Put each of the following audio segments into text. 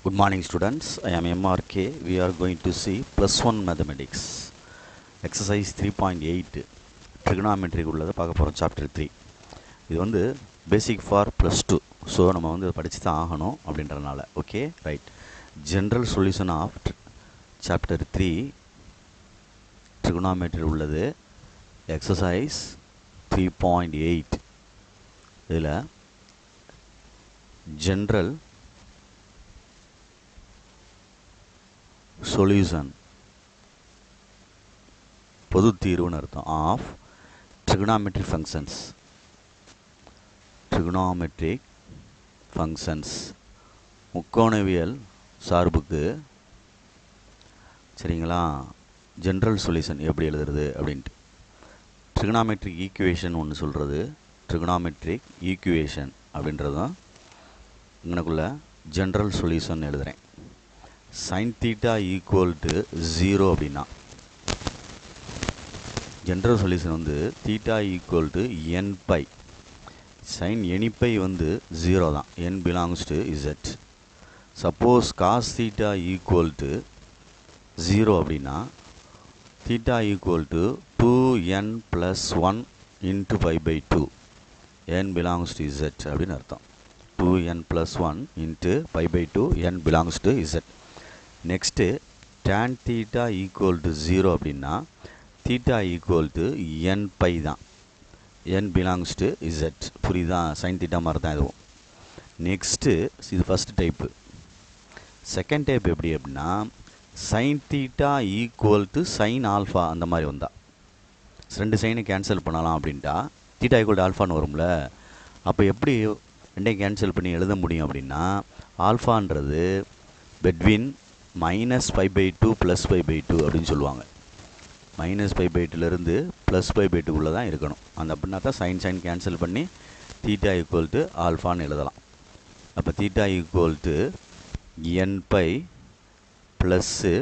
Good morning students, I am MRK. We are going to see plus 1 mathematics exercise 3.8 trigonometry உள்ளது பார்க்க போகிறோம் chapter 3. இது வந்து basic for plus 2. So நம்ம வந்து படித்து தான் ஆகணும் அப்படின்றனால okay right. general solution of chapter 3 trigonometry உள்ளது exercise 3.8. இதில் general சொல்யூஷன் பொது தீர்வுன்னு அர்த்தம் ஆஃப் ட்ரிகனாமெட்ரிக் ஃபங்க்ஷன்ஸ் முக்கோணவியல் சார்புக்கு சரிங்களா ஜென்ரல் சொல்யூஷன் எப்படி எழுதுறது அப்படின்ட்டு ட்ரிகனாமெட்ரிக் ஈக்குவேஷன் ஒன்று சொல்கிறது ட்ரிகனாமெட்ரிக் ஈக்குவேஷன் அப்படின்றதும் இங்கனக்குள்ள ஜென்ரல் சொல்யூஷன் எழுதுகிறேன். sin theta equal to 0 அப்படின்னா ஜென்ரல் சொல்யூஷன் வந்து theta equal to n pi sin any pi வந்து 0 தான், n belongs to z. Suppose cos theta equal to 0 அப்படின்னா theta equal to 2n plus 1 into pi by 2 n belongs to z அப்படின்னு அர்த்தம். 2n plus 1 into pi by 2 n belongs to z. Next tan theta equal to 0 அப்படின்னா theta equal to n pi தான், n belongs to z. புரியுதா? sin theta மாதிரி தான் இதுவும். Next இது first type. Second type எப்படி அப்படின்னா sin theta equal to sin alpha அந்த மாதிரி வந்தால் ரெண்டு சைனை கேன்சல் பண்ணலாம் அப்படின்ட்டா theta equal to ஆல்ஃபான்னு வரும்ல. அப்போ எப்படி ரெண்டையும் கேன்சல் பண்ணி எழுத முடியும் அப்படின்னா ஆல்ஃபான்றது between minus pi by two plus pi by two அப்படின்னு சொல்லுவாங்க. மைனஸ் பை பை டூலேருந்து ப்ளஸ் பை பை டூக்குள்ளே தான் இருக்கணும். அந்த அப்படின்னா தான் சைன் கேன்சல் பண்ணி தீட்டா ஈக்குவல் டு ஆல்ஃபான்னு எழுதலாம். அப்போ theta equal to N pi plus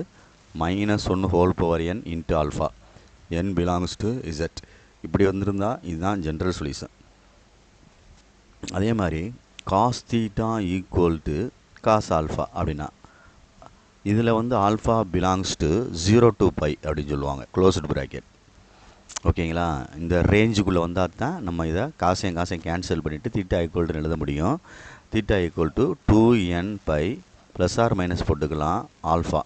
minus ஒன்று whole power N into alpha N belongs to Z. இப்படி வந்திருந்தால் இதுதான் ஜென்ரல் சொல்யூஷன். அதே மாதிரி cos theta equal to cos alpha அப்படின்னா இதில் வந்து alpha belongs to 0 to pi அப்படின்னு சொல்லுவாங்க, க்ளோஸ்டு ப்ராக்கெட். ஓகேங்களா? இந்த ரேஞ்சுக்குள்ளே வந்தால் தான் நம்ம இதை காசையும் கேன்சல் பண்ணிவிட்டு தீட்டா ஈக்குவல்ட்டுன்னு எழுத முடியும். Theta equal to 2n by plus R minus போட்டுக்கலாம் alpha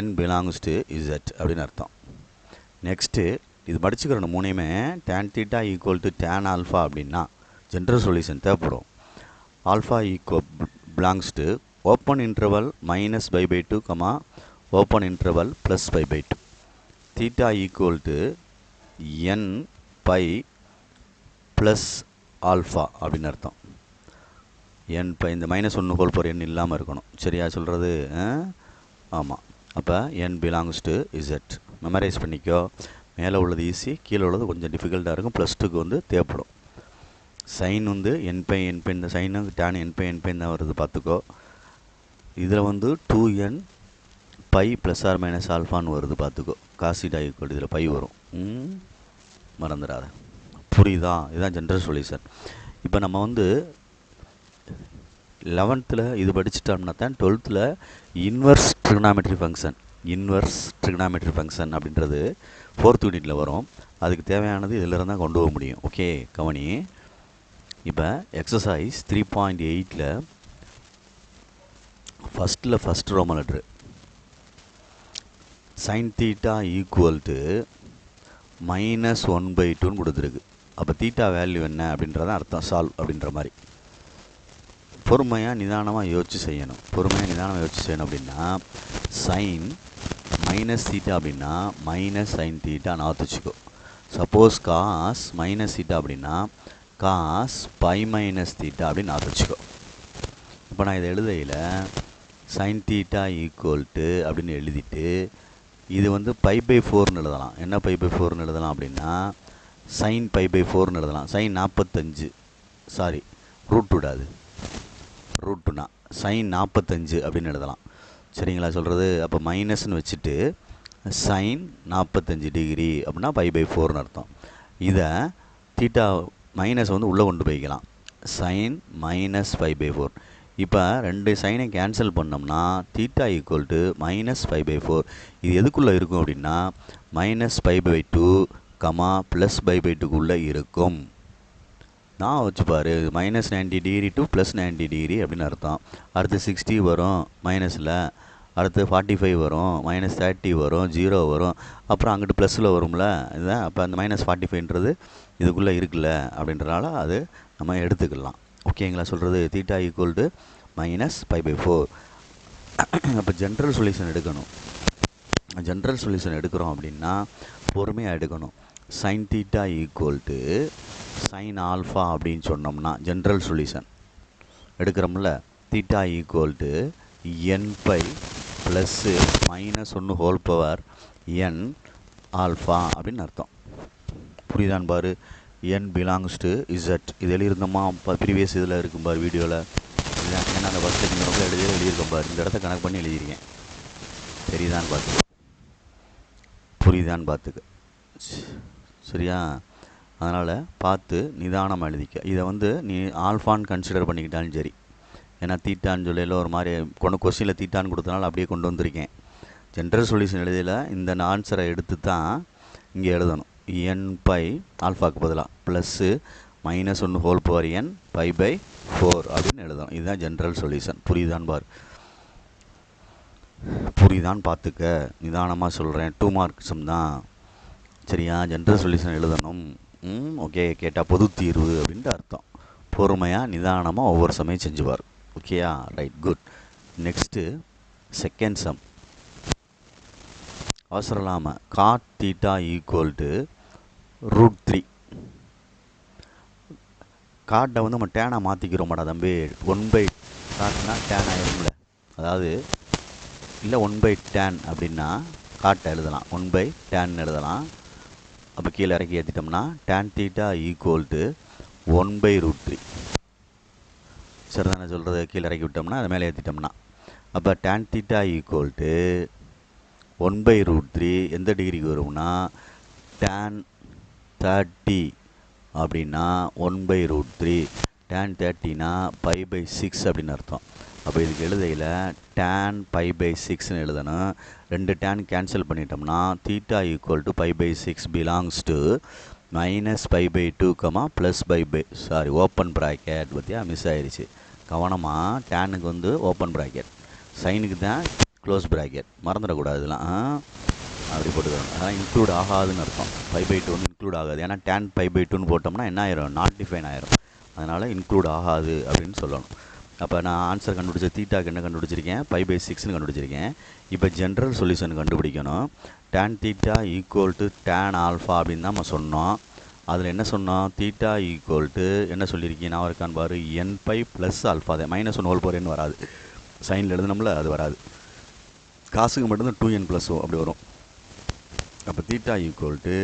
n belongs to Z அப்படின்னு அர்த்தம். நெக்ஸ்ட்டு இது படிச்சுக்கிறோம் மூணையுமே tan theta equal to tan alpha அப்படின்னா ஜென்ரல் சொல்யூஷன் தேவைப்படும். Alpha belongs to open interval minus pi by two comma open interval plus pi by two theta equal to N pi plus alpha அப்படின்னு அர்த்தம். N pi இந்த minus ஒன்று whole power N இல்லாமல் இருக்கணும். சரியா சொல்கிறது? ஆமாம். அப்போ என் பிலாங்ஸ் டு இசட். மெமரைஸ் பண்ணிக்கோ. மேலே உள்ளது ஈஸி, கீழே உள்ளது கொஞ்சம் டிஃபிகல்ட்டாக இருக்கும். ப்ளஸ் டூக்கு வந்து தேவைப்படும். சைன் வந்து என் பை இந்த சைனு டேன் என் பை தான் வருது பார்த்துக்கோ. இதில் வந்து 2n by plus R minus ஆல்ஃபான்னு வருது பார்த்துக்கோ. காசிடா ஈக்குவல் இதில் பை வரும், மறந்துடாத. புரியுதா? இதுதான் ஜென்ரல் சொல்யூஷன். இப்போ நம்ம வந்து 11th இது படிச்சுட்டோம்னா தான் 12th இன்வர்ஸ் ட்ரிகனாமெட்ரி ஃபங்க்ஷன் அப்படின்றது 4th யூனிட்டில் வரும். அதுக்கு தேவையானது இதில் தான் கொண்டு போக முடியும். ஓகே கவனி. இப்போ exercise 3.8 first Roman letter sign theta equal to minus 1/2 கொடுத்துருக்கு. அப்போ தீட்டா வேல்யூ என்ன அப்படின்றதான் அர்த்தம் சால்வ் அப்படின்ற மாதிரி. பொறுமையாக நிதானமாக யோசிச்சு செய்யணும். அப்படின்னா சைன் மைனஸ் தீட்டா அப்படின்னா மைனஸ் சைன் தீட்டா நான் வச்சுக்கோ. சப்போஸ் காஸ் மைனஸ் தீட்டா அப்படின்னா காஸ் பை மைனஸ் தீட்டா அப்படின்னு நான் வச்சுக்கோ. இப்போ நான் இதை எழுதையில் சைன் தீட்டா ஈக்குவல் டு அப்படின்னு எழுதிட்டு இது வந்து பை பை 4ன்னு எழுதலாம். என்ன பை பை 4ன்னு எழுதலாம் அப்படின்னா சைன் பை பை 4ன்னு எழுதலாம். சைன் 45 சாரி ரூட் விடாது, ரூட்டுனா சைன் 45 அப்படின்னு எழுதலாம். சரிங்களா சொல்கிறது? அப்போ மைனஸ்ன்னு வச்சுட்டு சைன் 45 டிகிரி அப்படின்னா பை பை 4ன்னு அர்த்தம். இதை தீட்டா மைனஸ் வந்து உள்ளே கொண்டு போய்க்கலாம். sin minus 5/4 இப்போ ரெண்டு சைனை கேன்சல் பண்ணோம்னா தீட்டா ஈக்குவல் டு -π/4. இது எதுக்குள்ளே இருக்கும் அப்படின்னா -π/2 +π/2க்குள்ளே இருக்கும். நான் வச்சுப்பார் -90° to +90° அப்படின்னு அர்த்தம். அடுத்து 60 வரும் மைனஸில், அடுத்து 45 வரும், -30 வரும், 0 வரும், அப்புறம் அங்கிட்டு ப்ளஸில் வரும்ல. இதுதான் அப்போ அந்த -45ன்றது இதுக்குள்ளே இருக்குல்ல அப்படின்றனால அது நம்ம எடுத்துக்கலாம். ஓகேங்களா சொல்கிறது? Theta equal to -π/4. அப்போ ஜென்ரல் சொல்யூஷன் எடுக்கணும். ஜென்ரல் சொல்யூஷன் எடுக்கிறோம் அப்படின்னா பொறுமையாக எடுக்கணும். sin theta equal to sin alpha அப்படின்னு சொன்னோம்னா ஜென்ரல் சொல்யூஷன் எடுக்கிறோம்ல. Theta equal to n/, plus -1 whole power n alpha அப்படின்னு அர்த்தம். புரியுதான்னு பாரு. n belongs to z. இது எழுதியிருந்தோமா ப்ரீவியஸ் இதில் இருக்கும் பாரு வீடியோவில். இதுதான் ஏன்னா அந்த ஃபஸ்ட்டு நீங்கள் ரொம்ப எழுதியிருக்கோம் பாரு. இந்த இடத்த கணக்கு பண்ணி எழுதியிருக்கேன். தெரியுதான்னு பார்த்துக்க, புரியுதான்னு பார்த்துக்க, சரியா? அதனால் பார்த்து நிதானமாக எழுதிக்க. இதை வந்து நீ ஆல்ஃபான்னு கன்சிடர் பண்ணிக்கிட்டாலும் சரி. ஏன்னா தீட்டான்னு சொல்லையில் ஒரு மாதிரி கொஸ்டினில் தீட்டான்னு கொடுத்தனால அப்படியே கொண்டு வந்திருக்கேன். ஜென்ரல் சொல்யூஷன் எழுதியில் இந்த ஆன்சரை எடுத்து தான் இங்கே எழுதணும். n/, ஆல்ஃபாக்கு பதிலாக ப்ளஸ்ஸு -1 ஹோல் பவர் n π/4 அப்படின்னு எழுதணும். இதுதான் ஜென்ரல் சொல்யூஷன். புரியுதான்னு பார், புரியுதான்னு பார்த்துக்க. நிதானமாக சொல்கிறேன். 2 மார்க்ஸும் தான், சரியா? ஜென்ரல் சொல்யூஷன் எழுதணும். ஓகே, கேட்டால் பொது தீர்வு அப்படின்ட்டு அர்த்தம். பொறுமையாக நிதானமாக ஒவ்வொரு சமயம் செஞ்சுவார். ஓகேயா? Right, good. Next second sum. அவசரம் இல்லாமல் cot θ ஈக்குவல் டு √3. காட்டை வந்து நம்ம டேனாக மாற்றிக்கிறோமாடா தம்பி. 1/காட்னா டேன் ஆயிரும்ல. அதாவது இல்லை 1/tan அப்படின்னா காட்டை எழுதலாம் 1/tan எழுதலாம். அப்போ கீழே இறக்கி ஏற்றிட்டோம்னா tan θ ஈக்குவல் டு 1/√3. சரி தானே சொல்கிறது? கீழே இறக்கி விட்டோம்னா அதை மேலே ஏற்றிட்டோம்னா அப்போ tan θ ஈக்குவல் டு 1/√3 எந்த டிகிரிக்கு வரும்னா tan 30 அப்படின்னா 1/√3. tan 30னா π/6 அப்படின்னு அர்த்தம். அப்போ இதுக்கு எழுதையில் tan π/6ன்னு எழுதணும். ரெண்டு tan கேன்சல் பண்ணிட்டோம்னா theta equal to π/6 belongs to -π/2, +π/, open bracket. பற்றியா மிஸ் ஆயிடுச்சு. கவனமாக டேனுக்கு வந்து ஓப்பன் ப்ராக்கெட், சைனுக்கு தான் க்ளோஸ் ப்ராக்கெட். மறந்துடக்கூடாது இதெல்லாம். அப்படி போட்டுக்கிறோம். அதனால் இன்க்ளூட் ஆகாதுன்னு அர்த்தம். π/2 வந்து இன்க்ளூட் ஆகாது. ஏன்னா tan π/2ன்னு போட்டோம்னா என்ன ஆயிரும்? நாட் டிஃபைன் ஆயிரும். அதனால் இன்க்ளூட் ஆகாது அப்படின்னு சொல்லணும். அப்போ நான் ஆன்சர் கண்டுபிடிச்ச தீட்டாக்கு என்ன கண்டுபிடிச்சிருக்கேன்? π/6ன்னு கண்டுபிடிச்சிருக்கேன். இப்போ ஜென்ரல் சொல்யூஷன் கண்டுபிடிக்கணும். tan θ equal to tan alpha அப்படின்னு தான் நம்ம சொன்னோம். அதில் என்ன சொன்னோம்? தீட்டா ஈக்குவல் டு என்ன சொல்லியிருக்கேன்? நான் இருக்கான்னு பாரு, n/, ப்ளஸ் ஆல்ஃபா தான். -1 ஹோல் பவர் n வராது. சைனில் எழுதுனோம்ல, அது வராது. காசுக்கு மட்டும்தான் 2n + 1 அப்படி வரும். அப்போ theta equal to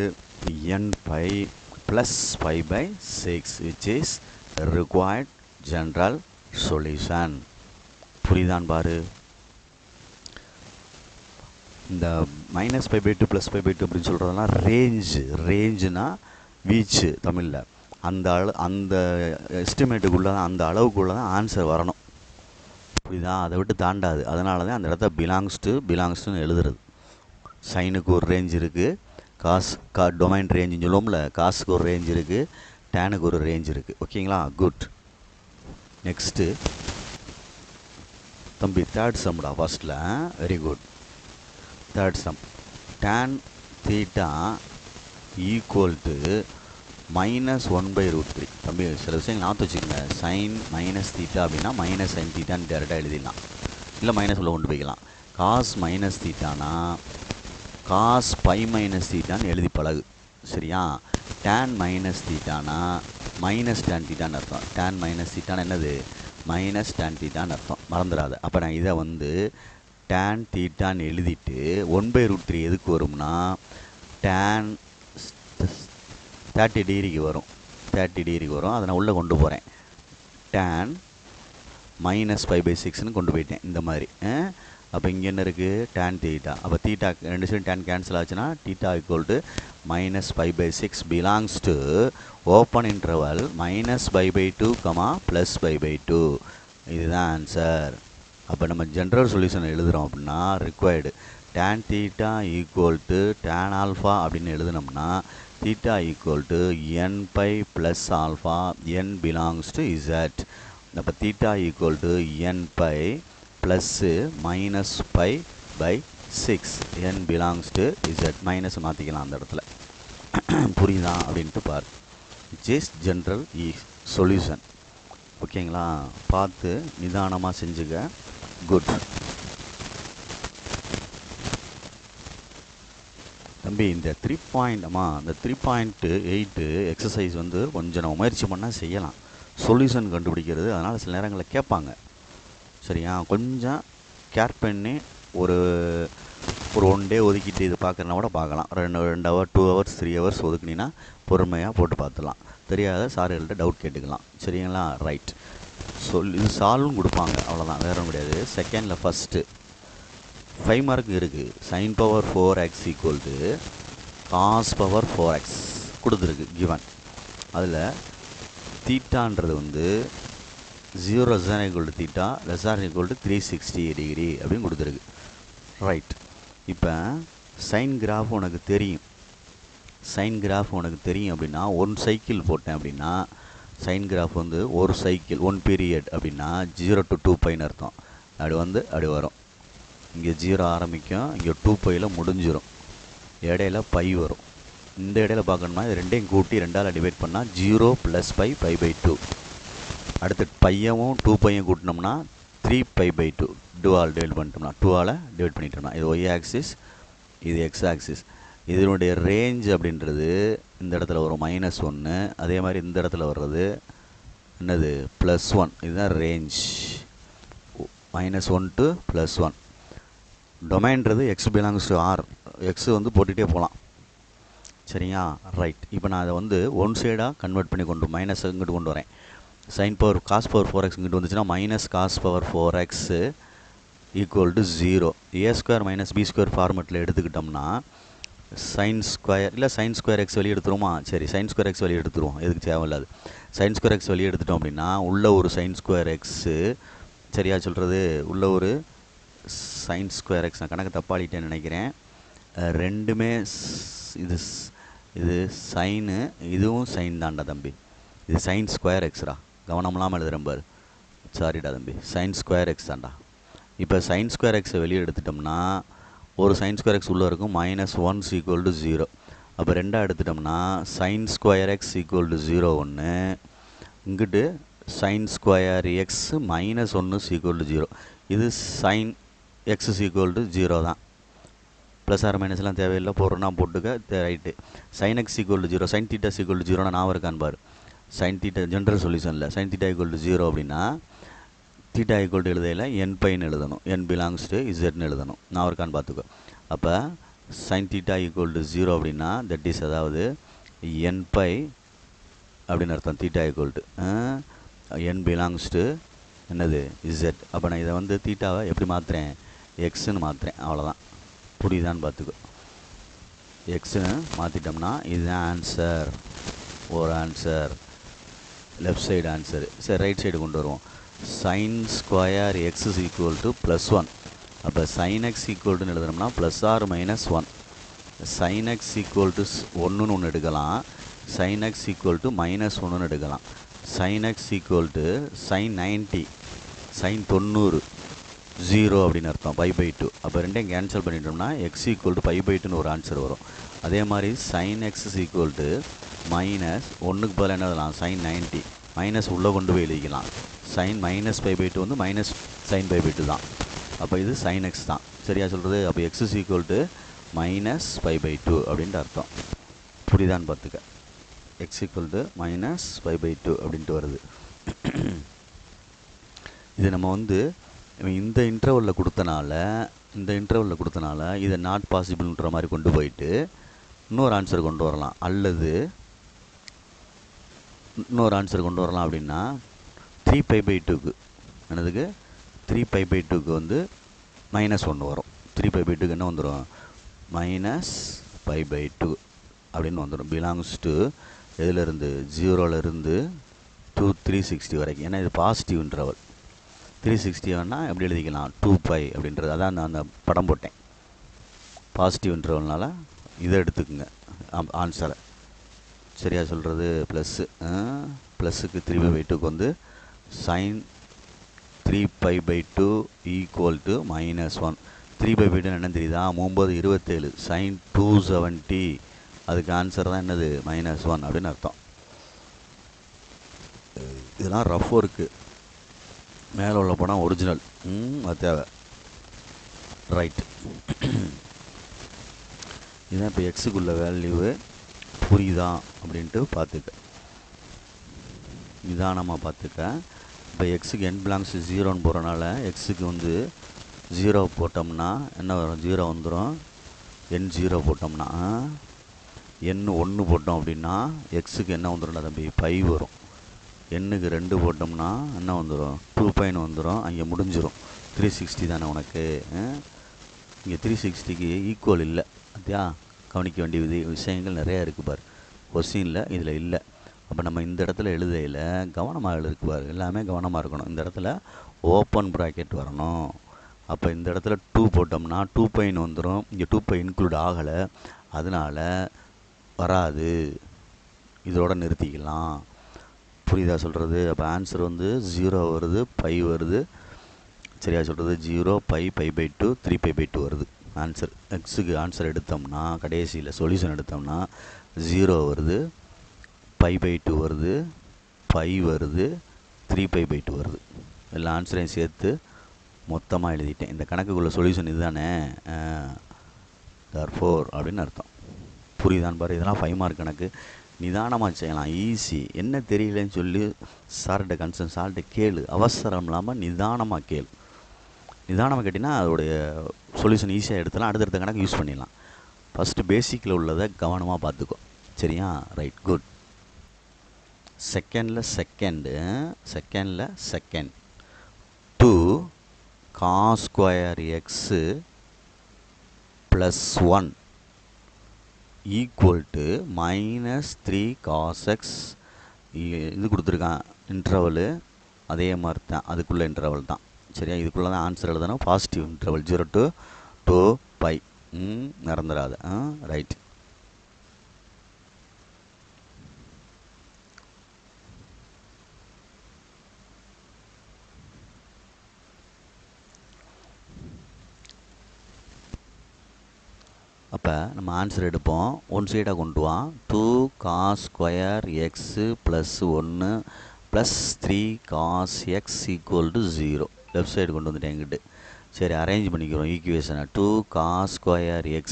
n/, plus π/6 which is required general solution. புரியுதான்னு பாரு. இந்த -π/2 +π/2 அப்படின்னு சொல்கிறதெல்லாம் ரேஞ்சுனா வீச்சு தமிழில். அந்த எஸ்டிமேட்டுக்குள்ளே தான், அந்த அளவுக்குள்ளே தான் ஆன்சர் வரணும். புரியுதா? அதை விட்டு தாண்டாது. அதனால தான் அந்த இடத்த பிலாங்ஸ்டுன்னு எழுதுறது. சைனுக்கு ஒரு ரேஞ்ச் இருக்குது, டொமைன் ரேஞ்சுன்னு சொல்லுவோம்ல. காசுக்கு ஒரு ரேஞ்ச் இருக்குது, டேனுக்கு ஒரு ரேஞ்ச் இருக்குது. ஓகேங்களா? குட். நெக்ஸ்ட்டு தம்பி தேர்ட் சம்டா ஃபஸ்ட்டில். Very good. Third sum. tan θ equal to -1/√3. தம்பி சில விஷயங்கள் ஞாபகம் வச்சுக்கோங்க. சைன் -θ அப்படின்னா -sin θன்னு டேரெக்டாக எழுதிடலாம். இல்லை மைனஸ் உள்ள கொண்டு போய்க்கலாம். cos -θனா cos π-θன்னு எழுதி பழகு. சரியா? tan -θனா -tan θன்னு அர்த்தம். tan -θனா என்னது? -tan θன்னு அர்த்தம். மறந்துடாத. அப்போ நான் இதை வந்து tan θன்னு எழுதிட்டு 1/√3 எதுக்கு வரும்னா tan 30 டிகிரிக்கு வரும். 30 டிகிரிக்கு வரும். அதை நான் உள்ளே கொண்டு போகிறேன். tan -π/6ன்னு கொண்டு போயிட்டேன் இந்த மாதிரி. அப்போ இங்கே என்ன இருக்குது? tan θ. அப்போ தீட்டா ரெண்டு சைடும் tan கேன்சல் ஆச்சுன்னா θ equal to -π/6 belongs to open interval -π/2, +π/2. இதுதான் ஆன்சர். அப்போ நம்ம ஜென்ரல் சொல்யூஷன் எழுதுகிறோம் அப்படின்னா required tan theta equal to tan alpha அப்படின்னு எழுதுனோம்னா theta equal to n pi plus alpha n belongs to Z. அப்போ theta equal to n pi plus minus pi by 6 n belongs to Z. Minus மாற்றிக்கலாம் அந்த இடத்துல. புரியுதா அப்படின்ட்டு பாரு. Just general solution. ஓகேங்களா? பார்த்து நிதானமாக செஞ்சுக்க. குட் தம்பி. இந்த 3.8 எக்ஸசைஸ் வந்து கொஞ்சம் நம்ம முயற்சி பண்ணால் செய்யலாம். சொல்யூஷன் கண்டுபிடிக்கிறது, அதனால் சில நேரங்களில் கேட்பாங்க. சரியா? கொஞ்சம் கேர் பண்ணி ஒரு 1 டே ஒதுக்கிட்டு இது பார்க்குறனா கூட பார்க்கலாம். 2 ஹவர் 2 ஹவர்ஸ் 3 ஹவர்ஸ் ஒதுக்குனீங்கன்னா பொறுமையாக போட்டு பார்த்துலாம். தெரியாத சார்கள்ட்ட டவுட் கேட்டுக்கலாம். சரிங்களா? ரைட். இது சால்வும் கொடுப்பாங்க, அவ்வளோதான், வேறு ஒன்றும் கிடையாது. செகண்டில் ஃபஸ்ட்டு 5 மார்க் இருக்குது. sin power 4x equal to cos power 4x கொடுத்துருக்கு கிவன். அதில் தீட்டான்றது வந்து 0 less than equal to theta less than equal to 360 degree அப்படின்னு கொடுத்துருக்கு. ரைட். இப்போ சைன் கிராஃப் உனக்கு தெரியும். சைன் கிராஃப் உனக்கு தெரியும் அப்படின்னா 1 சைக்கிள் போட்டேன் அப்படின்னா சைன் கிராஃப் வந்து ஒரு சைக்கிள் 1 பீரியட் அப்படின்னா 0 to 2πன்னு அர்த்தம். அப்படி வரும். இங்கே 0 ஆரம்பிக்கும், இங்கே 2πயில் முடிஞ்சிடும், இடையில பை வரும். இந்த இடையில பார்க்கணும்னா இது ரெண்டையும் கூட்டி 2ஆல் டிவைட் பண்ணால் 0 + π π/2. அடுத்து பையவும் 2πயும் கூட்டினோம்னா 3π/2. 2ஆல் டிவைட் பண்ணிட்டோம்னா 2ஆல் டிவைட் பண்ணிட்டோம்னா இது ஒய் ஆக்சிஸ், இது எக்ஸ் ஆக்சிஸ். இதனுடைய ரேஞ்ச் அப்படின்றது இந்த இடத்துல வரும் -1. அதே மாதிரி இந்த இடத்துல வர்றது என்னது +1. இதுதான் ரேஞ்ச். -1 to +1. டொமைன்றது x belongs to R. X வந்து போட்டுகிட்டே போகலாம். சரியா? ரைட். இப்போ நான் அதை வந்து ஒன் சைடாக கன்வெர்ட் பண்ணி மைனஸ் இங்கிட்டு கொண்டு வரேன். Sign power cos power 4x இங்கிட்டு வந்துச்சுன்னா minus cos power 4x equal to 0. a² - b² ஃபார்மெட்டில் எடுத்துக்கிட்டோம்னா sin² இல்லை sin² x வெளியே எடுத்துருவோமா? சரி, sin² x வெளியே எடுத்துருவோம், எதுக்கு தேவையில்லாது. sin² x வெளியே எடுத்துட்டோம் அப்படின்னா உள்ள ஒரு sin² x, சரியா சொல்கிறது, உள்ள ஒரு sin² x. நான் கணக்கு தப்பாளிட்டேன்னு நினைக்கிறேன். ரெண்டுமே இது சைனு, இதுவும் சைன் தான்டா தம்பி. இது sin² xரா, கவனம் இல்லாமல் எழுதுகிறேன் பாரு. சாரிடா தம்பி, sin² x தான்டா. இப்போ sin² x வெளியே எடுத்துட்டோம்னா ஒரு sin² x உள்ளே இருக்கும், -1 ஈக்குவல் டு 0. அப்போ 2ஆக எடுத்துட்டோம்னா sin² x ஈக்குவல் டு 0 1. இங்கிட்டு sin² x -1 ஈக்குவல் டு 0. இது sin x ஈக்குவல் டு 0 தான். ப்ளஸ் ஆர் மைனஸ்லாம் தேவையில்லை, போடுறோன்னா போட்டுக்க. Right. sin x equal to 0, sin θ equal to 0 நான் இருக்கான்னு பாரு. sin θ ஜென்ரல் சொல்யூஷனில் sin θ ஈக்குவல் டு 0 அப்படின்னா θ ஈக்குவல் டு எழுதையில் n/ன்னு எழுதணும், n பிலாங்ஸ் டு இசட்னு எழுதணும். நான் இருக்கான்னு பார்த்துக்கோ. அப்போ sin θ ஈக்குவல் டு 0 அப்படின்னா தட் இஸ், அதாவது n/, அப்படின்னு அர்த்தம். θ equal to n belongs to என்னது இசட். அப்போ நான் இதை வந்து தீட்டாவை எப்படி மாற்றுறேன்? எக்ஸுன்னு மாற்றுறேன், அவ்வளோதான். புரியுதான்னு பார்த்துக்கோ. எக்ஸுன்னு மாற்றிட்டோம்னா இதுதான் ஆன்சர். ஒரு ஆன்சர், லெஃப்ட் சைடு ஆன்சரு. சரி, ரைட் சைடு கொண்டு வருவோம். sin² x equal to +1. அப்போ sin x ஈக்குவல் டு எழுதுனோம்னா +or -1. sin x equal to 1ன்னு ஒன்று எடுக்கலாம், sin x ஈக்குவல் டு -1ன்னு எடுக்கலாம். sin x equal to sin 90, sin 90 0 அப்படின்னு அர்த்தம், π/2. அப்போ ரெண்டையும் கேன்சல் பண்ணிட்டோம்னா x ஈக்குவல் டு π/2ன்னு ஒரு ஆன்சர் வரும். அதே மாதிரி sin x ஈக்குவல் டு -1க்கு பதில் என்ன எழுதலாம்? sin 90. மைனஸ் உள்ளே கொண்டு போய் எழுதிக்கலாம். sin -π/2 வந்து sin π/2 தான். அப்போ இது sin x தான், சரியா சொல்கிறது? அப்போ x ஈக்குவல் டு -π/2 அப்படின்ட்டு அர்த்தம். புரியுதான்னு பார்த்துக்க. x ஈக்குவல் டு -π/2 அப்படின்ட்டு வருது. இது நம்ம வந்து இந்த இன்டர்வலில் கொடுத்தனால இதை நாட் பாசிபிள்ன்ற மாதிரி கொண்டு போயிட்டு இன்னொரு ஆன்சர் கொண்டு வரலாம். அல்லது இன்னொரு ஆன்சர் கொண்டு வரலாம் அப்படின்னா 3π/2க்கு என்னதுக்கு 3π/2க்கு வந்து -1 வரும். 3π/2க்கு என்ன வந்துடும்? -π/2 அப்படின்னு வந்துடும். பிலாங்ஸ் டு எதுலேருந்து? 0லேருந்து 360 வரைக்கும். ஏன்னா இது பாசிட்டிவ் இன்டர்வல். 360 வேணால் எப்படி எழுதிக்கலாம் 2π அப்படின்றது. அதான் நான் அந்த படம் போட்டேன். பாசிட்டிவ் இன்டர்வல்னால இதை எடுத்துக்குங்க ஆன்சரை. சரியா சொல்கிறது? ப்ளஸ்ஸுக்கு 3π/2க்கு வந்து sin 3π/2 ஈக்குவல் டு -1. 3π/2 என்ன தெரியுதா? 927 sin 270. அதுக்கு ஆன்சர் தான் என்னது? -1 அப்படின்னு அர்த்தம். இதெல்லாம் ரஃப் ஒர்க்கு, மேலே உள்ள படம் ஒரிஜினல். அது தேவை. ரைட். இதுதான் இப்போ எக்ஸுக்குள்ள வேல்யூவு. புரியுதா அப்படின்ட்டு பார்த்துக்க, நிதானமாக பார்த்துக்க. இப்போ எக்ஸுக்கு n belongs to 0ன்னு போகிறனால எக்ஸுக்கு வந்து 0 போட்டோம்னா என்ன வரும்? 0 வந்துடும். n0 போட்டோம்னா n1 போட்டோம் அப்படின்னா எக்ஸுக்கு என்ன வந்துடும்டா தம்பி? π வரும். எண்ணுக்கு 2 போட்டோம்னா என்ன வந்துடும்? 2πன்னு வந்துடும். அங்கே முடிஞ்சிடும். 360 தானே உனக்கு. இங்கே 360க்கு ஈக்குவல் இல்லை. பார்த்தியா? கவனிக்க வேண்டிய விஷயங்கள் நிறையா இருக்குது பார். கொஸ்டினில் இதில் இல்லை. அப்போ நம்ம இந்த இடத்துல எழுதையில் கவனமாக எழுதுக்கு பார். எல்லாமே கவனமாக இருக்கணும். இந்த இடத்துல ஓப்பன் ப்ராக்கெட் வரணும். அப்போ இந்த இடத்துல 2 போட்டோம்னா 2πன்னு வந்துடும். இங்கே 2π இன்க்ளூட் ஆகலை, அதனால் வராது. இதோட நிறுத்திக்கலாம். புரியுதா சொல்கிறது? அப்போ ஆன்சர் வந்து 0 வருது, π வருது. சரியா சொல்கிறது? 0 π π/2 3π/2 வருது ஆன்சர். எக்ஸுக்கு ஆன்சர் எடுத்தோம்னா கடைசியில் சொல்யூஷன் எடுத்தோம்னா 0 வருது, π/2 வருது, π வருது, 3π/2 வருது. எல்லா ஆன்சரையும் சேர்த்து மொத்தமாக எழுதிட்டேன். இந்த கணக்குக்குள்ள சொல்யூஷன் இதுதானே, therefore அப்படின்னு அர்த்தம். புரியுதான்னு பாரு. இதெல்லாம் 5 மார்க் கணக்கு. நிதானமாக செய்யலாம், ஈஸி. என்ன தெரியலன்னு சொல்லி சார்கிட்ட கன்சர்ன் சார்கிட்ட கேளு. அவசரம் இல்லாமல் நிதானமாக கேளு. நிதானமாக கேட்டிங்கன்னா அதோடைய சொல்யூஷன் ஈஸியாக எடுத்துலாம். அடுத்தடுத்த கணக்கு யூஸ் பண்ணிடலாம். ஃபஸ்ட்டு பேசிக்கில் உள்ளதை கவனமாக பார்த்துக்கோ. சரியா? Right, good. செகண்டில் second 2 cos² x + 1 equal to -3 cos x. இது கொடுத்துருக்கான் இன்டர்வலு. அதே மாதிரி தான் அதுக்குள்ளே இன்டர்வல் தான். சரியா? இதுக்குள்ளே தான் ஆன்சர் எழுதணும். Positive interval 0 to 2π. மறந்துடாது. ரைட். அப்போ நம்ம ஆன்சர் எடுப்போம். ஒன் சைடாக கொண்டு வா. 2 cos² x + 1 + 3 cos x = 0. Left side கொண்டு வந்துட்டேன் எங்கிட்டு. சரி, அரேஞ்ச் பண்ணிக்கிறோம் ஈக்குவேஷனை. 2 cos² x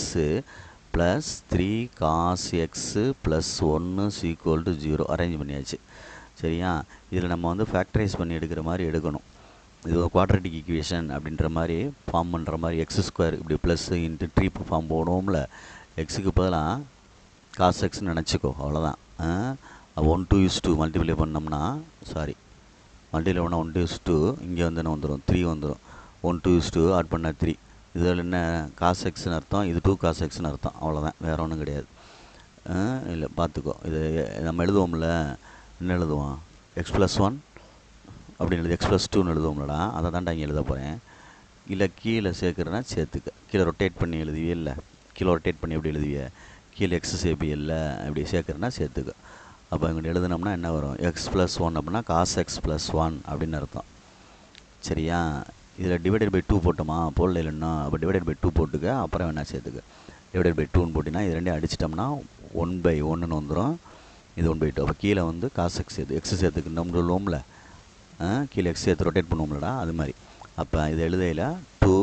+ 3 cos x + 1 = 0. Arrange பண்ணியாச்சு. சரியா? இதில் நம்ம வந்து ஃபேக்டரைஸ் பண்ணி எடுக்கிற மாதிரி எடுக்கணும். இது ஒரு குவாட்ரட்டிக் ஈக்குவேஷன் அப்படின்ற மாதிரி ஃபார்ம் பண்ணுற மாதிரி x² இப்படி ப்ளஸ் இன்ட்டு ட்ரீப் ஃபார்ம் போடுவோம்ல. எக்ஸுக்கு பதிலாக காஸ் எக்ஸ்ன்னு நினச்சிக்கோ, அவ்வளோதான். 1:2 மல்டிப்ளை பண்ணோம்னா, மல்டிப்ளை பண்ணால் 1:2, இங்கே வந்து என்ன வந்துடும்? 3 வந்துடும். 1:2 ஆட் பண்ண 3. இதில் என்ன? காஸ் எக்ஸ்னு அர்த்தம், இது 2 cos xன்னு அர்த்தம். அவ்வளோதான், வேறு ஒன்றும் கிடையாது. இல்லை, பார்த்துக்கோ. இது நம்ம எழுதுவோம்ல, என்ன எழுதுவோம்? x+1 அப்படின்னு எழுதி x+2ன்னு எழுதுவோம்லடா, அதை தாண்டா இங்கே எழுத போகிறேன். இல்லை கீழே சேர்க்குறேன்னா சேர்த்துக்க. கீழே ரொட்டேட் பண்ணி எழுதுவே இல்லை, கீழே ரொட்டேட் பண்ணி எப்படி எழுதுவிய? கீழே எக்ஸ் சேர்ப்பி இல்லை, இப்படி சேர்க்குறேன்னா சேர்த்துக்க. அப்போ இங்கே எழுதுனோம்னா என்ன வரும்? x+1 அப்படின்னா cos x + 1 அப்படின்னு அர்த்தம். சரியா? இதில் டிவைடட் பை 2 போட்டோமா? போடல இல்லைன்னா, அப்போ டிவைடட் பை 2 போட்டுக்க, அப்புறம் வேணா சேர்த்துக்க. டிவைடட் பை 2ன்னு போட்டிங்கன்னா இது ரெண்டையும் அடிச்சிட்டோம்னா 1/1ன்னு வந்துடும். இது 1/2. அப்போ கீழே வந்து cos x சேர்த்து எக்ஸ் சேர்த்துக்கு நம்ம சொல்லுவோம்ல, கீழே எக்ஸ் சேர்த்து ரொட்டேட் பண்ணுவோம்லடா, அது மாதிரி. அப்போ இது எழுதையில் 2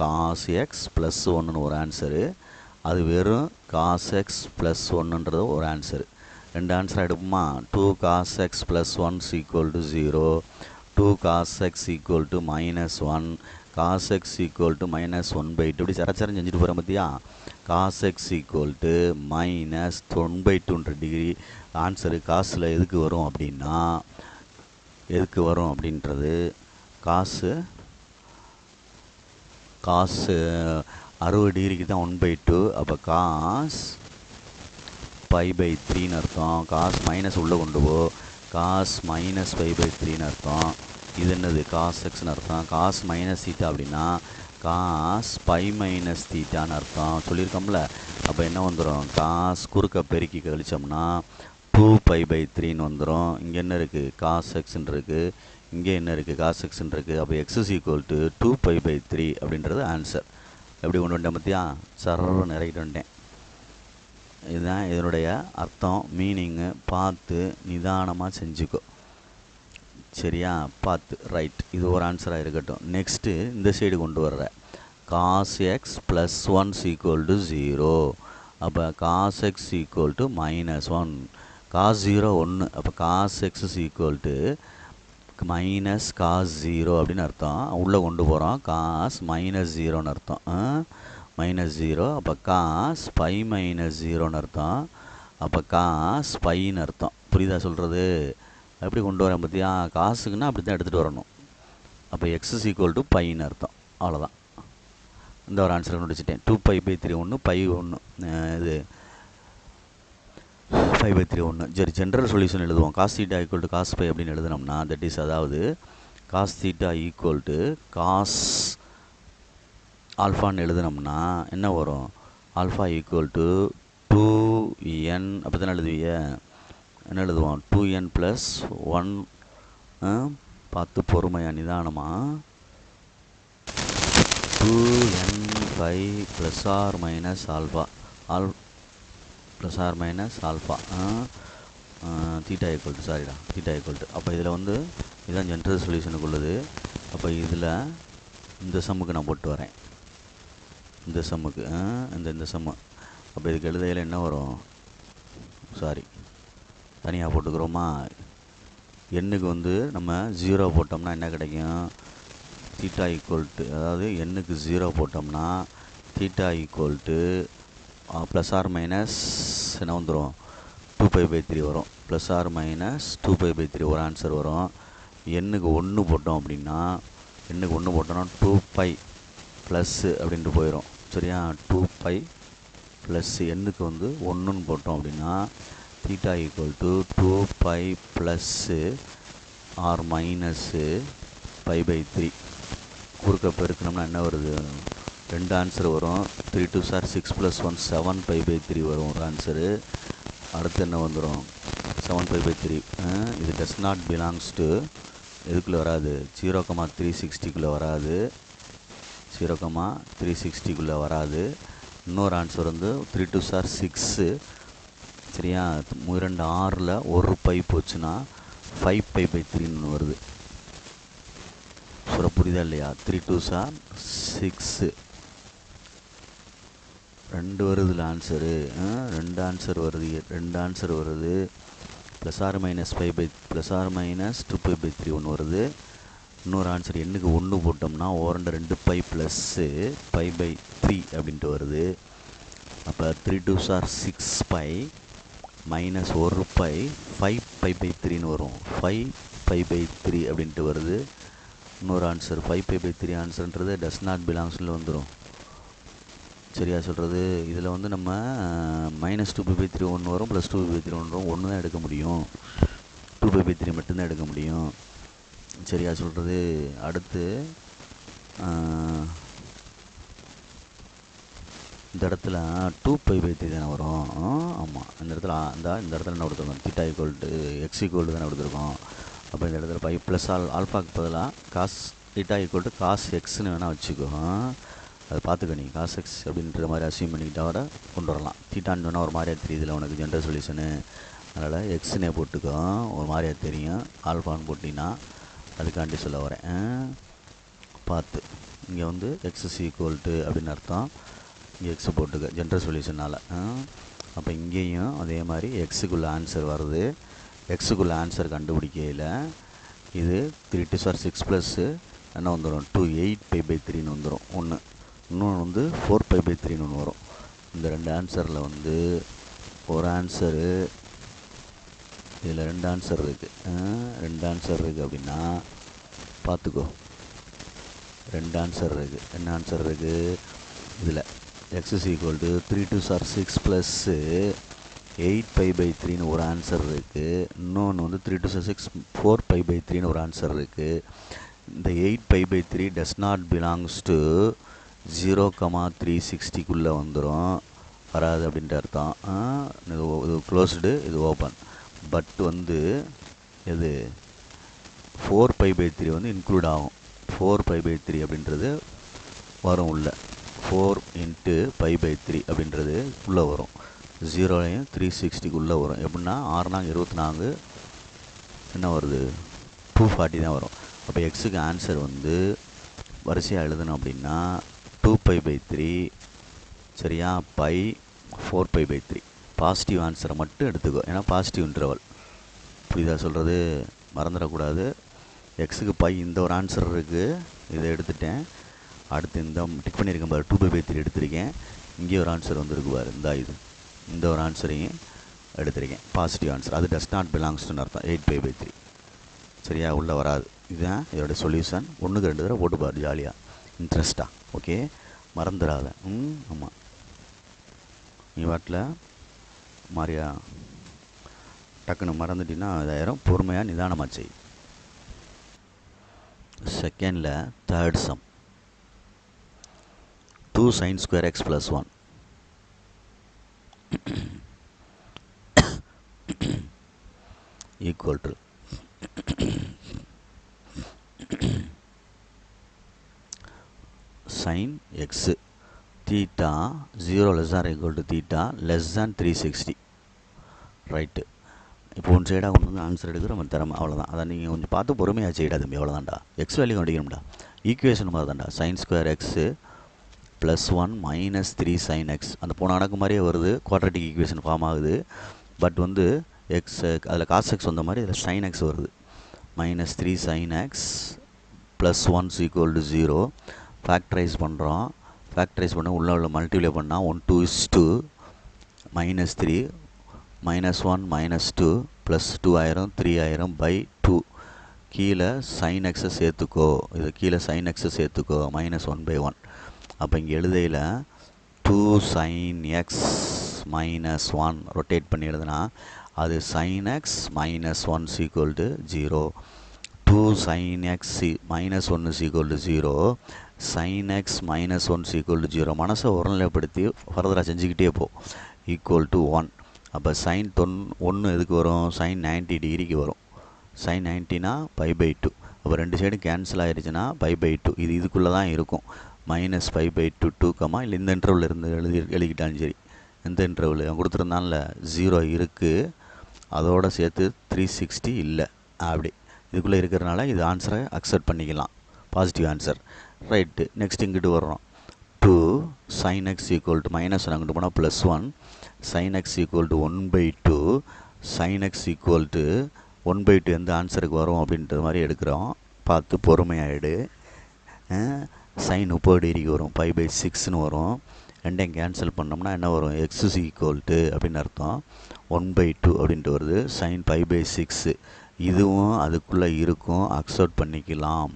cos x + 1ன்னு ஒரு ஆன்சரு, அது வெறும் cos x + 1ன்றது ஒரு ஆன்சரு. ரெண்டு ஆன்சராக எடுப்போமா? 2 cos x + 1 = 0, 2 cos x = -1, cos x = -1/2. இப்படி சரச்சரம் செஞ்சுட்டு போகிறேன் பார்த்தியா? cos x = -1/2 degree. ஆன்சரு காசில் எதுக்கு வரும் அப்படின்னா, எதுக்கு வரும் அப்படின்றது காசு 60 டிகிரிக்கு தான் 1/2. அப்போ காஸ் π/3ன்னு அர்த்தம். காஸ் மைனஸ் உள்ளே கொண்டு போ, காஸ் -π/3ன்னு அர்த்தம். இது என்னது காஸ் எக்ஸ்னு அர்த்தம். காஸ் மைனஸ் தீட்டா அப்படின்னா காஸ் பை மைனஸ் தீட்டான்னு அர்த்தம் சொல்லியிருக்கோம்ல. அப்போ என்ன வந்துடும், காஸ் குறுக்க பெருக்கி கழிச்சோம்னா 2π/3 வந்துடும். இங்கே என்ன இருக்குது, காஸ் எக்ஸ்ன்னு இருக்குது, இங்கே என்ன இருக்குது, காஸ் எக்ஸ்ன்னு இருக்குது. அப்போ எக்ஸ் இஸ் ஈக்குவல் டு 2π/3 அப்படின்றது ஆன்சர். எப்படி கொண்டு வந்துட்டேன் பார்த்தியா, சர்வ நிறையிட்டு வந்துட்டேன். இதுதான் இதனுடைய அர்த்தம், மீனிங்கு. பார்த்து நிதானமாக செஞ்சுக்கோ, சரியா, பார்த்து. ரைட், இது ஒரு ஆன்சராக இருக்கட்டும். நெக்ஸ்ட்டு இந்த சைடு கொண்டு வர்ற காஸ் எக்ஸ் ப்ளஸ் 1 = 0. அப்போ cos x equal to -1. Cos 0 1. அப்போ cos x is equal to minus cos 0 அப்படின்னு அர்த்தம். உள்ளே கொண்டு போகிறோம், காஸ் -0ன்னு அர்த்தம். -0. அப்போ காஸ் பை -0ன்னு அர்த்தம். அப்போ காஸ் பைன்னு அர்த்தம். புரியுதா சொல்கிறது? எப்படி கொண்டு வரேன் பார்த்தியா, காசுக்குன்னா அப்படி தான் எடுத்துகிட்டு வரணும். அப்போ எக்ஸ் இஸ் ஈக்குவல் டு பைன்னு அர்த்தம். அவ்வளோதான், இந்த ஒரு ஆன்சர் முடிச்சுட்டேன். 2π/3 1, பை 1, இது 5/3 1. சரி, ஜென்ரல் சொல்யூஷன் எழுதுவோம். Cos theta equal to cos pi அப்படின்னு எழுதுனோம்னா, தட் இஸ், அதாவது cos theta equal to cos ஆல்ஃபான்னு எழுதுனோம்னா என்ன வரும், ஆல்ஃபா ஈக்குவல் டு 2n. அப்போ தானே எழுதுவீங்க, என்ன எழுதுவோம், 2n + 1. பார்த்து பொறுமையாக நிதானமாக 2n/, ± alpha, ± alpha, theta equal to, சாரிடா, தீட்டா ஈக்குவல் டு. அப்போ இதில் வந்து இதுதான் ஜென்ரல் சொல்யூஷனுக்கு உள்ளது. அப்போ இதில் இந்த சம்முக்கு நான் போட்டு வரேன், இந்த சம்முக்கு, இந்த சம்மு. அப்போ இதுக்கு எழுதையில் என்ன வரும், சாரி, தனியாக போட்டுக்கிறோமா. எண்ணுக்கு வந்து நம்ம 0 போட்டோம்னா என்ன கிடைக்கும், தீட்டா ஈக்குவல் டு, அதாவது எண்ணுக்கு 0 போட்டோம்னா தீட்டா ஈக்குவல் டு ± என்ன வந்துடும், 2π/3 வரும். ± 2π/3 ஒரு ஆன்சர் வரும். எண்ணுக்கு 1 போட்டோம் அப்படின்னா, எண்ணுக்கு 1 போட்டோம்னா 2π ப்ளஸ் அப்படின்ட்டு போயிடும். சரியா, 2π ப்ளஸ் எண்ணுக்கு வந்து 1ன்னு போட்டோம் அப்படின்னா theta equal to 2π plus R minus π/3. குறுக்க பெருக்கணும்னா என்ன வருது, 2 ஆன்சர் வரும். 3 2s are 6 + 1 7π/3 வரும் ஒரு ஆன்சரு. அடுத்து என்ன வந்துடும், 7π/3. இது டஸ் நாட் பிலாங்ஸ் டு, எதுக்குள்ளே வராது, 0,360க்குள்ளே வராது, 0,360க்குள்ளே வராது. இன்னொரு ஆன்சர் வந்து 3 2s are 6. சரியா, 2 6ல் ஒரு பை போச்சுன்னா 5π/3ன்னு வருது. சொல்ல புரியுதா இல்லையா, 3 2s are 6, 2 வருதுல ஆன்சரு, 2 ஆன்சர் வருது, 2 ஆன்சர் வருது. ± 2π/3 ஒன்று வருது. இன்னொரு ஆன்சர் எண்ணுக்கு 1 போட்டோம்னா 2π ப்ளஸ் π/3 அப்படின்ட்டு வருது. அப்போ 3 2s are 6π மைனஸ் 1π 5π/3ன்னு வரும். 5π/3 அப்படின்ட்டு வருது. இன்னொரு ஆன்சர் 5π/3 ஆன்சர்ன்றது டஸ் நாட் பிலாங்ஸில் வந்துடும். சரியா சொல்கிறது, இதில் வந்து நம்ம -2π/3 ஒன்று வரும், +2π/3 ஒன்று வரும். ஒன்று தான் எடுக்க முடியும், 2π/3 மட்டும்தான் எடுக்க முடியும். சரியா சொல்கிறது. அடுத்து இந்த இடத்துல 2π/3 தானே வரும். ஆமாம், இந்த இடத்துல இந்த இடத்துல என்ன கொடுத்துருக்கோம், theta equal to x equal to தானே கொடுத்துருக்கோம். அப்போ இந்த இடத்துல பை ப்ளஸ் ஆல்ஃபாக்கு பதிலாக cos theta equal to cos எக்ஸ்ன்னு வேணால் வச்சுக்கோ. அதை பார்த்துக்க, நீ காஸ் எக்ஸ் அப்படின்ற மாதிரி அசியூம் பண்ணிக்கிட்டா வர கொண்டு வரலாம். தீட்டான்னு சொன்னால் ஒரு மாதிரியாக தெரியுதுல உனக்கு ஜென்ரல் சொல்யூஷனு, அதனால் எக்ஸ்னே போட்டுக்கோ, ஒரு மாதிரியாக தெரியும். ஆல்ஃபான்னு போட்டிங்கன்னா அதுக்காண்டி சொல்ல வரேன், பார்த்து. இங்கே வந்து எக்ஸ் இஸ் ஈக்குவல் டு அப்படின்னு அர்த்தம், இங்கே எக்ஸ் போட்டுக்க ஜென்ரல் சொல்யூஷனால். அப்போ இங்கேயும் அதே மாதிரி எக்ஸுக்குள்ளே ஆன்சர் வருது. எக்ஸுக்குள்ளே ஆன்சர் கண்டுபிடிக்கையில் இது 3 2s are 6 ப்ளஸ் என்ன வந்துடும், 2 8π/3ன்னு வந்துடும் ஒன்று. இன்னொன்று வந்து 4π/3ன்னு ஒன்று வரும். இந்த 2 ஆன்சரில் வந்து ஒரு ஆன்சரு, இதில் 2 ஆன்சர் இருக்குது, 2 ஆன்சர் இருக்குது அப்படின்னா பார்த்துக்கோ. 2 ஆன்சர் இருக்குது. என்ன ஆன்சர் இருக்குது இதில், x is equal to 3 2s are 6 plus 8π/3ன்னு ஒரு ஆன்சர் இருக்குது. இன்னொன்று வந்து 3 to 6 4π/3ன்னு ஒரு ஆன்சர் இருக்குது. இந்த 8π/3 does not belongs to 0,360க்குள்ளே வந்துடும், வராது அப்படின்ட்டு அர்த்தம். இது க்ளோஸ்டு, இது ஓப்பன். பட் வந்து இது 4π/3 வந்து இன்க்ளூட் ஆகும். 4π/3 அப்படின்றது வரும் உள்ள. 4 × π/3 அப்படின்றது உள்ளே வரும். 0லையும் 360க்குள்ளே வரும். எப்படின்னா 6 24 என்ன வருது, 240 தான் வரும். அப்போ எக்ஸுக்கு ஆன்சர் வந்து வரிசையாக எழுதணும் அப்படின்னா 2π/3 சரியா, பை 4π/3. பாசிட்டிவ் ஆன்சரை மட்டும் எடுத்துக்கோ, ஏன்னா பாசிட்டிவ் இன்டர்வல். புரியுதா சொல்கிறது? மறந்துடக்கூடாது. எக்ஸுக்கு பை இந்த ஒரு ஆன்சர் இருக்குது, இதை எடுத்துட்டேன். அடுத்து இந்த டிக் பண்ணியிருக்கேன் பாரு, 2π/3 எடுத்திருக்கேன். இங்கே ஒரு ஆன்சர் வந்துருக்கு பாரு, இந்த ஒரு ஆன்சரையும் எடுத்திருக்கேன், பாசிட்டிவ் ஆன்சர். அது டஸ் நாட் பிலாங்ஸ்னு அர்த்தம், 8π/3 சரியா, உள்ளே வராது. இதுதான் இதோட சொல்யூஷன். 1க்கு 2 தடவை போட்டு பாரு, ஜாலியாக இன்ட்ரெஸ்ட்டாக. ஓகே, மறந்துடாத. ஆமாம், நீ வாட்டில் மாதிரியா டக்குன்னு மறந்துட்டின்னா இதாயிரும். பொறுமையாக நிதானமாக செய். செகண்டில் third sum, 2 sin² x + 1 equal to sin x theta 0 less than or equal to theta less than 360. Right. இப்போ ஒன் சைடாக கொண்டு வந்து ஆன்சர் எடுக்கிற நம்ம திறமை, அவ்வளோதான். அதை நீங்கள் கொஞ்சம் பார்த்து பொறுமையாக செய்யிடா தம்பி, அவ்வளோதான்டா. எக்ஸ் வேல்யூ கண்டிக்கணும்டா. ஈக்குவேஷன் மாதிரி தான்டா. sin² x + 1 - 3 sin x. அந்த போன கணக்கு மாதிரியே வருது, குவாட்ரட்டிக் ஈக்குவேஷன் ஃபார்ம் ஆகுது. பட் வந்து எக்ஸ் அதில் காஸ் எக்ஸ் வந்த மாதிரி இதில் sin x வருது. -3 sin x + 1 = 0. ஃபேக்டரைஸ் பண்ணுறோம். ஃபேக்டரைஸ் பண்ண உள்ள மல்டிப்ளை பண்ணால் 1 2 -2 -3 -1 -2 +2 ஆயிரம் 3 ஆயிரம் /2. கீழே sin x சேர்த்துக்கோ, இது கீழே sin x சேர்த்துக்கோ, -1/1. அப்போ இங்கே எழுதையில் 2 sin x - 1 ரொட்டேட் பண்ணி எழுதுனா அது sin x - 1 = 0. 2 sin x - 1 = 0. sin x - 1 = 0. மனசை ஒருநிலைப்படுத்தி ஃபர்தராக செஞ்சுக்கிட்டே போ. = 1. அப்போ sin 1 எதுக்கு வரும், sin 90 டிகிரிக்கு வரும். sin 90னா π/2. அப்போ ரெண்டு சைடும் கேன்சல் ஆகிடுச்சுன்னா π/2. இதுக்குள்ளே தான் இருக்கும். -π/2 2, இல்லை இந்த இன்டர்வல் இருந்து எழுதிக்கிட்டாலும் சரி. எந்த இன்டர்வல் அவன் கொடுத்துருந்தான்ல, 0 இருக்குது, அதோடு சேர்த்து 360 இல்லை, அப்படி இதுக்குள்ளே இருக்கிறனால இது ஆன்சரை அக்செப்ட் பண்ணிக்கலாம், பாசிட்டிவ் ஆன்சர். ரைட்டு. நெக்ஸ்ட் இங்கிட்டு வர்றோம். 2 sin x = -1 அங்கிட்டு போனால் +1. sin x = 1/2. sin x = 1/2 எந்த ஆன்சருக்கு வரும் அப்படின்ற மாதிரி எடுக்கிறோம். பார்த்து பொறுமையாகிடு. sin 30 டிகிரிக்கு வரும், π/6ன்னு வரும். ரெண்டையும் கேன்சல் பண்ணோம்னா என்ன வரும், x = அப்படின்னு அர்த்தம் 1/2 அப்படின்ட்டு வருது. sin π/6 இதுவும் அதுக்குள்ளே இருக்கும், அக்செப்ட் பண்ணிக்கலாம்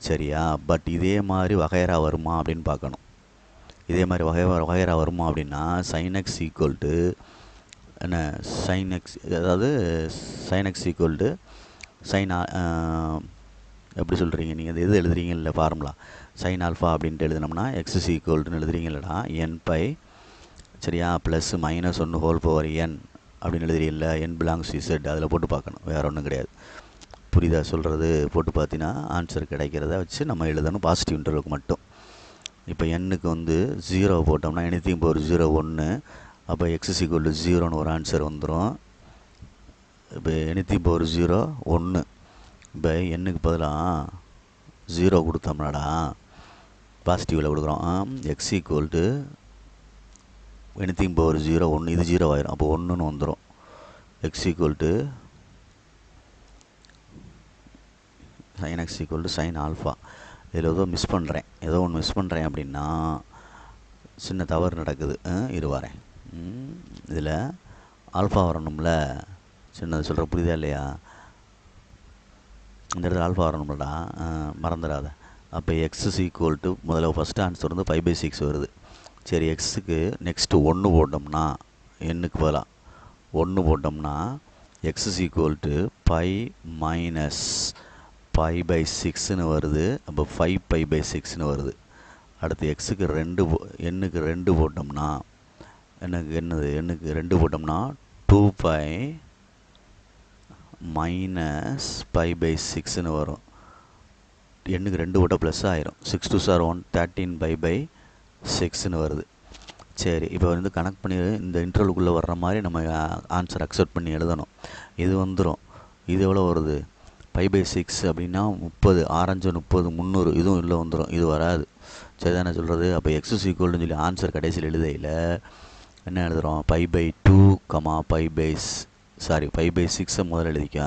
சரியா. பட் இதே மாதிரி வகையறா வருமா அப்படின்னு பார்க்கணும். இதே மாதிரி வகையறா வருமா அப்படின்னா sin x = என்ன, sin x, அதாவது sin x = sin எப்படி சொல்கிறீங்க நீங்கள், எது எழுதுறீங்க இல்லை ஃபார்முலா sin α அப்படின்ட்டு எழுதினோம்னா x = எழுதுறீங்க இல்லைடா, n/, சரியா, +-1/n அப்படின்னு எழுதுறீங்கள, n belongs to z. அதில் போட்டு பார்க்கணும், வேறு ஒன்றும் கிடையாது. புரியுதா சொல்கிறது? போட்டு பார்த்தீங்கன்னா ஆன்சர் கிடைக்கிறத வச்சு நம்ம எழுதணும், பாசிட்டிவ் இன்டர்வலுக்கு மட்டும். இப்போ எண்ணுக்கு வந்து 0 போட்டோம்னா anything power 0 1. அப்போ x = 0ன்னு ஒரு ஆன்சர் வந்துடும். இப்போ anything power 0 1. இப்போ எண்ணுக்கு பதிலாக 0 கொடுத்தோம்னாடா, பாசிட்டிவில் கொடுக்குறோம். x = anything power 0 1. இது 0 ஆயிரும், அப்போ 1ன்னு வந்துடும். x = sin x = sin α. இதில் ஏதோ மிஸ் பண்ணுறேன், ஏதோ ஒன்று மிஸ் பண்ணுறேன் அப்படின்னா சின்ன தவறு நடக்குது. வரேன். இதில் ஆல்ஃபா வரணும்ல, சின்னது சொல்கிற புரியுதா இல்லையா? இந்த இடத்துல ஆல்ஃபா வரணும்லடா, மறந்துடாத. அப்போ x = முதல்ல ஃபஸ்ட் ஆன்சர் வந்து π/6 வருது. சரி, எக்ஸுக்கு நெக்ஸ்ட்டு 1 போட்டோம்னா எண்ணுக்கு பதிலாக 1 போட்டோம்னா x is equal to pi minus pi pi 6ன்னு வருது. அப்போ 5 பை பை 6ன்னு வருது. அடுத்து எக்ஸுக்கு எண்ணுக்கு 2 போட்டோம்னா எண்ணுக்கு 2 போட்டோம்னா 2 பை மைனஸ் பை பை 6ன்னு வரும். எண்ணுக்கு 2 போட்டால் ப்ளஸ் ஆயிரும். 6 2 சார் 1 13 பை பை 6ன்னு வருது. சரி, இப்போ வந்து கனெக்ட் பண்ணி இந்த இன்டர்வலுக்குள்ளே வர்ற மாதிரி நம்ம ஆன்சர் அக்செப்ட் பண்ணி எழுதணும். இது வந்துடும். இது எவ்வளோ வருது? பை பை 6 அப்படின்னா 30, ஆரஞ்சு 30 300, இதுவும் இல்லை வந்துடும். இது வராது. சரி தானே சொல்கிறது? அப்போ எக்ஸ் இஸ் ஈக்குவல்னு சொல்லி ஆன்சர் கடைசியில் எழுதையில் என்ன எழுதுகிறோம்? Pi pi 2 pi pi pi by 6 முதல்ல எழுதிக்க.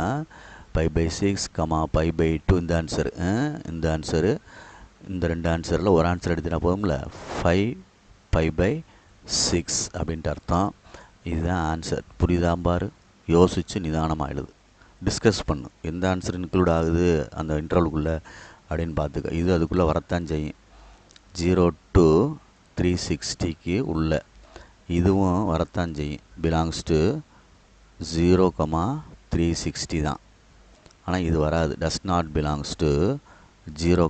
பை பை 6 பை பை 2 இந்த ஆன்சரு இந்த 2 ஆன்சரில் ஒரு ஆன்சர் எடுத்துனா போதும்ல. 5 பை பை 6 அப்படின்ட்டு அர்த்தம். இதுதான் ஆன்சர். புரியுதான் பாரு? யோசித்து நிதானமாக எழுது. டிஸ்கஸ் பண்ணு. எந்த ஆன்சர் இன்க்ளூட் ஆகுது அந்த இன்டர்வலுக்குள்ளே அப்படின்னு பார்த்துக்க. இது அதுக்குள்ளே வரத்தான் செய்யும். 0 to 360க்கு உள்ள இதுவும் வரத்தான் செய்யும். பிலாங்ஸ் டு 0, 360 தான். ஆனால் இது வராது. Does not belongs to 0,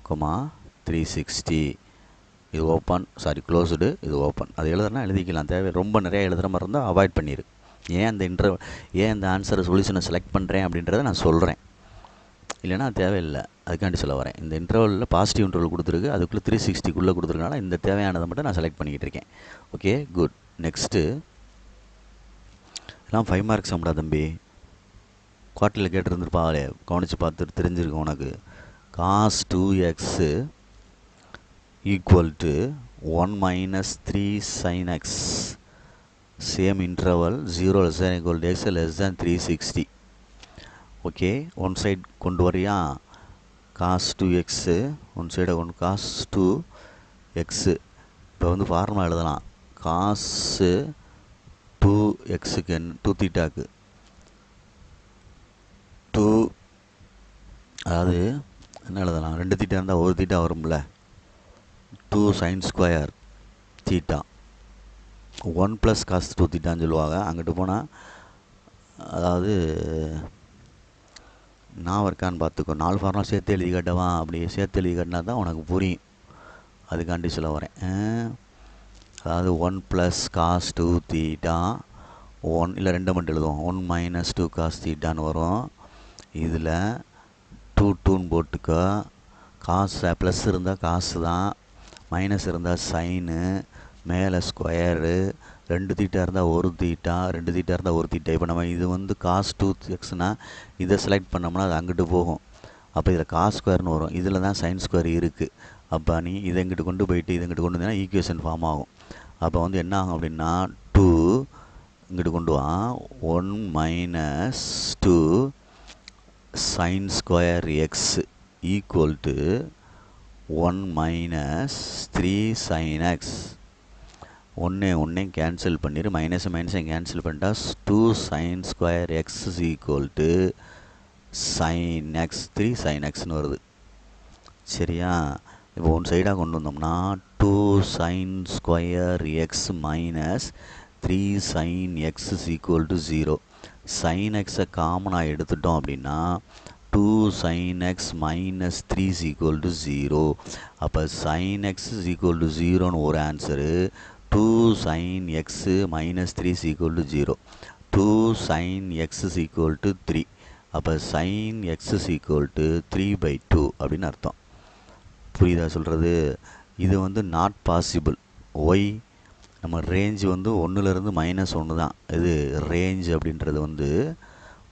360. இது ஓப்பன், க்ளோஸ்டு, இது ஓப்பன். அது எழுதுனா எழுதிக்கலாம். தேவை ரொம்ப நிறையா எழுதுகிற மாதிரி இருந்தால் அவாய்ட் பண்ணிடு. ஏன் இந்த ஆன்சரை சொல்யூஷனை செலக்ட் பண்ணுறேன் அப்படின்றத நான் சொல்கிறேன். இல்லைனா தேவையில்லை. அதுக்காண்டி சொல்ல வரேன். இந்த இன்டர்வலில் பாசிட்டிவ் இன்டர்வல் கொடுத்துருக்கு, அதுக்குள்ளே 360க்குள்ளே கொடுத்துருக்கனால இந்த தேவையானதை மட்டும் நான் செலக்ட் பண்ணிக்கிட்டு இருக்கேன். Okay, good. நெக்ஸ்ட்டு எல்லாம் 5 மார்க்ஸ் ஆகும்டா தம்பி. குவார்ட்டரில் கேட்டுருந்துருப்பாங்களே, கவனித்து பார்த்துட்டு தெரிஞ்சிருக்கும் உனக்கு. Cos 2x equal to 1 minus 3 sin x. Same interval 0 less than equal to x less than 360. Okay, one side கொண்டு வரியா? காஸ் 2x ஒன் சைடை கொண்டு காஸ் 2x. இப்போ வந்து ஃபார்முலா எழுதலாம். காசு 2xக்கு 2 தீட்டாக்கு 2, அதாவது என்ன எழுதலாம்? 2 தீட்டா இருந்தால் 1 தீட்டா வரும்ல. 2 sin ஸ்கொயர் தீட்டா 1 + cos 2 தீட்டான்னு சொல்லுவாங்க. அங்கிட்டு போனால் அதாவது நான் இருக்கான்னு பார்த்துக்கோ. 4 ஃபார்முலா சேர்த்து எழுதி காட்டவா? அப்படி சேர்த்து எழுதி காட்டினா தான் உனக்கு புரியும். அதுக்காண்டி சொல்ல வரேன். அதாவது 1 + cos 2 தீட்டா 1 இல்லை 2 மட்டும் எழுதுவோம். 1 - 2 cos தீட்டான்னு வரும். இதில் 2 2ன்னு போட்டுக்க. காசு ப்ளஸ் இருந்தால் காசு தான், மைனஸ் இருந்தால் சைனு, மேலே ஸ்கொயரு. 2 தீட்டா இருந்தால் 1 தீட்டா, 2 தீட்டா இருந்தால் 1 தீட்டா. இப்போ நம்ம இது வந்து காஸ் 2xனால் இதை செலக்ட் பண்ணோம்னா அது அங்கிட்டு போகும். அப்போ இதில் காஸ் ஸ்கொயர்னு வரும். இதில் தான் சைன் ஸ்கொயர் இருக்குது. அப்போ நீ இதை இங்கிட்டு கொண்டு போயிட்டு இதை இங்கிட்டு கொண்டு வந்தீங்கன்னா ஈக்குவேஷன் ஃபார்ம் ஆகும். அப்போ வந்து என்ன ஆகும் அப்படின்னா 2 இங்கிட்டு கொண்டு வா. 1 - 2 sin square X equal to 1 - 3 sin x. ஒன்றே கேன்சல் பண்ணிடு. மைனஸை கேன்சல் பண்ணிட்டா 2 sin square X is equal to sin x 3 sin xன்னு வருது. சரியா? இப்போ ஒன் சைடாக கொண்டு வந்தோம்னா 2 sin square X minus 3 sin x is equal to 0. sin xை காமனாக எடுத்துட்டோம் அப்படின்னா 2 sin x minus 3 is equal to 0. அப்போ sin x is equal to 0ன்னு ஒரு answer. 2 sin x minus 3 is equal to 0. 2 sin x is equal to 3. அப்போ sin x is equal to 3/2 அப்படின்னு அர்த்தம். புரியுதா சொல்கிறது? இது வந்து நாட் பாசிபிள். ஒய் நம்ம ரேஞ்ச் வந்து 1லேருந்து -1 தான். இது ரேஞ்ச் அப்படின்றது வந்து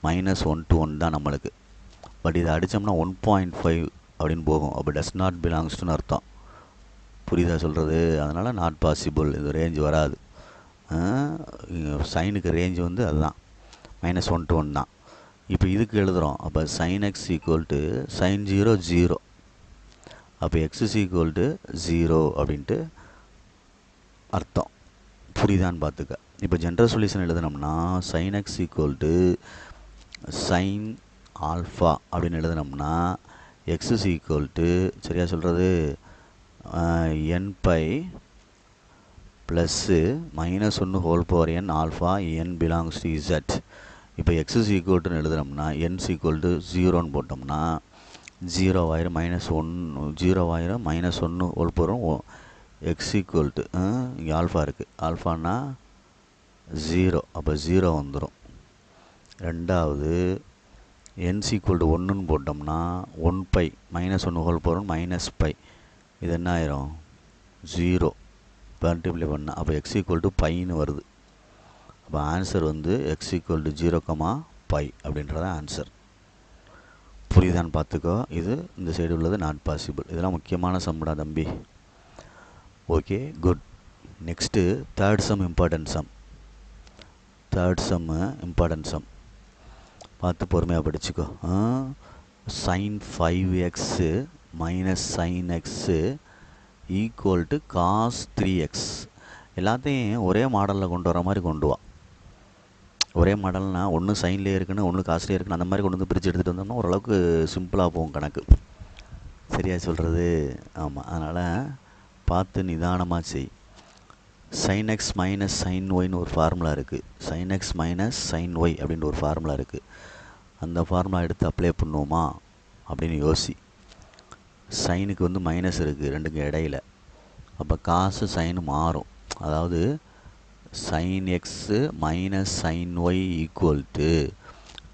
-1 to 1 தான் நம்மளுக்கு. பட் இதை அடித்தோம்னா 1.5 அப்படின்னு போகும். அப்போ டஸ் நாட் பிலாங்ஸ்டுன்னு அர்த்தம். புரியுதா சொல்கிறது? அதனால் நாட் பாசிபிள். இது ரேஞ்ச் வராது. சைனுக்கு ரேஞ்ச் வந்து அதுதான் -1 to 1 தான். இப்போ இதுக்கு எழுதுகிறோம். அப்போ sin x equal to sin 0 0. அப்போ x is equal to 0 அப்படின்ட்டு அர்த்தம். புரியுதான்னு பார்த்துக்க. இப்போ ஜென்ரல் சொல்யூஷன் எழுதுனோம்னா sin x equal to sin alpha அப்படின்னு எழுதுனோம்னா x is equal to சரியாக சொல்கிறது n/, plus -1 whole power n alpha n belongs to z. இப்போ எக்ஸ் இஸ் ஈக்குவல்ட்டுன்னு எழுதுனோம்னா n இஸ் ஈக்குவல் டு 0ன்னு போட்டோம்னா 0 ஆயிரம் -1 -1 whole power x equal to இங்கே ஆல்ஃபா இருக்குது, ஆல்ஃபானா 0, அப்போ 0 வந்துடும். ரெண்டாவது n ஈக்குவல் டு 1ன்னு போட்டோம்னா 1π -1 ஹோல் பவர் -π, இது என்ன ஆயிரும் 0 மல்டிப்ளை பண்ணால், அப்போ எக்ஸ் ஈக்குவல் டு பைன்னு வருது. அப்போ ஆன்சர் வந்து எக்ஸ் ஈக்குவல் டு 0,π அப்படின்றத ஆன்சர். புரியுதான்னு பார்த்துக்கோ. இது இந்த சைடு உள்ளது நாட் பாசிபிள். இதெல்லாம் முக்கியமான சம்டா தம்பி. Okay, good. Next third sum important sum. பார்த்து பொறுமையாக படிச்சுக்கோ. sin 5x minus sin x equal to cos 3x. எல்லாத்தையும் ஒரே மாடலில் கொண்டு வர மாதிரி கொண்டு வா. ஒரே மாடல்னால் ஒன்று சைன்லேயே இருக்குன்னு ஒன்று காஸ்ட்லேயே இருக்குன்னு அந்த மாதிரி கொண்டு வந்து பிரித்து எடுத்துகிட்டு வந்தோம்னா ஓரளவுக்கு சிம்பிளாக போகும் கணக்கு. சரியா சொல்கிறது? ஆமாம். அதனால் பார்த்து நிதானமாக செய். sin x மைனஸ் sin ஒய்னு ஒரு ஃபார்முலா இருக்குது. sin x minus sin y அப்படின்ற ஒரு ஃபார்முலா இருக்குது. அந்த ஃபார்முலா எடுத்து அப்ளை பண்ணுவோமா அப்படின்னு யோசி. சைனுக்கு வந்து மைனஸ் இருக்குது ரெண்டுக்கு இடையில. அப்போ காசு சைனு மாறும். அதாவது sin x minus sin y equal to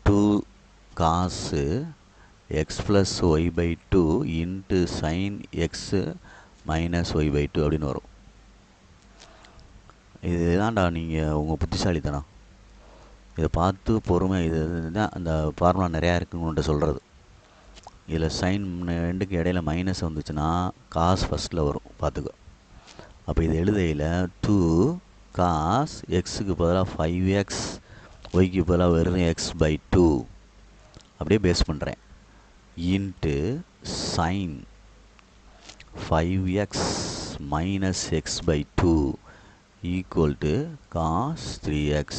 2 cos x plus y by 2 into sin x minus y by 2 அப்படின்னு வரும். இதுதான்டா நீங்கள் உங்கள் புத்திசாலித்தனம். இதை பார்த்து பொறுமை. இது தான் அந்த ஃபார்முலா நிறையா இருக்குன்னு சொல்கிறது. இதில் சைன் ரெண்டுக்கு இடையில மைனஸ் வந்துச்சுன்னா காஸ் ஃபஸ்ட்டில் வரும், பார்த்துக்கோ. அப்போ இது எழுதையில் 2 காஸ் எக்ஸுக்கு பதிலாக 5x, ஒய்க்கு பதிலாக வெறும் எக்ஸ் பை 2 அப்படியே பேஸ் பண்ணுறேன், into sine 5x minus x by 2 equal to cos 3x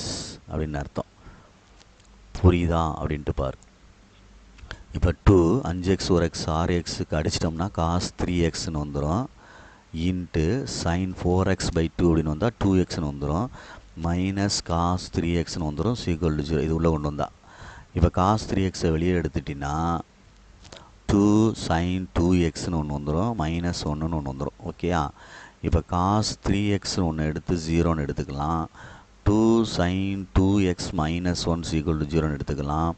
அப்படின்னு அர்த்தம். புரியுதா அப்படின்ட்டு பாரு. இப்போ 2 5x ஒரு x 6xக்கு அடிச்சிட்டோம்னா காஸ் 3xன்னு வந்துடும், இன்ட்டு சைன் 4x பை 2 அப்படின்னு வந்தால் 2xன்னு வந்துடும், மைனஸ் காஸ் 3xன்னு வந்துடும், ஈக்குவல் டு 0. இது உள்ளே கொண்டு வந்தால் இப்போ காஸ் 3xை வெளியே எடுத்துட்டிங்கன்னா 2 சைன் 2xன்னு ஒன்று வந்துடும், -1ன்னு ஒன்று வந்துடும். ஓகேயா? இப்போ காஸ் 3xன்னு ஒன்று எடுத்து 0ன்னு எடுத்துக்கலாம், 2 sin 2x minus 1 is equal to 0ன்னு எடுத்துக்கலாம்.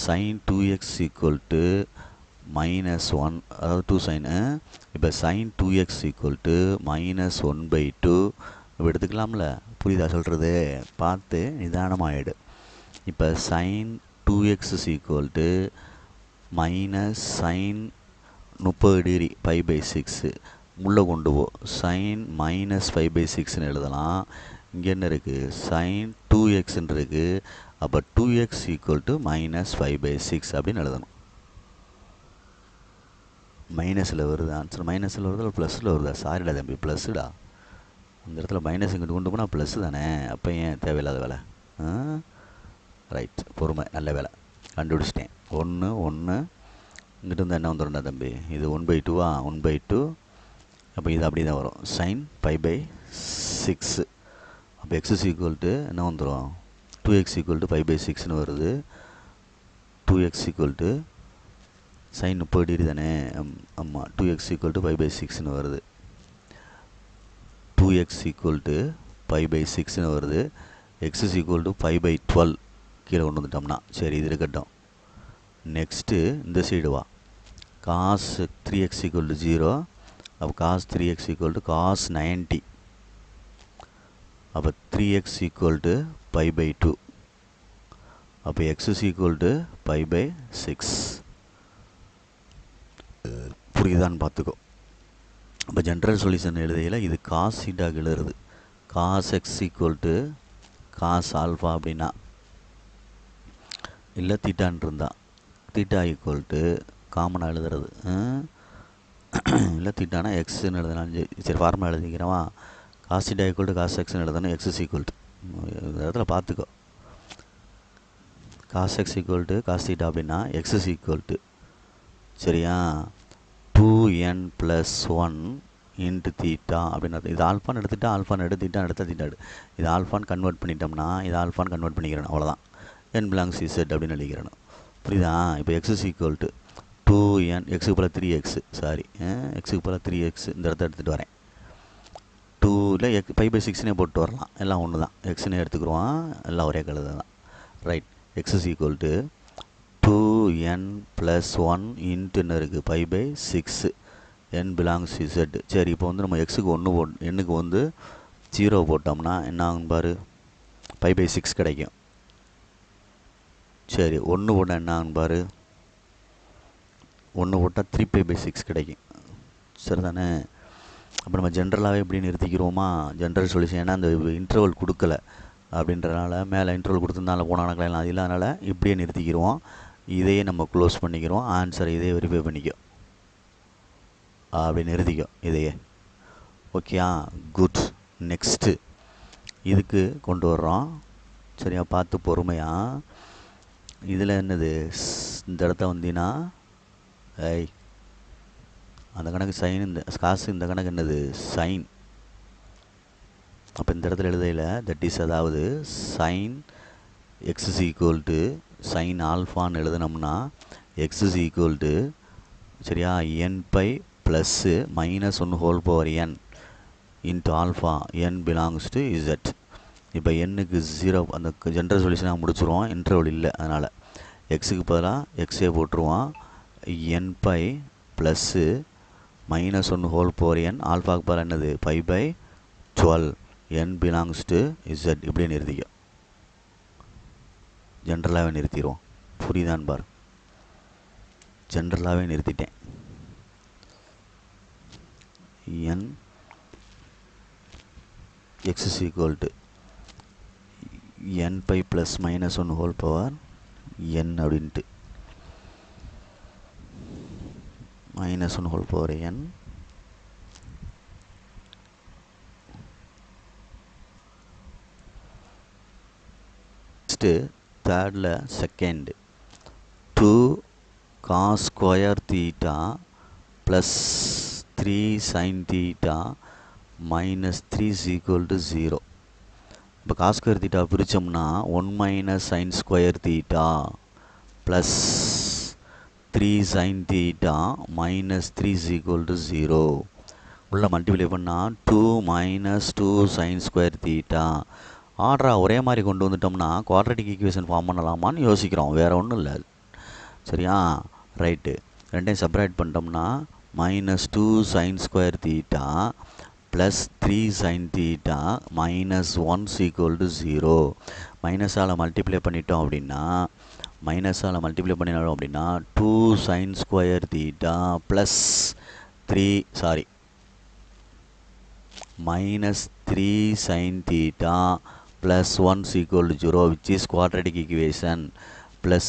sin 2x equal to minus 1, அதாவது 2 sin. இப்போ sin 2x equal to minus 1 by 2 இப்போ எடுத்துக்கலாம்ல. புரியுதா சொல்கிறது? பார்த்து நிதானமாகிடு. இப்போ sin 2x is equal to minus sin 30 degree 5/6 உள்ளே கொண்டு போ, sin minus 5/6ன்னு எழுதலாம். இங்கே என்ன இருக்குது? sin 2xன்னு இருக்குது. அப்போ 2x ஈக்குவல் டு மைனஸ் 5/6 அப்படின்னு எழுதணும். மைனஸில் வருது ஆன்சர். மைனஸில் வருதா ப்ளஸில் வருதா? சாரிடா தம்பி, ப்ளஸ்ஸுடா. அந்த இடத்துல மைனஸ் இங்கிட்டு கொண்டு போனால் ப்ளஸ்ஸு தானே. அப்போ ஏன் தேவையில்லாத வேலை? ரைட், பொறுமை, நல்ல வேலை கண்டுபிடிச்சிட்டேன். 1 1 இங்கிட்டு வந்து என்ன வந்துடும்டா தம்பி? இது 1/2 1/2. அப்போ இது அப்படி தான் வரும், sin 5/6. அப்போ எக்ஸ் இஸ் ஈக்குவல் டு என்ன வந்துடும்? 2x ஈக்குவல் டு 5/6ன்னு வருது. 2x equal to sign 30 degree தானே. ஆமாம், 2x ஈக்குவல் டு 5/6ன்னு வருது. 2x ஈக்குவல் டு 5/6ன்னு வருது. எக்ஸ் இஸ் ஈக்குவல் டு 5/12 கீழே கொண்டு வந்துட்டோம்னா சரி, இது இருக்கட்டும். நெக்ஸ்ட்டு இந்த சைடு வா. Cos 3x equal to 0. அப்போ cos 3x equal to cos 90. அப்போ 3x ஈக்குவல் டு 5/2. அப்போ எக்ஸ் இஸ் ஈக்குவல் டு 5/6. புரியுதான்னு பார்த்துக்கோ. அப்போ ஜென்ரல் சொல்யூஷன் எழுதையில் இது காஸ் சீட்டாக எழுதுறது. Cos x equal to cos alpha அப்படின்னா, இல்லை தீட்டான் இருந்தால் தீட்டா ஈக்குவல் டு காமனாக எழுதுறது. இல்லை தீட்டானா எக்ஸ்ன்னு எழுதுனாலும் சரி, ஃபார்முலா எழுதிக்கிறவா. Cos theta equal to cos எக்ஸ்ன்னு எழுதணும். எக்ஸ் இஸ் ஈக்குவல் டு இந்த இடத்துல பார்த்துக்கோ. Cos x equal to cos theta அப்படின்னா எக்ஸ் இஸ் ஈக்குவல் டு சரியா 2n + 1 இன்ட்டு தீட்டா அப்படின்னு அர்த்தம். இது ஆல்ஃபான்னு எடுத்துகிட்டா ஆல்ஃபான்னு எடுத்துட்டா எடுத்த தீட்டா இது ஆல்ஃபான்னு கன்வெர்ட் பண்ணிட்டோம்னா இது ஆல்ஃபான்னு கன்வெர்ட் பண்ணிக்கிறேன், அவ்வளோதான். n பிலாங்ஸ் z அப்படின்னு எழுதிக்கிறேன். புரியுதா? இப்போ x is equal to 2n, எக்ஸுக்கு போல் 3x, சாரி எக்ஸுக்கு போல் 3x இந்த இடத்த எடுத்துகிட்டு வரேன். 2ல் π/6னே போட்டு வரலாம், எல்லாம் ஒன்று தான். எக்ஸ்னே எடுத்துக்கிடுவான், எல்லாம் ஒரே கலது தான். Right, x is equal to 2n + 1 இன்ட்டுன்னு இருக்குது π/6, n பிலாங்ஸ் z. சரி, இப்போ வந்து நம்ம எக்ஸுக்கு 1 எண்ணுக்கு வந்து 0 போட்டோம்னா என்ன ஆகும் பாரு, π/6 கிடைக்கும். சரி, 1 போட்டால் என்ன ஆகும் பாரு, 1 போட்டால் 3π/6 கிடைக்கும். சரி தானே? அப்போ நம்ம ஜென்ரலாகவே எப்படி நிறுத்திக்கிறோமா, ஜென்ரல் சொல்யூஷன். ஏன்னா அந்த இன்டர்வல் கொடுக்கல அப்படின்றனால, மேலே இன்டர்வல் கொடுத்துருந்தால போன கணக்கில் அது இல்லாதனால இப்படியே நிறுத்திக்கிறோம். இதையே நம்ம க்ளோஸ் பண்ணிக்கிறோம், ஆன்சர் இதையே வெரிஃபை பண்ணிக்கும், அப்படி நிறுத்திக்கும் இதையே. ஓகேயா? குட். நெக்ஸ்ட்டு இதுக்கு கொண்டு வர்றோம். சரியா? பார்த்து பொறுமையாக. இதில் என்னது, இந்த இடத்த வந்தீங்கன்னா அந்த கணக்கு சைன், இந்த காசு, இந்த கணக்கு என்னது சைன். அப்போ இந்த இடத்துல எழுதையில் தட் இஸ், அதாவது sine x is equal to sine ஆல்ஃபான்னு எழுதுனோம்னா எக்ஸ் இஸ் ஈக்குவல் டு, சரியா, n/, plus -1 whole power n into alpha, n belongs to z. இப்போ n-க்கு 0, அந்த ஜென்ரல் சொல்யூஷனாக முடிச்சுருவோம், இன்டர்வல் இல்லை, அதனால் எக்ஸுக்கு பதிலாக எக்ஸே போட்டுருவோம். n/, plus -1 whole power n, ஆல்ஃபாவுக்கு பதிலாக என்னது π/12, n பிலாங்ஸ் டு z. இப்படியே நிறுத்திக்கும், ஜென்ரலாகவே நிறுத்திடுவோம். புரியுதான்னு பார், ஜென்ரலாகவே நிறுத்திட்டேன். n x is equal to n/, plus -1 whole power n அப்படின்ட்டு, -1 ஹோல் பவர் n நெக்ஸ்ட்டு தேர்டில் second 2 cos square theta plus 3 sin theta -3 is equal to 0. இப்போ cos square theta பிரித்தோம்னா 1 - sin square theta plus 3 sin theta -3 is equal to 0. உள்ள multiply பண்ணால் 2 - 2 sin square theta. ஆர்டராக ஒரே மாதிரி கொண்டு வந்துட்டோம்னா குவாட்ரட்டிக் ஈக்குவேஷன் ஃபார்ம் பண்ணலாமான்னு யோசிக்கிறோம், வேறு ஒன்றும் இல்லை. சரியா? ரைட்டு, ரெண்டையும் செப்பரேட் பண்ணிட்டோம்னா -2 sin square theta plus 3 sin theta -1 is equal to 0. மைனஸால் மல்டிப்ளை பண்ணிட்டோம் அப்படின்னா, 2 sin square theta plus 3 sin theta plus 1 is equal to 0, which is quadratic equation. Plus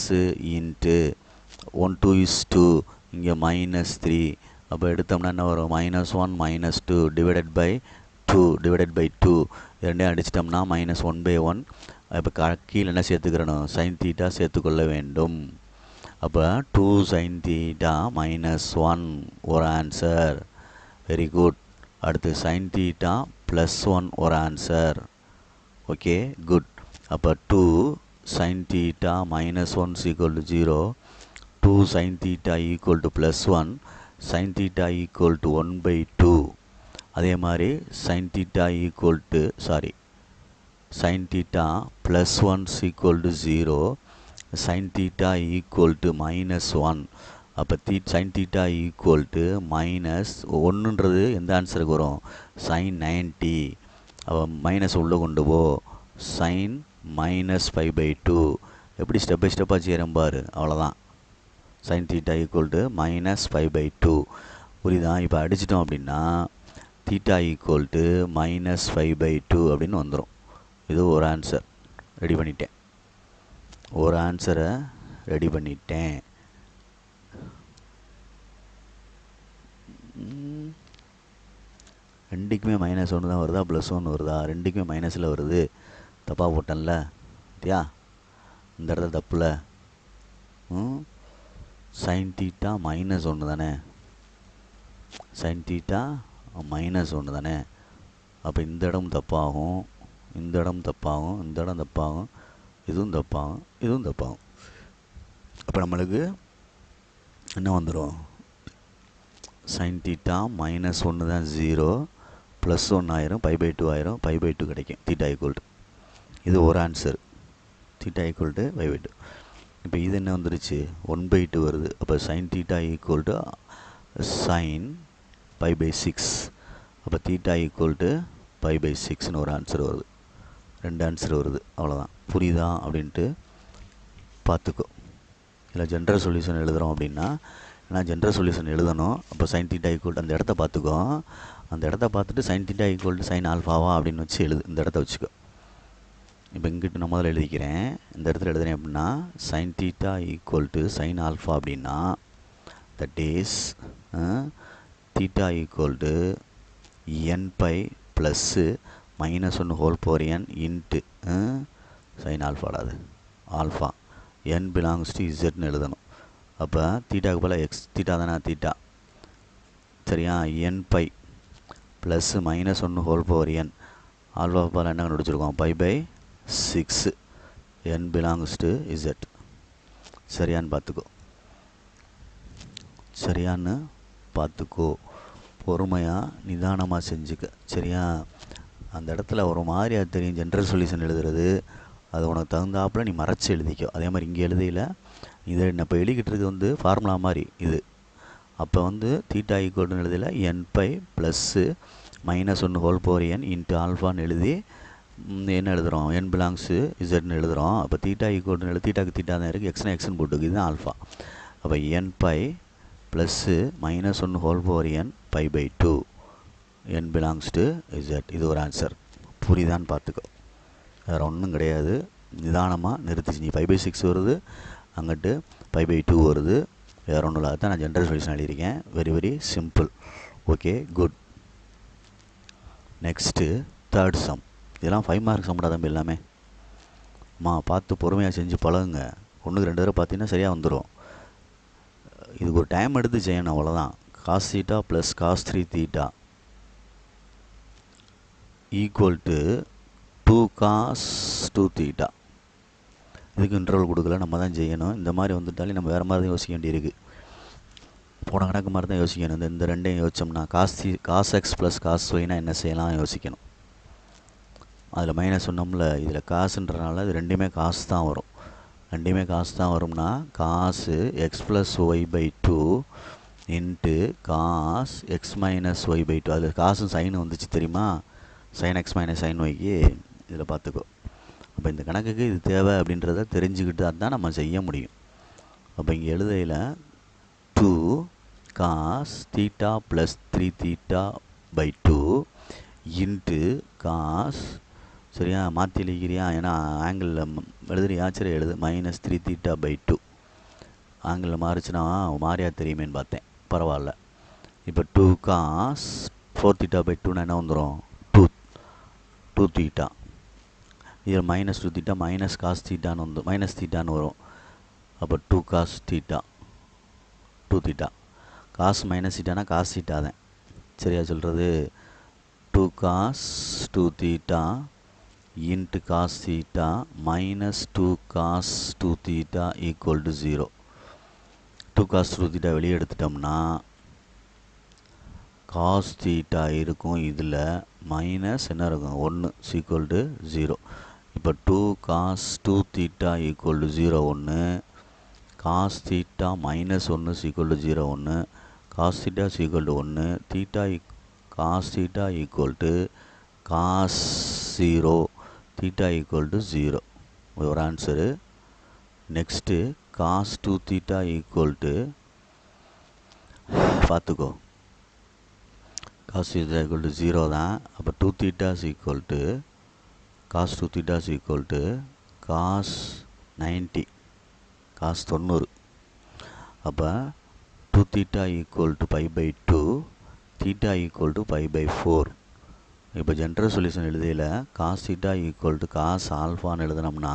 into 1 2 is 2, இங்கே -3. அப்போ எடுத்தோம்னா என்ன வரும், -1 -2 divided by 2 ரெண்டையும் அடிச்சிட்டோம்னா -1/1. இப்போ கீழே என்ன சேர்த்துக்கிறணும், sin theta சேர்த்துக்கொள்ள வேண்டும். அப்போ 2 sin theta -1 ஒரு ஆன்சர். Very good. அடுத்து sin theta +1 ஒரு ஆன்சர். Okay, good. அப்போ 2 sin theta -1 is equal to 0, 2 sin theta equal to +1, sin theta equal to 1/2. அதே மாதிரி sin theta +1 is equal to 0, sin theta equal to -1. அப்போ sin theta equal to -1ன்றது எந்த ஆன்சருக்கு வரும், sin 90. அப்போ minus உள்ளே கொண்டு போ, sin -π/2. எப்படி ஸ்டெப் பை ஸ்டெப்பாக செய்கிறேன் பாரு, அவ்வளோதான். sin theta equal to -π/2. புரியுதா? இப்போ அடிச்சிட்டோம் அப்படின்னா theta equal to -π/2 அப்படின்னு வந்துடும். இது ஒரு ஆன்சர் ரெடி பண்ணிட்டேன், ஒரு ஆன்சரை ரெடி பண்ணிட்டேன். ரெண்டுக்குமே -1 தான் வருதா, +1 வருதா? ரெண்டுக்குமே மைனஸில் வருது. தப்பாக போட்டேன்ல, சரியா? இந்த இடத்துல தப்புல. sin theta -1 தானே, sin theta மைனஸ் ஒன்று தானே. அப்போ இந்த இடம் தப்பாகும், இந்த இடம் தப்பாகும், இந்த இடம் தப்பாகும், இதுவும் தப்பாகும், இதுவும் தப்பாகும். அப்போ நம்மளுக்கு என்ன வந்துடும்? சைன் தீட்டா மைனஸ் ஒன்று தான் 0, ப்ளஸ் 1 ஆயிரும், π/2 ஆயிரும், π/2 கிடைக்கும். தீட்டா ஈக்குவல் டு இது ஒரு ஆன்சர். Theta equal to π/2. இப்போ இது என்ன வந்துருச்சு? 1/2 வருது. அப்போ sine theta equal to sine π/6. அப்போ தீட்டா ஈக்குவல் டு π/6ன்னு ஒரு ஆன்சர் வருது. 2 ஆன்சர் வருது. அவ்வளோதான். புரியுதா அப்படின்ட்டு பார்த்துக்கோ. இல்லை ஜென்ரல் சொல்யூஷன் எழுதுகிறோம் அப்படின்னா, நான் ஜென்ரல் சொல்யூஷன் எழுதணும். அப்போ சைன் தீட்டா ஈக்குவல் அந்த இடத்த பார்த்துக்கோ. அந்த இடத்த பார்த்துட்டு sine theta equal to sine ஆல்ஃபாவா அப்படின்னு வச்சு எழுது. இந்த இடத்த வச்சுக்கோ. இப்போ இங்கிட்டு நான் முதல்ல எழுதிக்கிறேன். இந்த இடத்துல எழுதுறேன் அப்படின்னா sine theta equal to sine alpha அப்படின்னா that is theta equal to n/, plus -1 whole power n into sine ஆல்ஃபாடாது ஆல்ஃபா n பிலாங்ஸ் டு இசட்னு எழுதணும். அப்போ தீட்டாவுக்கு போல் எக்ஸ் தீட்டா தானே தீட்டா, சரியா? n/, plus -1 whole power n alpha போல் என்ன கண்டுபிடிச்சிருக்கோம்? π/6 n பிலாங்ஸ் டு இசட். சரியான்னு பார்த்துக்கோ, சரியான்னு பார்த்துக்கோ. பொறுமையாக நிதானமாக செஞ்சுக்க, சரியா? அந்த இடத்துல ஒரு மாதிரியா தெரியும் ஜென்ரல் சொல்யூஷன் எழுதுறது. அது உனக்கு தகுந்தாப்பில் நீ மறைச்சி எழுதிக்கோ. அதே மாதிரி இங்கே எழுதியில் இதை நான் இப்போ எழுதிக்கிட்டு இருக்கிறது ஃபார்முலா மாதிரி இது. அப்போ தீட்டா ஈக்குவல்னு எழுதியில் n/, plus -1 whole power n into ஆல்ஃபான்னு எழுதி என்ன எழுதுகிறோம்? n பிலாங்ஸு இசட்னு எழுதுகிறோம். அப்போ தீட்டா ஈக்குவல்னு எழுதி தீட்டாக்கு தீட்டா தான் இருக்குது, எக்ஸ்னா எக்ஸ்ன்னு போட்டுருக்கு. இதுதான் ஆல்ஃபா. அப்போ n/, plus -1 whole power n π/2 n belongs to Z. இது ஒரு ஆன்சர். புரியுதான்னு பார்த்துக்கோ. வேறு ஒன்றும் கிடையாது. நிதானமாக நிறுத்திச்சு. நீ 5/6 வருது, அங்கிட்டு π/2 வருது. வேறு ஒன்றும் இல்லாத தான் நான் ஜென்ரல் சொல்யூஷன் எழுதியிருக்கேன். Very very simple. Okay, good. Next third some. இதெல்லாம் 5 மார்க் சம்டா தம்பி எல்லாமே. பார்த்து பொறுமையாக செஞ்சு பழகுங்க. 1க்கு 2 தடவை பார்த்தீங்கன்னா சரியாக வந்துடும். இதுக்கு ஒரு டைம் எடுத்து செய்யணும், அவ்வளோதான். Cos theta plus cos 3 theta equal to 2 cos 2 theta. இதுக்கு இன்டர்வல் கொடுக்கல, நம்ம தான் செய்யணும். இந்த மாதிரி வந்துட்டாலே நம்ம வேறு மாதிரி தான் யோசிக்க வேண்டியிருக்கு. போன கணக்கு மாதிரி தான் யோசிக்கணும். இந்த ரெண்டையும் யோசிச்சோம்னா காஸ் எக்ஸ் ப்ளஸ் காஸ் ஒய்னா என்ன செய்யலாம் யோசிக்கணும். அதில் மைனஸ் சொன்னோம்ல, இதில் காசுன்றனால இது ரெண்டுமே காசு தான் வரும். ரெண்டுமே காசு தான் வரும்னா cos x plus y into cos x minus y. அதில் காசும் சைன் வந்துச்சு தெரியுமா? சைன் எக்ஸ் மைனஸ் சைன் ஒய்க்கு. இதில் பார்த்துக்கோ. அப்போ இந்த கணக்குக்கு இது தேவை அப்படின்றத தெரிஞ்சுக்கிட்டு தான் நம்ம செய்ய முடியும். அப்போ இங்கே எழுதையில் 2 cos theta plus 3 theta into cos, சரியா? மாற்றி எழுதிக்கிறியா? ஏன்னா ஆங்கிளில் எழுதுறியா? சரி எழுது. -3 தீட்டா/2 ஆங்கிளில் மாறிச்சுன்னா மாறியா தெரியுமேன்னு பார்த்தேன். பரவாயில்ல. இப்போ 2 cos 4 தீட்டா/2னா என்ன வந்துடும்? 2 தீட்டா. இதில் -2 தீட்டா மைனஸ் காஸ் தீட்டான்னு மைனஸ் தீட்டான்னு வரும். அப்போ 2 cos theta 2 theta. Cos minus தீட்டானா காஸ் தீட்டா தான், சரியா சொல்கிறது? 2 cos 2 theta into cos theta -2 cos 2 theta equal to 0. 2 cos 2 theta வெளியே எடுத்துட்டோம்னா காஸ் தீட்டா இருக்கும். இதில் மைனஸ் என்ன இருக்கும்? 1 ஈக்குவல் டு 0. இப்போ 2 cos 2 theta equal to 0 1, cos theta -1 equal to 0 1, cos theta equal to 1, theta cos theta equal to cos 0, theta equal to 0. ஒரு answer. Next cos 2 theta equal to பார்த்துக்கோ. Cos theta equal to 0 தான். அப்போ 2 thetas equal to cos 2 thetas equal to cos 90, cos 90. அப்போ 2 theta equal to π/2, theta equal to π/4. இப்போ general solution எழுதியில் cos theta equal to cos ஆல்ஃபான்னு எழுதினோம்னா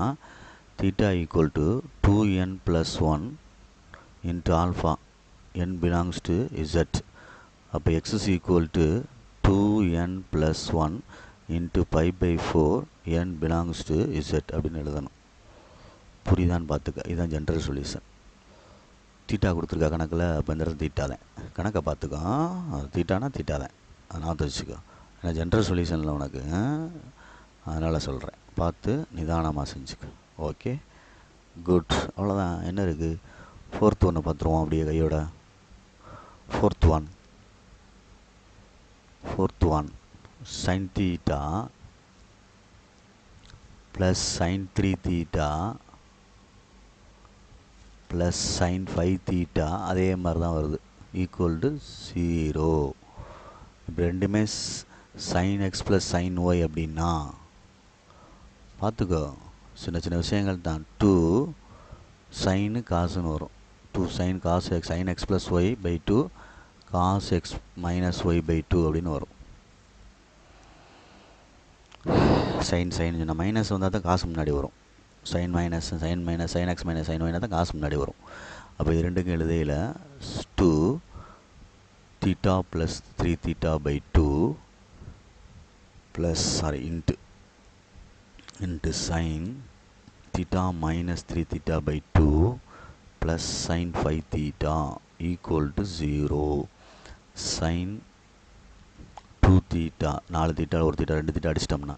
theta equal to 2n + 1 into alpha n belongs to Z. அப்போ x is equal to 2n plus 1 into pi by 4 n belongs to z அப்படின்னு எழுதணும். புரியுதான்னு பார்த்துக்க. இதுதான் general solution. Theta கொடுத்துருக்க கணக்கில் அப்போ இந்த இடத்துல தீட்டா தான் கணக்கை பார்த்துக்கோ. தீட்டானா தீட்டா தான், அதை நான் வச்சுக்கோ. ஏன்னா ஜென்ரல் சொல்யூஷனில் உனக்கு அதனால் சொல்கிறேன், பார்த்து நிதானமாக செஞ்சுக்க. Okay, good. அவ்வளோதான். என்ன இருக்குது? ஃபோர்த் ஒன்று பார்த்துருவோம் அப்படியே கையோட. Fourth one sin theta plus sin 3 theta plus sin 5 theta அதே மாதிரி தான் வருது, ஈக்குவல் டு 0. இப்போ ரெண்டுமே sin x plus sin y அப்படின்னா பார்த்துக்கோ, சின்ன சின்ன விஷயங்கள் தான். 2 sin காசுன்னு வரும். 2 sin cos x, sin x plus y by 2 cos x minus y by 2 அப்படின்னு வரும். சைன் சொன்னால் மைனஸ் வந்தால் தான் காசு முன்னாடி வரும். sin x minus sin y தான் காசு முன்னாடி வரும். அப்போ இது ரெண்டுக்கும் எழுதையில் 2 theta plus 3 theta by 2 plus into sin theta minus 3 theta by 2 plus sin 5 theta equal to 0. sin 2 theta 4 theta 1 theta 2 theta அடிச்சிட்டோம்னா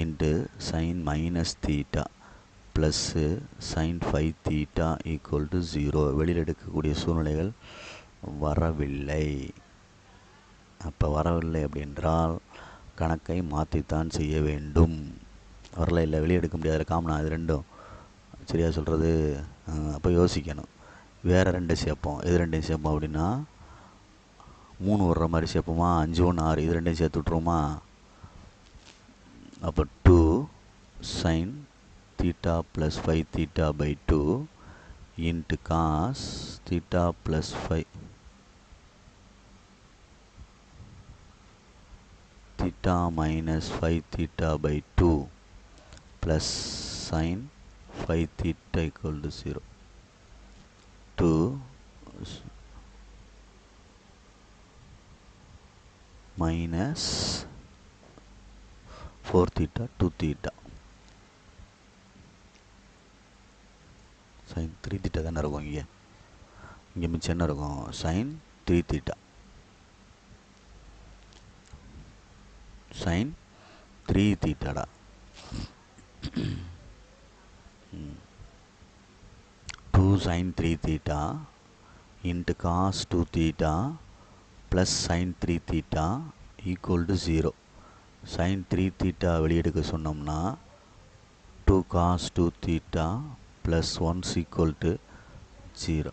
into sin minus theta plus sin 5 theta equal to 0. வெளியில் எடுக்கக்கூடிய சூழ்நிலைகள் வரவில்லை. அப்போ வரவில்லை அப்படின்றால் கணக்கை மாற்றித்தான் செய்ய வேண்டும். வரல இல்லை, வெளியே எடுக்க முடியாது, காமனா இது ரெண்டும் சரியா சொல்கிறது. அப்போ யோசிக்கணும், வேறு ரெண்டு சேர்ப்போம். இது ரெண்டையும் சேர்ப்போம் அப்படின்னா 3 வர்ற மாதிரி சேர்ப்போமா? 5 1 6, இது ரெண்டையும் சேர்த்து விட்ருவோமா? அப்போ 2 sin theta plus 5 theta by 2 into cos theta plus 5 theta minus 5 theta by 2 plus sin 5 theta equal to 0. 2 minus 4 theta 2 theta sin 3 theta தானே இருக்கும். இங்கே மிச்சம் என்ன இருக்கும்? sin 3 தீட்டா sin 3 தீட்டாடா. 2 sin 3 theta into cos 2 theta plus sin 3 theta equal to 0. sin 3 theta வெளியெடுக்க சொன்னோம்னா 2 cos 2 theta plus 1 equal to 0.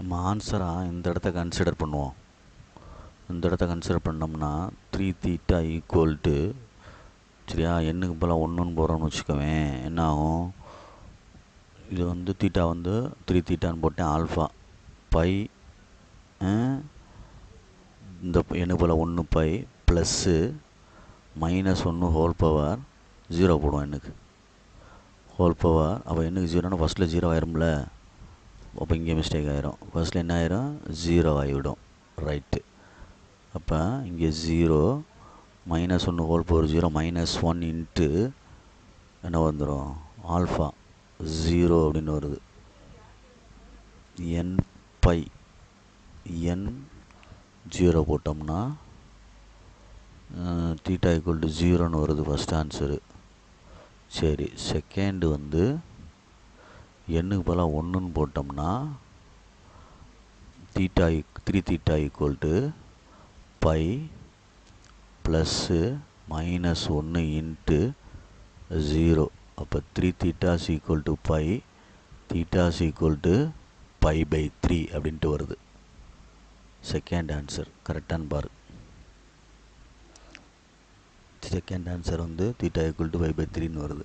நம்ம ஆன்சராக இந்த இடத்த கன்சிடர் பண்ணுவோம். இந்த இடத்த கன்சிடர் பண்ணோம்னா 3 தீட்டா ஈக்குவல் டு, சரியா, எண்ணுக்கு போல் 1ன்னு போகிறோம்னு வச்சுக்கோவேன். என்ன ஆகும், இது வந்து தீட்டா வந்து 3 தீட்டான்னு போட்டேன், ஆல்ஃபா பை இந்த எண்ணுக்கு போல் 1 பை ப்ளஸ்ஸு -1 ஹோல் பவர் 0 போடுவோம் எண்ணுக்கு ஹோல் பவர். அப்போ எண்ணுக்கு 0னா ஃபஸ்ட்டில் 0 ஆயிரும்ல, அப்போ இங்கே மிஸ்டேக் ஆயிரும். ஃபஸ்ட்டில் என்ன ஆயிரும், 0 ஆகிவிடும். ரைட்டு. அப்போ இங்கே 0 -1 ஹோல் பவர் 0 -1 இன்ட்டு என்ன வந்துடும், ஆல்ஃபா 0 அப்படின்னு வருது. n பை n 0 போட்டோம்னா தீட்டா ஈக்குவல் டு 0ன்னு வருது ஃபஸ்ட் ஆன்சரு. சரி, செகண்டு வந்து எண்ணுக்கு பதிலாக 1ன்னு போட்டோம்னா theta 3 theta equal to pi plus -1 into 0. அப்போ 3 thetas equal to pi, thetas equal to pi pi 3 அப்படின்ட்டு வருது. செகண்ட் ஆன்சர் கரெக்டான்னு பாரு. செகண்ட் ஆன்சர் வந்து theta equal to pi pi 3ன்னு வருது.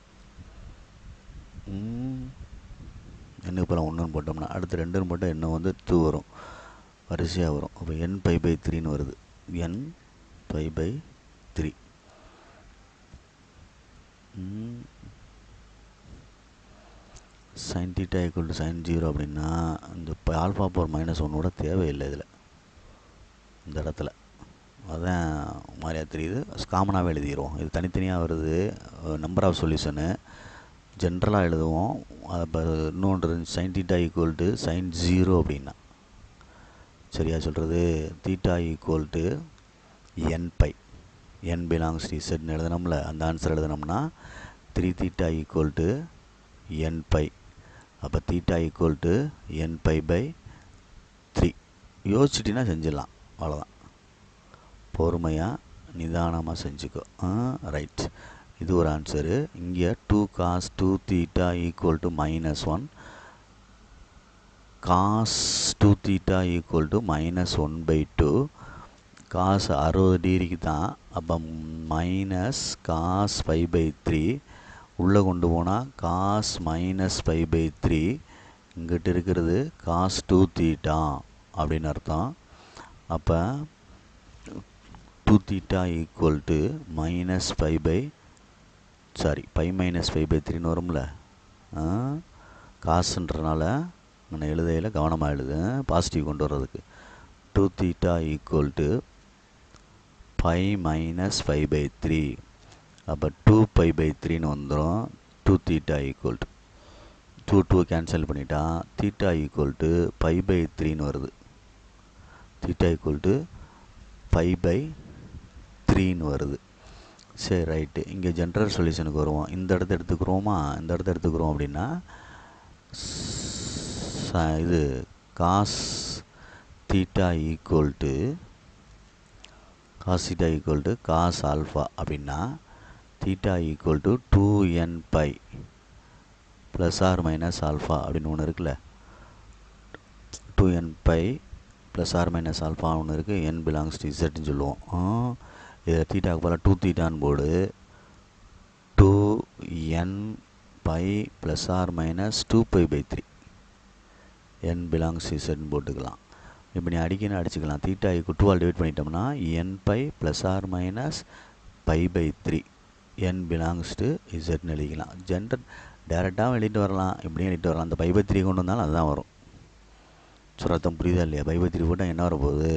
எண்ணுக்கு போல் 1ன்னு போட்டோம்னா அடுத்து 2ன்னு போட்டால் என்ன வந்து 2 வரும், வரிசையாக வரும். அப்போ n பை பை 3ன்னு வருது. n pi pi 3. Sine theta equal to sine 0 அப்படின்னா இந்த ஆல்ஃபா பவர் -1 கூட தேவையில்லை இதில், இந்த இடத்துல. அதான் மாதிரியாக தெரியுது. காமனாகவே எழுதிடுவோம். இது தனித்தனியாக வருது, நம்பர் ஆஃப் சொல்யூஷனு ஜென்ரலாக எழுதுவோம். இப்போ இன்னொன்று sine theta equal to sine 0 அப்படின்னா, சரியா சொல்கிறது, theta equal to n pi, n belongs to இசட்னு எழுதினோம்ல, அந்த ஆன்சர் எழுதினோம்னா 3 theta equal to n pi. அப்போ theta equal to n pi pi 3. யோசிச்சிட்டின்னா செஞ்சிடலாம், அவ்வளோதான். பொறுமையாக நிதானமாக செஞ்சுக்கோ. ரைட், இது ஒரு ஆன்சரு. இங்கே 2 cos 2 theta equal to -1, cos 2 theta equal to -1/2. cos 60 டிகிரிக்கு தான். அப்போ மைனஸ் cos π/3 உள்ளே கொண்டு போனால் cos -π/3. இங்கிட்ட இருக்கிறது cos 2 தீட்டா அப்படின்னு அர்த்தம். அப்போ 2 தீட்டா ஈக்குவல் டு π-π/3ன்னு வரும்ல. காசுன்றனால நான் எழுதையில் கவனமாக எழுது, பாசிட்டிவ் கொண்டு வர்றதுக்கு. 2 தீட்டா ஈக்குவல் டு π-π/3. அப்போ 2π/3ன்னு வந்துடும். 2 தீட்டா ஈக்குவல் டு 2 கேன்சல் பண்ணிட்டா தீட்டா ஈக்குவல் டு π/3ன்னு வருது. தீட்டா ஈக்குவல் டு π/3ன்னு வருது. சரி, ரைட்டு. இங்கே ஜென்ரல் சொல்யூஷனுக்கு வருவோம். இந்த இடத்த எடுத்துக்கிறோமா, இந்த இடத்த எடுத்துக்கிறோம் அப்படின்னா இது cos theta equal to cos alpha அப்படின்னா theta equal to 2n by plus R minus alpha அப்படின்னு ஒன்று இருக்குல்ல. 2n by plus R minus alpha ஒன்று இருக்குது. n பிலாங்ஸ் டு இசட்னு சொல்லுவோம். இதை தீட்டாவுக்கு போல் 2 தீட்டான்னு போடு. 2n by plus R minus 2π/3. n belongs to இசட்னு போட்டுக்கலாம். இப்போ நீ அடிக்கணும் அடிச்சுக்கலாம். தீட்டா ஈக்குவல் 2 டிவைட் பண்ணிட்டோம்னா n pi plus R minus π/3 n belongs to இசட்னு எழுதிக்கலாம். ஜென்ரல் டேரெக்டாகவும் எழுதிட்டு வரலாம், இப்படியும் எழுதிட்டு வரலாம். அந்த π/3 கொண்டு வந்தாலும் அதுதான் வரும். சொல்கிறத புரியுதா இல்லையா? π/3 போட்டால் என்ன வரப்போகுது,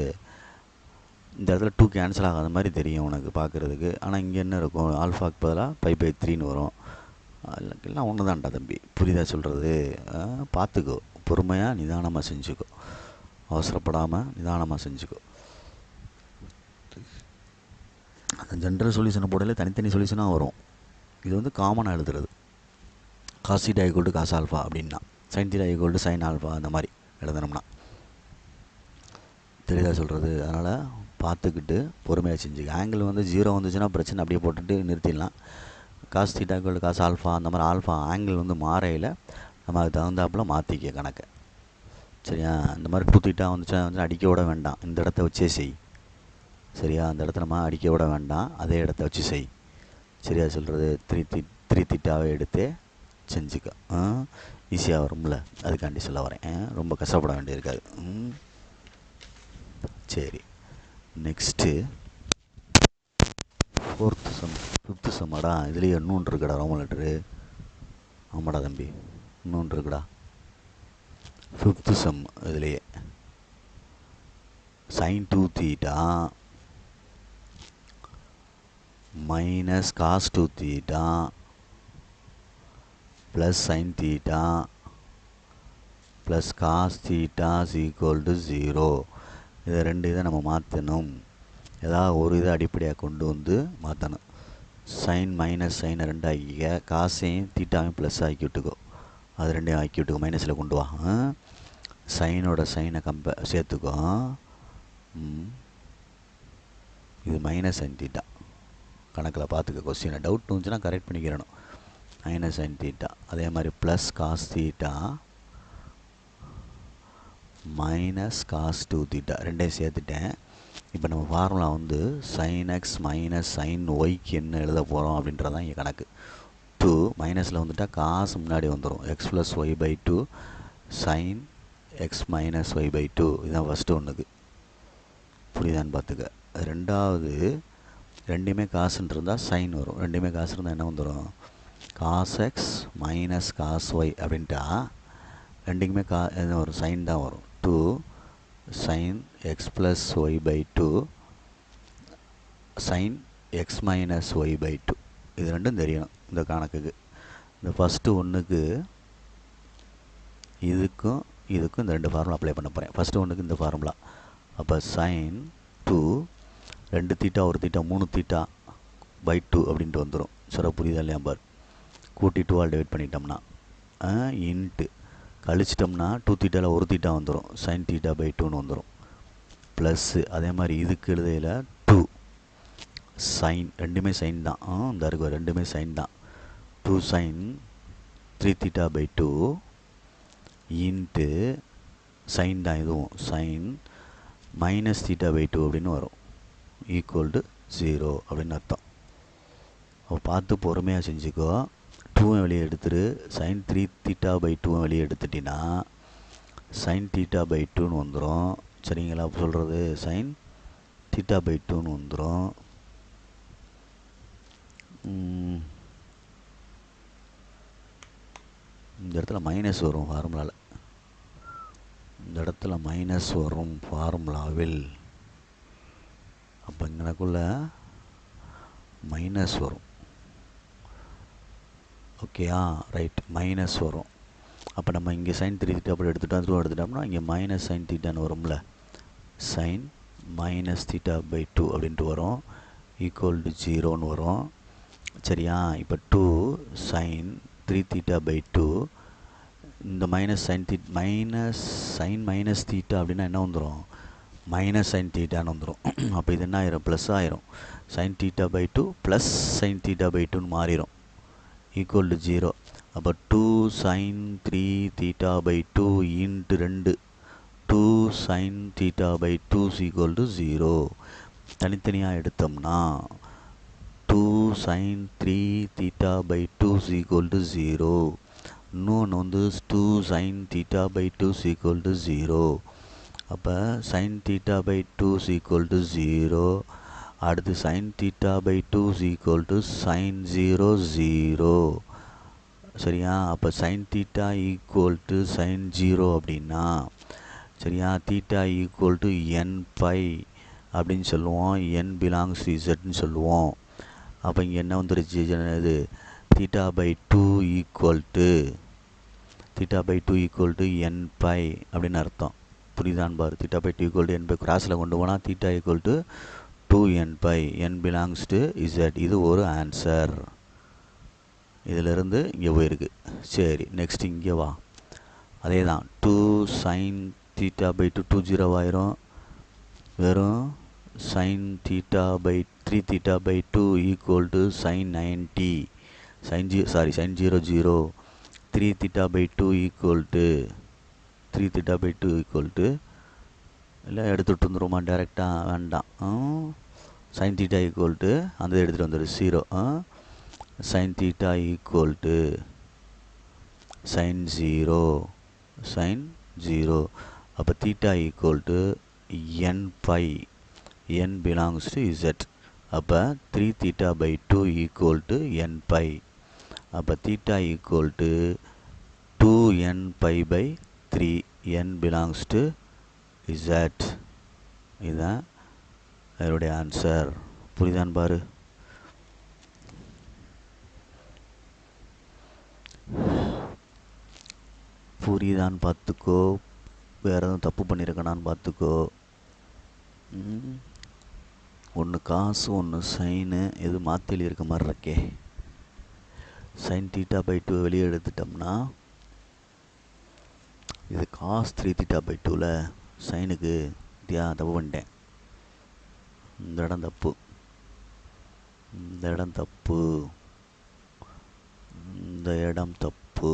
இந்த இடத்துல 2 கேன்சல் ஆகாத மாதிரி தெரியும் உனக்கு பார்க்குறதுக்கு. ஆனால் இங்கே என்ன இருக்கும், ஆல்ஃபாக்கு பதிலாக π/3ன்னு வரும். எல்லாம் ஒன்று தான்டா தம்பி, புரியுதா சொல்கிறது? பார்த்துக்கோ, பொறுமையாக நிதானமாக செஞ்சுக்கோ, அவசரப்படாமல் நிதானமாக செஞ்சுக்கோ. அந்த ஜென்ரல் சொல்யூஷனை போடல தனித்தனி சொல்யூஷனாக வரும். இது வந்து காமனாக எழுதுறது. Cos theta equal to cos alpha அப்படின்னா sine theta equal to sine alpha அந்த மாதிரி எழுதணும்னா தெரியுதா சொல்கிறது? அதனால் பார்த்துக்கிட்டு பொறுமையாக செஞ்சுக்க. ஆங்கிள் வந்து 0 வந்துச்சுன்னா பிரச்சனை, அப்படியே போட்டுட்டு நிறுத்திடலாம். Cos theta equal to cos alpha அந்த மாதிரி ஆல்ஃபா ஆங்கிள் வந்து மாறையில் நம்ம அதுக்கு தகுந்தாப்பில் மாற்றிக்க கணக்கை. சரியா? இந்த மாதிரி 2 தீட்டா வந்துச்சுன்னா வந்து அடிக்க விட வேண்டாம், இந்த இடத்த வச்சே செய். சரியா? அந்த இடத்த நம்ம அடிக்க விட வேண்டாம், அதே இடத்த வச்சு செய். சரியா சொல்கிறது? 3 தீட்டாவை எடுத்து செஞ்சுக்க. ஈஸியாக வரும்ல, அதுக்காண்டி சொல்ல வரேன். ரொம்ப கஷ்டப்பட வேண்டியிருக்காது. சரி, நெக்ஸ்ட்டு 4th சம் 5th சம்மாடா. இதுலேயே இன்னொன்று இருக்குடா ரோமன் லெட்டரு. ஆமாடா தம்பி, இன்னொன்று இருக்குடா 5th சம். இதுலேயே sin 2 theta minus cos 2 theta plus sin theta plus cos theta is equal to 0. இதை ரெண்டு இதை நம்ம மாற்றணும். ஏதாவது ஒரு இதை அடிப்படையாக கொண்டு வந்து மாற்றணும். சைன் மைனஸ் சைனை ரெண்டு ஆக்கிக்க, காசையும் தீட்டாவையும் ப்ளஸ் ஆக்கி விட்டுக்கோ. அது ரெண்டையும் ஆக்கி விட்டுக்கோ, மைனஸில் கொண்டு வா. சைனோட சைனை சேர்த்துக்கோ. இது மைனஸ் சைன் தீட்டா. கணக்கில் பார்த்துக்க, கொஸ்டினை டவுட் இருந்துச்சுன்னா கரெக்ட் பண்ணிக்கிறணும். Minus sine theta. அதே மாதிரி plus cos theta minus cos 2 theta ரெண்டையும் சேர்த்துட்டேன். இப்போ நம்ம ஃபார்முலா வந்து சைன் எக்ஸ் மைனஸ் சைன் ஒய்க்கு என்ன எழுத போகிறோம் அப்படின்றதான் இங்கே கணக்கு. 2 மைனஸில் வந்துட்டால் காசு முன்னாடி வந்துடும். X plus y by 2 sine x minus y by 2. இதுதான் ஃபஸ்ட்டு ஒன்றுக்கு. புரியுதான்னு பார்த்துக்க. ரெண்டாவது, ரெண்டுமே காசுன்னு இருந்தால் சைன் வரும். ரெண்டுமே காசு இருந்தால் என்ன வந்துடும்? Cos x minus cos y அப்படின்ட்டா ரெண்டுக்குமே என்ன வரும்? சைன் தான் வரும். 2 sine x plus y by 2 sine x minus y by 2. இது ரெண்டும் தெரியணும் இந்த கணக்குக்கு. இந்த ஃபஸ்ட்டு ஒன்றுக்கு இதுக்கும் இதுக்கும் இந்த ரெண்டு ஃபார்முலா அப்ளை பண்ண போகிறேன். ஃபஸ்ட்டு ஒன்றுக்கு இந்த ஃபார்முலா. அப்போ sine 2 2 theta 1 theta 3 theta by 2 அப்படின்ட்டு வந்துடும். சரி, புரியுதா இல்லையா பார்? கூட்டி 2ஆல் டிவைட் பண்ணிட்டோம்னா இன்ட்டு கழிச்சிட்டோம்னா 2 தீட்டாவில் 1 தீட்டா வந்துடும். சைன் தீட்டா பை 2ன்னு வந்துடும். ப்ளஸ்ஸு அதே மாதிரி இதுக்கு எழுதையில் 2 சைன், ரெண்டுமே சைன் தான். இந்த இருக்கும், ரெண்டுமே சைன் தான். 2 sine 3 theta by 2 into sine தான் இதுவும், சைன் மைனஸ் தீட்டா பை 2 அப்படின்னு வரும். ஈக்குவல் டு 0 அப்படின்னு அர்த்தம். அப்போ பார்த்து பொறுமையாக செஞ்சுக்கோ. 2 வெளியே எடுத்துரு. சைன் 3 தீட்டா பை 2 வெளியே எடுத்துட்டினா சைன் தீட்டா பை 2ன்னு வந்துடும். சரிங்களா சொல்கிறது? சைன் தீட்டா பை 2ன்னு வந்துடும். இந்த இடத்துல மைனஸ் வரும் ஃபார்முலாவில். இந்த இடத்துல மைனஸ் வரும் ஃபார்முலாவில். அப்போ இங்கனக்குள்ள மைனஸ் வரும். ஓகேயா? ரைட், மைனஸ் வரும். அப்போ நம்ம இங்கே சைன் 3 தீட்டா அப்படி எடுத்துட்டோம்னா இங்கே மைனஸ் சைன் தீட்டான்னு வரும்ல. சைன் மைனஸ் தீட்டா பை 2 அப்படின்ட்டு வரும். ஈக்குவல் டு 0ன்னு வரும். சரியா? இப்போ 2 சைன் 3 தீட்டா பை 2 இந்த மைனஸ் சைன் மைனஸ் தீட்டா அப்படின்னா என்ன வந்துடும்? மைனஸ் சைன் தீட்டான்னு வந்துடும். அப்போ இது என்ன ஆயிரும்? ப்ளஸ் ஆயிரும். Sine theta by 2 plus sine theta by 2ன்னு மாறிடும். Equal to 0. அப்போ 2 sine 3 theta by 2 into 2 2 sine theta by 2 equal to 0. தனித்தனியாக எடுத்தோம்னா 2 sine 3 theta by 2 equal to 0. இன்னொன்று வந்து 2 sine theta by 2 equal to 0. அப்போ sine theta by 2 equal to 0. அடுத்து sine theta by 2 equal to sine 0 0. சரியா? அப்போ sine theta equal to sine 0 அப்படின்னா சரியா, theta equal to N pi அப்படின்னு சொல்லுவோம். என் பிலாங்ஸ் டு இசட்னு சொல்லுவோம். அப்போ இங்கே என்ன வந்துருச்சு? இது theta by 2 equal to N pi அப்படின்னு அர்த்தம். புரியுதான் பாரு? Theta by 2 equal to N pi கிராஸில் கொண்டு போனால் theta equal to 2n pi n belongs to z. இது ஒரு ஆன்சர். இதிலிருந்து இங்கே போயிருக்கு. சரி, நெக்ஸ்ட் இங்கே வா. அதே தான் 2 சைன் தீட்டா பை 2 2 0 ஆயிரும். வெறும் sine theta by 3 theta by 2 equal to sine 90 sine 0 0. 3 theta by 2 equal to 3 theta by 2 equal to இல்லை எடுத்துகிட்டு வந்துருமா டேரெக்டாக வேண்டாம் sin theta equal to அந்த எடுத்துகிட்டு வந்துடு 0 sin theta equal to sin 0 அப்போ theta equal to n pi n belongs to z அப்போ 3 theta by 2 equal to n pi அப்போ theta equal to 2n pi by 3 n belongs to z இதுதான் அதனுடைய answer. புரியுதான் பாரு. புரியுதான்னு பார்த்துக்கோ, வேறு எதுவும் தப்பு பண்ணியிருக்கணான்னு பார்த்துக்கோ. ஒன்று காசு ஒன்று சைனு எது மாற்றி இருக்க மாதிரி இருக்கே. sin theta by 2 வெளியே எடுத்துட்டோம்னா இது cos 3 theta by 2ல சைனுக்கு தப்பு பண்ணிட்டேன். இந்த இடம் தப்பு, இந்த இடம் தப்பு, இந்த இடம் தப்பு.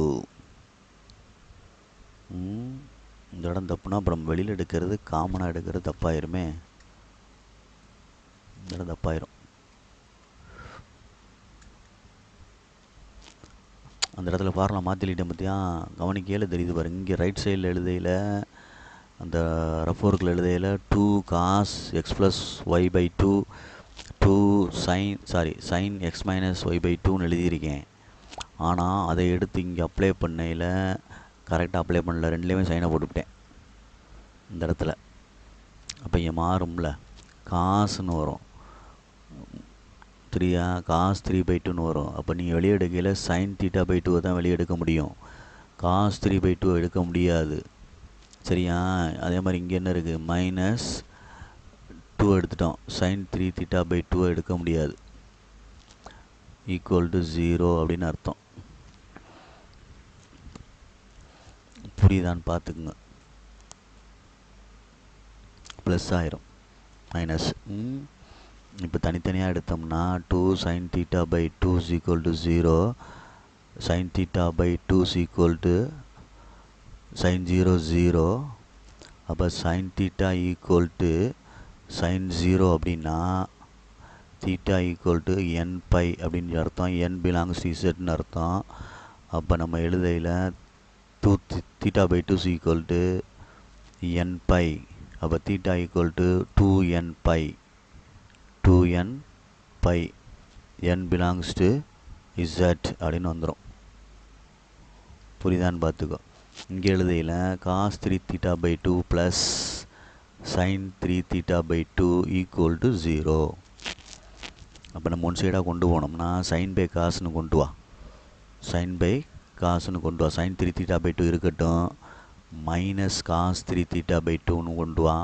இந்த இடம் தப்புனா அப்புறம் வெளியில் எடுக்கிறது காமனாக எடுக்கிறது தப்பாயிருமே. இந்த இடம் தப்பாயிரும். அந்த இடத்துல ஃபார்முலா மாற்றிலிட்டேன் பார்த்தியா, கவனிக்கையில் தெரியுது பாரு. இங்கே ரைட் சைடில் எழுதையில் அந்த ரஃப் ஒர்க்கில் எழுதையில் 2 cos x + y / 2 2 sin x - y / 2ன்னு எழுதியிருக்கேன். ஆனால் அதை எடுத்து இங்கே அப்ளை பண்ணையில் கரெக்டாக அப்ளை பண்ணல, ரெண்டுலேயுமே சைனை போட்டுவிட்டேன் இந்த இடத்துல. அப்போ இங்கே மாறும்ல, காசுன்னு வரும் 3 cos 3 by 2ன்னு வரும். அப்போ நீங்கள் வெளியே எடுக்கையில் sin theta by 2 தான் வெளியே எடுக்க முடியும், cos 3 by 2 எடுக்க முடியாது. சரியா? அதே மாதிரி இங்கே என்ன இருக்குது, -2 எடுத்துட்டோம், sin 3 theta by 2 எடுக்க முடியாது, ஈக்குவல் டு 0 அப்படின்னு அர்த்தம். புரியுதான்னு பார்த்துக்குங்க. ப்ளஸ் ஆயிரும் மைனஸ். இப்போ தனித்தனியாக எடுத்தோம்னா 2 sin theta by 2 is equal to 0, sin theta by 2 is equal to sin 0 0. அப்போ sin theta equal to sin 0 அப்படின்னா theta equal to n pi அப்படின்னு அர்த்தம், n belongs to zன்னு அர்த்தம். அப்போ நம்ம எழுதையில் 2 theta by 2 is equal to n pi. அப்போ theta equal to 2n pi, 2n pi, n belongs to z அப்படின்னு வந்துடும். புரியுதான்னு பார்த்துக்கோ. இங்கே எழுதையில் cos 3 theta by 2 plus sin 3 theta by 2 equal to 0. அப்போ நம்ம ஒன் சைடாக கொண்டு போனோம்னா sin by cosன்னு கொண்டு வா, sin by cosன்னு கொண்டு வா, sin 3 theta by 2 இருக்கட்டும், மைனஸ் cos 3 theta by 2ன்னு கொண்டு வா.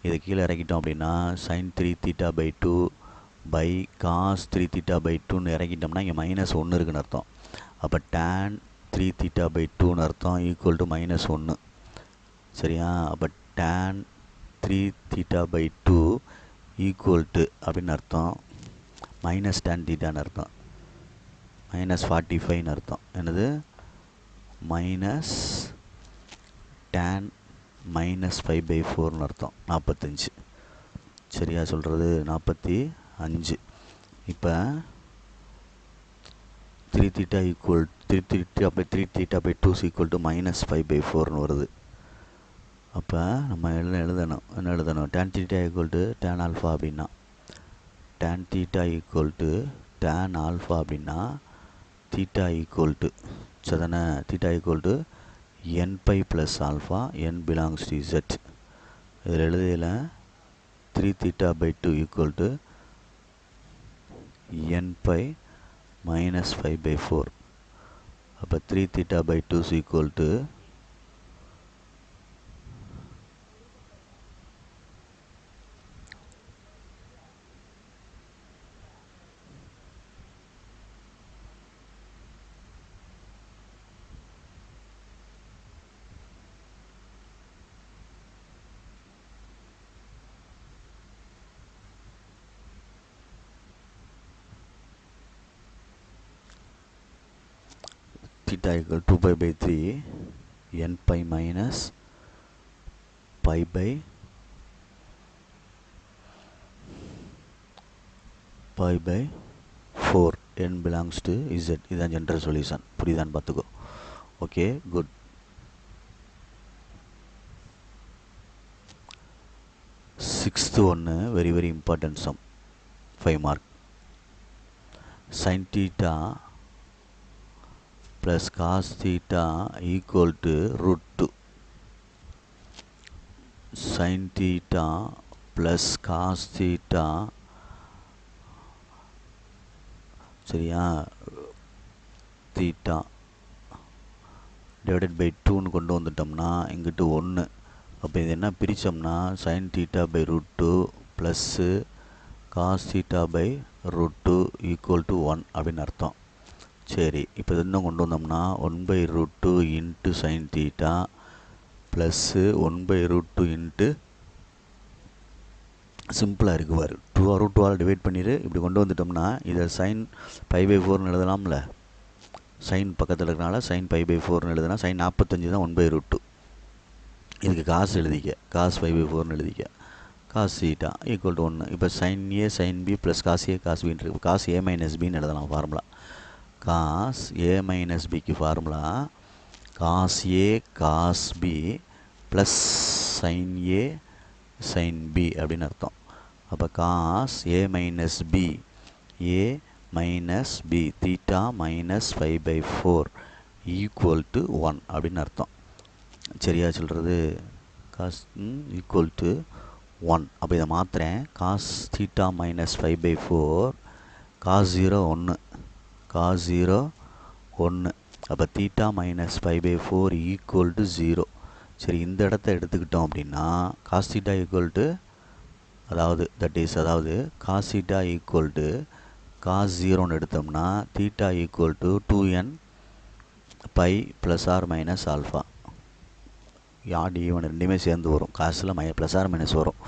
இதை கீழே இறக்கிட்டோம் அப்படின்னா sin 3 theta by 2 by cos 3 theta by 2ன்னு இறக்கிட்டோம்னா இங்கே -1 இருக்குன்னு அர்த்தம். அப்போ tan 3 theta by 2ன்னு அர்த்தம், ஈக்குவல் டு -1. சரியா? அப்போ tan 3 theta by 2 equal to அப்படின்னு அர்த்தம் மைனஸ் tan thetaன்னு அர்த்தம், -45ன்னு அர்த்தம். என்னது? மைனஸ் tan -5/4ன்னு அர்த்தம், 45. சரியா சொல்கிறது? 45. இப்போ 3 theta equal 3 theta by 2 is equal to -5/4ன்னு வருது. அப்போ நம்ம எழுதணும், என்ன எழுதணும், tan theta equal to tan alpha அப்படின்னா, tan theta equal to tan alpha அப்படின்னா theta equal to சரிதானே, theta equal to n pi plus alpha, n belongs to z. இதில் எழுதியில் 3 theta by 2 equal to n pi -5/4. அப்போ 3 theta by 2 is equal to theta equal 2 pi by 3 n pi minus pi by 4 n belongs to z. இதுதான் general solution. புரியுதான்னு பார்த்துக்கோ. Okay, good. Sixth ஒன்று very very important sum, 5 mark. sin theta plus cos theta equal to root 2. sin theta plus cos theta, சரியா, theta divided by 2ன்னு கொண்டு வந்துட்டோம்னா இங்கிட்டு 1. அப்போ இது என்ன பிரித்தோம்னா sin theta by root 2 plus cos theta by root 2 equal to 1 அப்படின்னு அர்த்தம். சரி, இப்போ இது இன்னும் கொண்டு வந்தோம்னா 1 by root 2 into sin theta plus 1 by root 2 into, சிம்பிளாக இருக்குது பாரு, 2 root 2 டிவைட் பண்ணிடு. இப்படி கொண்டு வந்துட்டோம்னா இதை sin pi by 4ன்னு எழுதலாம்ல. சைன் பக்கத்தில் இருக்கிறனால sin pi by 4ன்னு எழுதுனா sin 45 தான் 1 by root 2. இதுக்கு காசு எழுதிக்க, cos pi by 4ன்னு எழுதிக்க. cos theta equal to 1. இப்போ sin a sin b plus cos a cos b இருக்கு. cos a minus bன்னு எழுதலாம் ஃபார்முலா. cos a minus bக்கு formula cos a cos b plus sin a sin b அப்படின்னு அர்த்தம். அப்போ cos a minus b a minus b theta minus 5 by 4 equal to 1 அப்படின்னு அர்த்தம். சரியா சொல்கிறது? cos equal to 1. அப்போ இதை மாற்றுறேன். cos theta minus 5 by 4 cos 0 1 cos 0 1. அப்போ theta minus 5 by 4 equal to 0. சரி, இந்த இடத்த எடுத்துக்கிட்டோம் அப்படின்னா cos theta equal to, அதாவது அதாவது cos theta equal to cos 0ன்னு எடுத்தோம்னா theta equal to 2n pi plus or minus alpha. Yard even ரெண்டுமே சேர்ந்து வரும். காசில் ப்ளஸ் ஆர் மைனஸ் வரும்,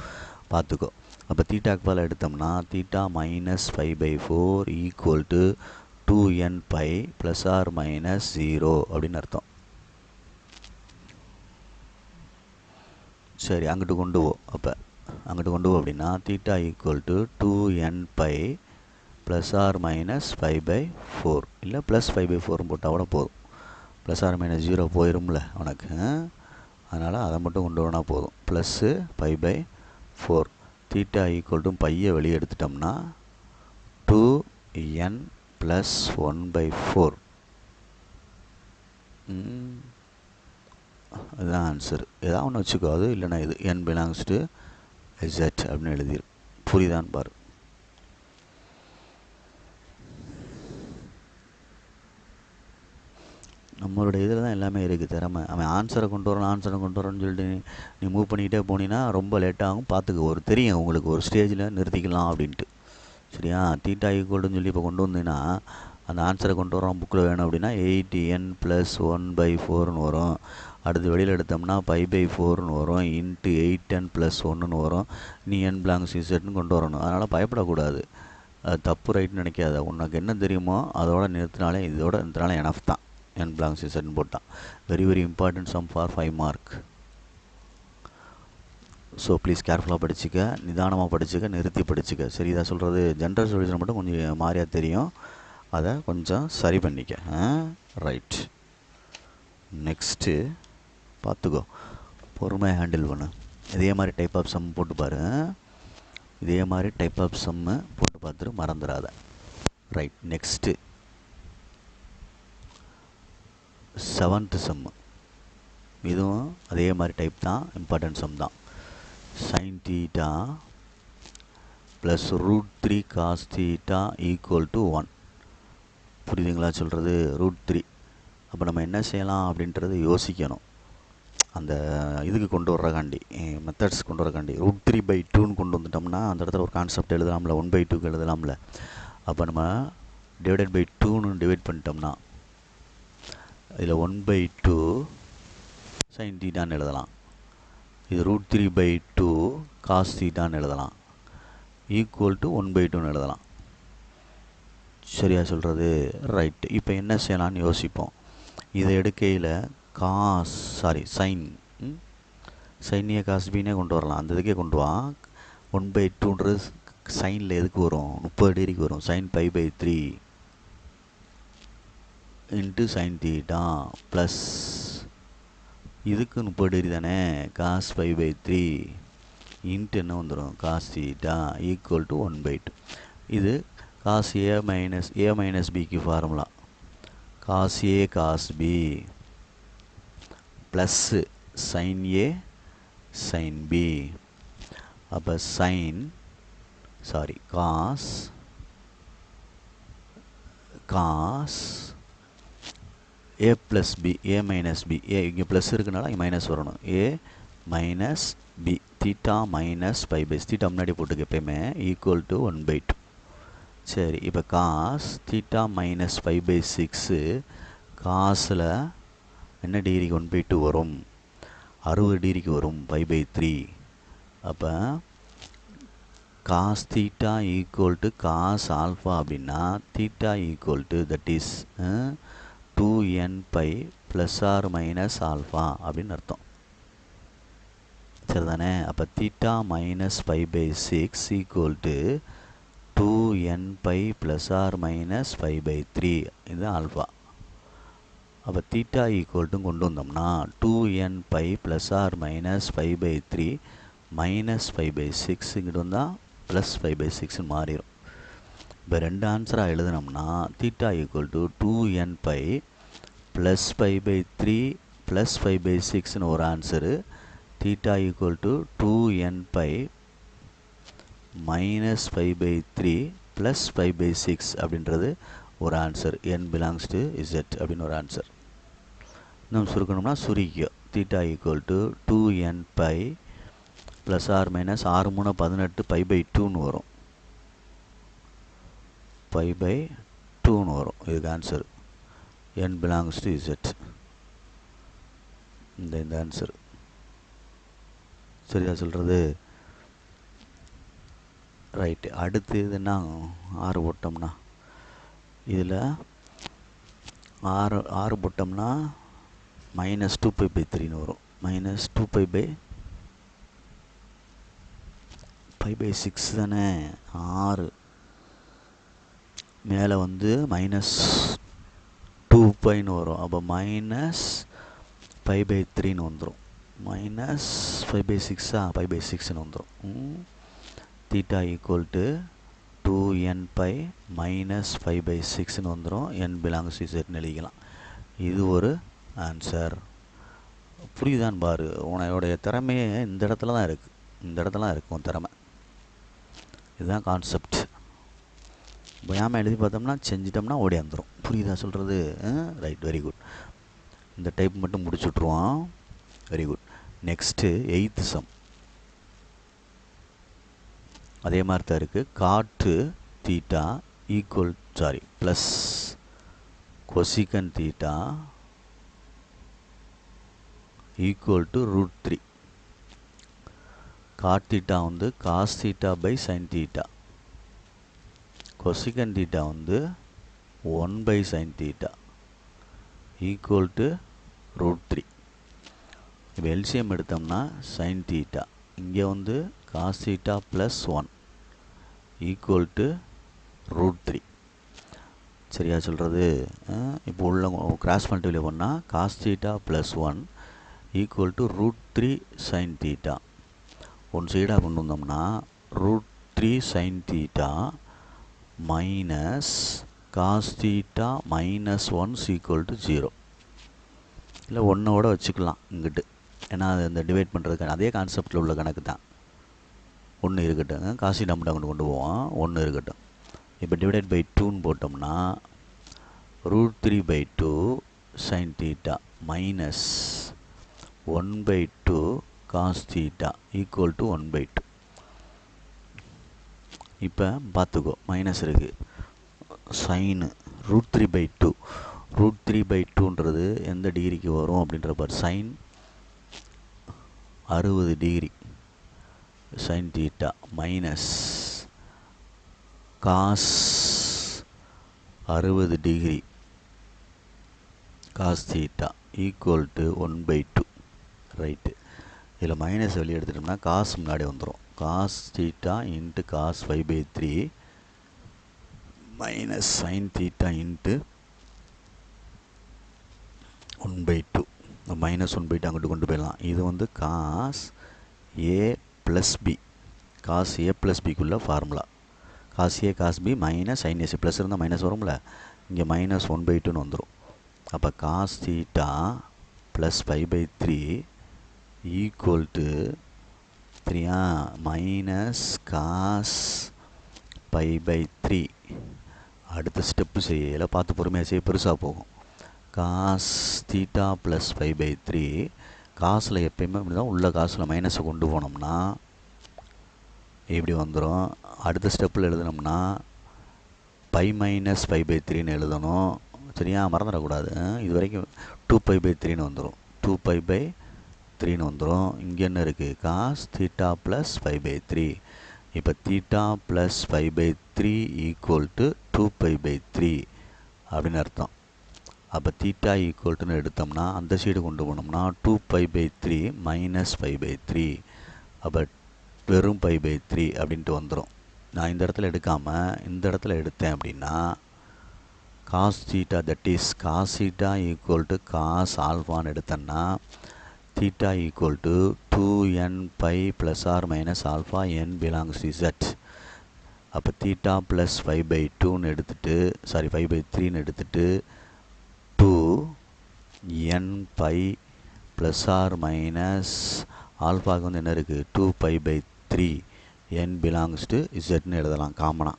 பார்த்துக்கோ. அப்போ தீட்டாக்கு பதில் எடுத்தோம்னா theta minus 5 by 4 equal to 2n pi plus R minus 0 அப்படின்னு அர்த்தம். சரி, அங்கிட்டு கொண்டு போ. அப்போ அங்கிட்டு கொண்டு போ அப்படின்னா theta equal to 2n pi plus R minus 5 by 4, இல்லை ப்ளஸ் 5 by 4 போட்டால் கூட போதும். ப்ளஸ் ஆர் மைனஸ் 0 போயிரும்ல உனக்கு, அதனால் அதை மட்டும் கொண்டு வரனா போதும். Plus 5 by 4 theta equal to பையை வெளியே எடுத்துட்டோம்னா 2n ப்ளஸ் 1 by 4. அதுதான் ஆன்சர். ஏதாவது ஒன்று வச்சுக்கோ, அது இல்லைனா இது n belongs to z அப்படின்னு எழுதிரு. புரியுதான்னு பாரு. நம்மளோட இதில் தான் எல்லாமே இருக்குது, திறமை. அவன் ஆன்சரை கொண்டு வரணும்னு சொல்லிட்டு நீ மூவ் பண்ணிக்கிட்டே போனீங்கன்னா ரொம்ப லேட்டாகும். பார்த்துக்க, ஒரு தெரியும் உங்களுக்கு ஒரு ஸ்டேஜில் நிறுத்திக்கலாம் அப்படின்ட்டு. சரியா? தீட்டா ஈக்குவல்னு சொல்லி இப்போ கொண்டு வந்தீங்கன்னா அந்த ஆன்சரை கொண்டு வரோம் புக்கில் வேணும் அப்படின்னா 8n ப்ளஸ் 1 by 4ன்னு வரும். அடுத்து வெளியில் எடுத்தோம்னா 5 by 4ன்னு வரும், இன்ட்டு 8n ப்ளஸ் 1ன்னு வரும். நீ n belongs to zன்னு கொண்டு வரணும். அதனால் பயப்படக்கூடாது. அது தப்பு ரைட்னு நினைக்காத. உனக்கு என்ன தெரியுமோ அதோட நிறுத்தினாலே நிறுத்தினாலே எனஃப் தான். n belongs to z போட்டான். Very very important sum for 5 mark. So please கேர்ஃபுல்லாக படிச்சுக்க, நிதானமாக படிச்சுக்க, நிறுத்தி படிச்சுக்க. சரி, இதை சொல்கிறது ஜென்ரல் சொல்யூஷன் மட்டும் கொஞ்சம் மாறியாக தெரியும், அதை கொஞ்சம் சரி பண்ணிக்க. ரைட், நெக்ஸ்ட்டு பார்த்துக்கோ, பொறுமையாக ஹேண்டில் பண்ணு. இதே மாதிரி டைப் ஆஃப் சம் போட்டு பாரு. இதே மாதிரி டைப் ஆஃப் சம்மு போட்டு பார்த்துட்டு மறந்துடாத. ரைட், நெக்ஸ்ட்டு 7th சம்மு. இதுவும் அதே மாதிரி டைப் தான், இம்பார்ட்டன்ட் சம் தான். sin theta plus √3 cos theta equal to 1. புரியுதுங்களா சொல்கிறது? √3. அப்போ நம்ம என்ன செய்யலாம் அப்படின்றது யோசிக்கணும். அந்த இதுக்கு கொண்டு வர்றக்காண்டி, மெத்தட்ஸ் கொண்டு வரக்காண்டி √3 by 2ன்னு கொண்டு வந்துட்டோம்னா அந்த இடத்துல ஒரு கான்செப்ட் எழுதலாம்ல, 1 by 2க்கு எழுதலாம்ல. அப்போ நம்ம டிவைடட் பை 2ன்னு டிவைட் பண்ணிட்டோம்னா இதில் 1 by 2 sin thetaன்னு எழுதலாம். இது √3 by 2 cos thetaன்னு எழுதலாம். ஈக்குவல் டு 1 by 2ன்னு எழுதலாம். சரியா சொல்கிறது? ரைட். இப்போ என்ன செய்யலான்னு யோசிப்போம். இதை எடுக்கையில் sin சைன் ஏ காஸ் பின்னே கொண்டு வரலாம். அந்த இதுக்கே கொண்டு வா. 1/2ன்றது சைனில் எதுக்கு வரும்? 30 டிகிரிக்கு வரும். Sine π/3 into sine theta plus இதுக்கு 30 டிகிரி தானே, காஸ் π/3 இன்ட்டு என்ன வந்துடும், காஸ் தீட்டா ஈக்குவல் டு 1/2. இது காஸ் ஏ மைனஸ் பிக்கு formula. Cos A cos B plus sine A sine B. அப்போ cos A plus B, A minus B, A இங்கே plus இருக்குனால இங்கே மைனஸ் வரணும். A minus B theta minus π/6, theta முன்னாடி போட்டுக்க எப்பயுமே, ஈக்குவல் டு 1/2. சரி, இப்போ காஸ் தீட்டா மைனஸ் π/6 காசில் என்ன டிகிரிக்கு 1/2 வரும்? 60 டிகிரிக்கு வரும், π/3. அப்போ cos theta equal to cos alpha அப்படின்னா theta equal to that is 2nπ plus R minus alpha அப்படின்னு அர்த்தம். சரிதானே? அப்போ theta minus π/6 equal to 2nπ plus R minus π/3, இது ஆல்ஃபா. அப்போ தீட்டா ஈக்குவல் டு கொண்டு வந்தோம்னா 2nπ plus R minus π/3 minus π/6 இங்கிட்டு வந்தால் ப்ளஸ் π/6 மாறிடும். இப்போ ரெண்டு ஆன்சராக எழுதுனோம்னா theta equal to 2nπ plus π/3 plus π/6ன்னு ஒரு answer, theta equal to 2nπ minus π/3 plus π/6 அப்படின்றது ஒரு answer. n belongs to z அப்படின்னு ஒரு ஆன்சர். நம்ம சுருக்கணும்னா சுருக்கியோ theta equal to 2nπ plus R minus 6 3 18 π/2ன்னு வரும். π/2ன்னு வரும். இதுக்கு answer n belongs to z. இந்த ஆன்சர் சரியா சொல்கிறது? ரைட்டு. அடுத்து இதுன்னா 6 போட்டோம்னா இதில் 6 போட்டோம்னா மைனஸ் 2π/3ன்னு வரும். மைனஸ் 2π/6 தானே, 6 மேலே வந்து மைனஸ் 2πன்னு வரும். அப்போ மைனஸ் π/3ன்னு வந்துடும். மைனஸ் π/6 π/6ன்னு வந்துடும். Theta equal to 2nπ minus π/6ன்னு வந்துடும். n பிலாங்ஸ் டு zன்னு எழுதிக்கலாம். இது ஒரு ஆன்சர். புரியுதான்னு பாரு. உன்னையோடைய திறமையே இந்த இடத்துல தான் இருக்குது. இந்த இடத்துல தான் இருக்கும் திறமை. இதுதான் கான்செப்ட். பயமாக எழுதி பார்த்தோம்னா செஞ்சிட்டோம்னா ஓடி வந்துடும். புரியுதா சொல்கிறது? Right, very good. இந்த டைப் மட்டும் முடிச்சு விட்ருவோம். Very good. Next 8th sum. அதே மாதிரி தான் இருக்குது. Cot theta plus cosecant theta equal to √3. Cot theta வந்து cos theta by sine theta, cosecant theta வந்து 1/sin தீட்டா ஈக்குவல் டு √3. இப்போ எல்சிஎம் எடுத்தோம்னா சைன் தீட்டா, இங்கே வந்து cos theta plus 1 equal to √3. சரியா சொல்கிறது? இப்போ உள்ள கிராஸ் மல்டிப்ளை பண்ணால் cos theta plus 1 equal to √3 sine theta. One சைடாக கொண்டு வந்தோம்னா √3 sine theta minus cos theta minus 1 equal to 0. இல்லை ஒன்றோட வச்சுக்கலாம் இங்கிட்டு, ஏன்னா அது இந்த டிவைட் பண்ணுறதுக்கு அதே கான்செப்டில் உள்ள கணக்கு தான். 1 இருக்கட்டும், காஸ் தீட்டா மட்டும் கொண்டு போவோம். 1 இருக்கட்டும். இப்போ டிவைடட் பை 2ன்னு போட்டோம்னா √3/2 sine theta minus 1/2 cos theta equal to 1/2. இப்போ பார்த்துக்கோ, மைனஸ் இருக்குது. சைனு √3/2, √3/2ன்றது எந்த டிகிரிக்கு வரும் அப்படின்ற பார். Sine 60 degree sine theta minus cos 60 degree cos theta equal to 1/2. Right. இதில் மைனஸ் வெளியே எடுத்துட்டோம்னா காசு முன்னாடி வந்துடும். Cos theta into cos 5/3 minus sine theta into 1/2. Minus 1/2 அங்கிட்டு கொண்டு போயிடலாம். இது வந்து cos A plus B. Cos A plus பிக்குள்ள formula cos A cos B minus sine A C. Plus இருந்தால் மைனஸ் வரும்ல, இங்கே மைனஸ் 1/2ன்னு வந்துடும். அப்போ cos theta plus 5/3 equal to 3 minus cos 5/3. அடுத்த ஸ்டெப்பு செய்யல, பார்த்து பொறுமையாக செய்ய, பெருசாக போகும். காஸ் தீட்டா ப்ளஸ் 5/3 காசில் எப்பயுமே இப்படி தான், உள்ள காசில் மைனஸை கொண்டு போனோம்னா இப்படி வந்துடும். அடுத்த ஸ்டெப்பில் எழுதினோம்னா பை மைனஸ் 5/3ன்னு எழுதணும். சரியா, மறந்துடக்கூடாது. இது வரைக்கும் 2π/3ன்னு வந்துடும். 2π/3ன்னு வந்துடும். இங்கே என்ன இருக்குது, காஸ் தீட்டா ப்ளஸ் 5/3. இப்போ தீட்டா ப்ளஸ் 5/3 ஈக்குவல் டு 2π/3 அப்படின்னு அர்த்தம். அப்போ தீட்டா ஈக்குவல்ட்டுன்னு எடுத்தோம்னா அந்த சைடு கொண்டு போனோம்னா 2π/3 மைனஸ் 5/3. அப்போ வெறும் π/3 அப்படின்ட்டு வந்துடும். நான் இந்த இடத்துல எடுக்காமல் இந்த இடத்துல எடுத்தேன் அப்படின்னா cos theta, that is cos theta equal to cos ஆல்ஃபான்னு எடுத்தேன்னா theta equal to 2nπ plus R minus alpha n belongs to z. அப்போ தீட்டா ப்ளஸ் 5/2ன்னு எடுத்துகிட்டு, சாரி 5/3ன்னு எடுத்துகிட்டு 2nπ ப்ளஸ் ஆர் மைனஸ் ஆல்ஃபாவுக்கு வந்து என்ன இருக்குது 2π/3 n பிலாங்ஸ் டு zன்னு எழுதலாம் காமனாக.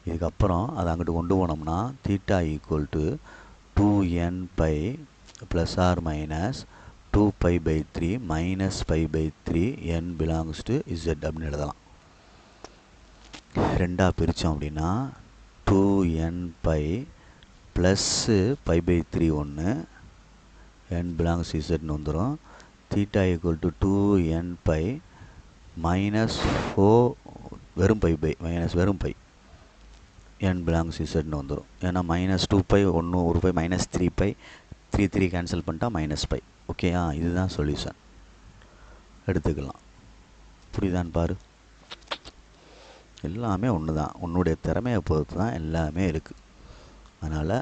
இதுக்கப்புறம் அதை அங்கிட்டு கொண்டு போனோம்னா theta equal to 2nπ plus R minus 2π/3 minus π/3 n belongs to z அப்படின்னு எழுதலாம். ரெண்டாக பிரித்தோம் அப்படின்னா 2nπ ப்ளஸ்ஸு π/3 ஒன்று n பிலாங்ஸ் டு zன்னு வந்துடும். Theta equal to 2nπ minus 4 வெறும் மைனஸ் வெறும் பை n பிலாங்ஸ் டு zன்னு வந்துடும். ஏன்னா மைனஸ் 2π ஒன்று ஒரு பை மைனஸ் 3π 3 கேன்சல் பண்ணிட்டா மைனஸ் பை. ஓகேயா, இதுதான் சொல்யூஷன். எடுத்துக்கலாம். புரியுதான்னு பாரு. எல்லாமே ஒன்று தான், உன்னுடைய திறமையை பொறுத்து தான் எல்லாமே இருக்குது. அதனால்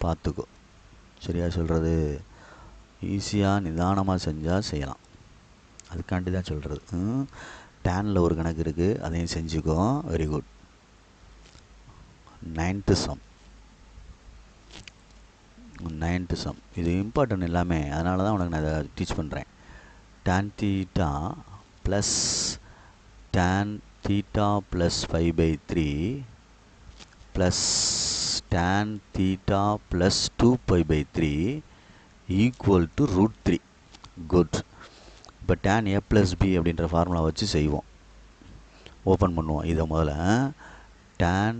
பார்த்துக்கோ. சரியா சொல்கிறது, ஈஸியாக நிதானமாக செஞ்சால் செய்யலாம். அதுக்காண்டி தான் சொல்கிறது. டேனில் ஒரு கணக்கு இருக்குது, அதையும் செஞ்சுக்கோ. Very good. 9th சம் இது இம்பார்ட்டன்ட் எல்லாமே, அதனால தான் உனக்கு நான் இதை டீச் பண்ணுறேன். Tan theta plus tan theta plus 5/3 plus tan theta plus 2π/3 equal to √3. Good. இப்போ டேன் ஏ ப்ளஸ் பி அப்படின்ற ஃபார்முலா வச்சு செய்வோம். ஓப்பன் பண்ணுவோம். இதை முதல்ல tan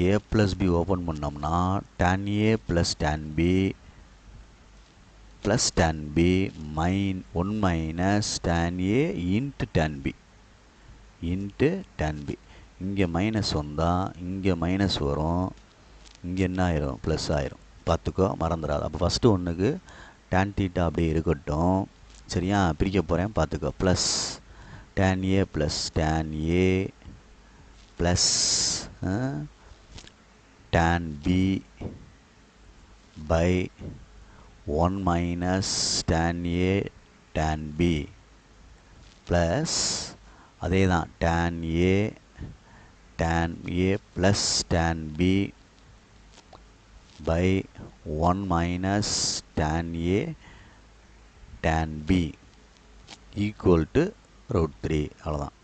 A plus B open பண்ணோம்னா tan A plus tan B plus tan B 1 minus tan A into tan B into tan B. இங்கே minus வந்தால் இங்கே மைனஸ் வரும், இங்கே என்ன ஆயிரும், ப்ளஸ் ஆயிரும். பார்த்துக்கோ, மறந்துடாது. அப்போ ஃபஸ்ட்டு ஒன்றுக்கு டேன் தீட்டா அப்படியே இருக்கட்டும். சரியா, பிரிக்க போகிறேன், பார்த்துக்கோ. Plus tan A plus tan A plus tan B by 1 minus tan A tan B plus அதே தான் tan A plus tan B by 1 minus tan A tan B equal to √3. அவ்வளோதான்.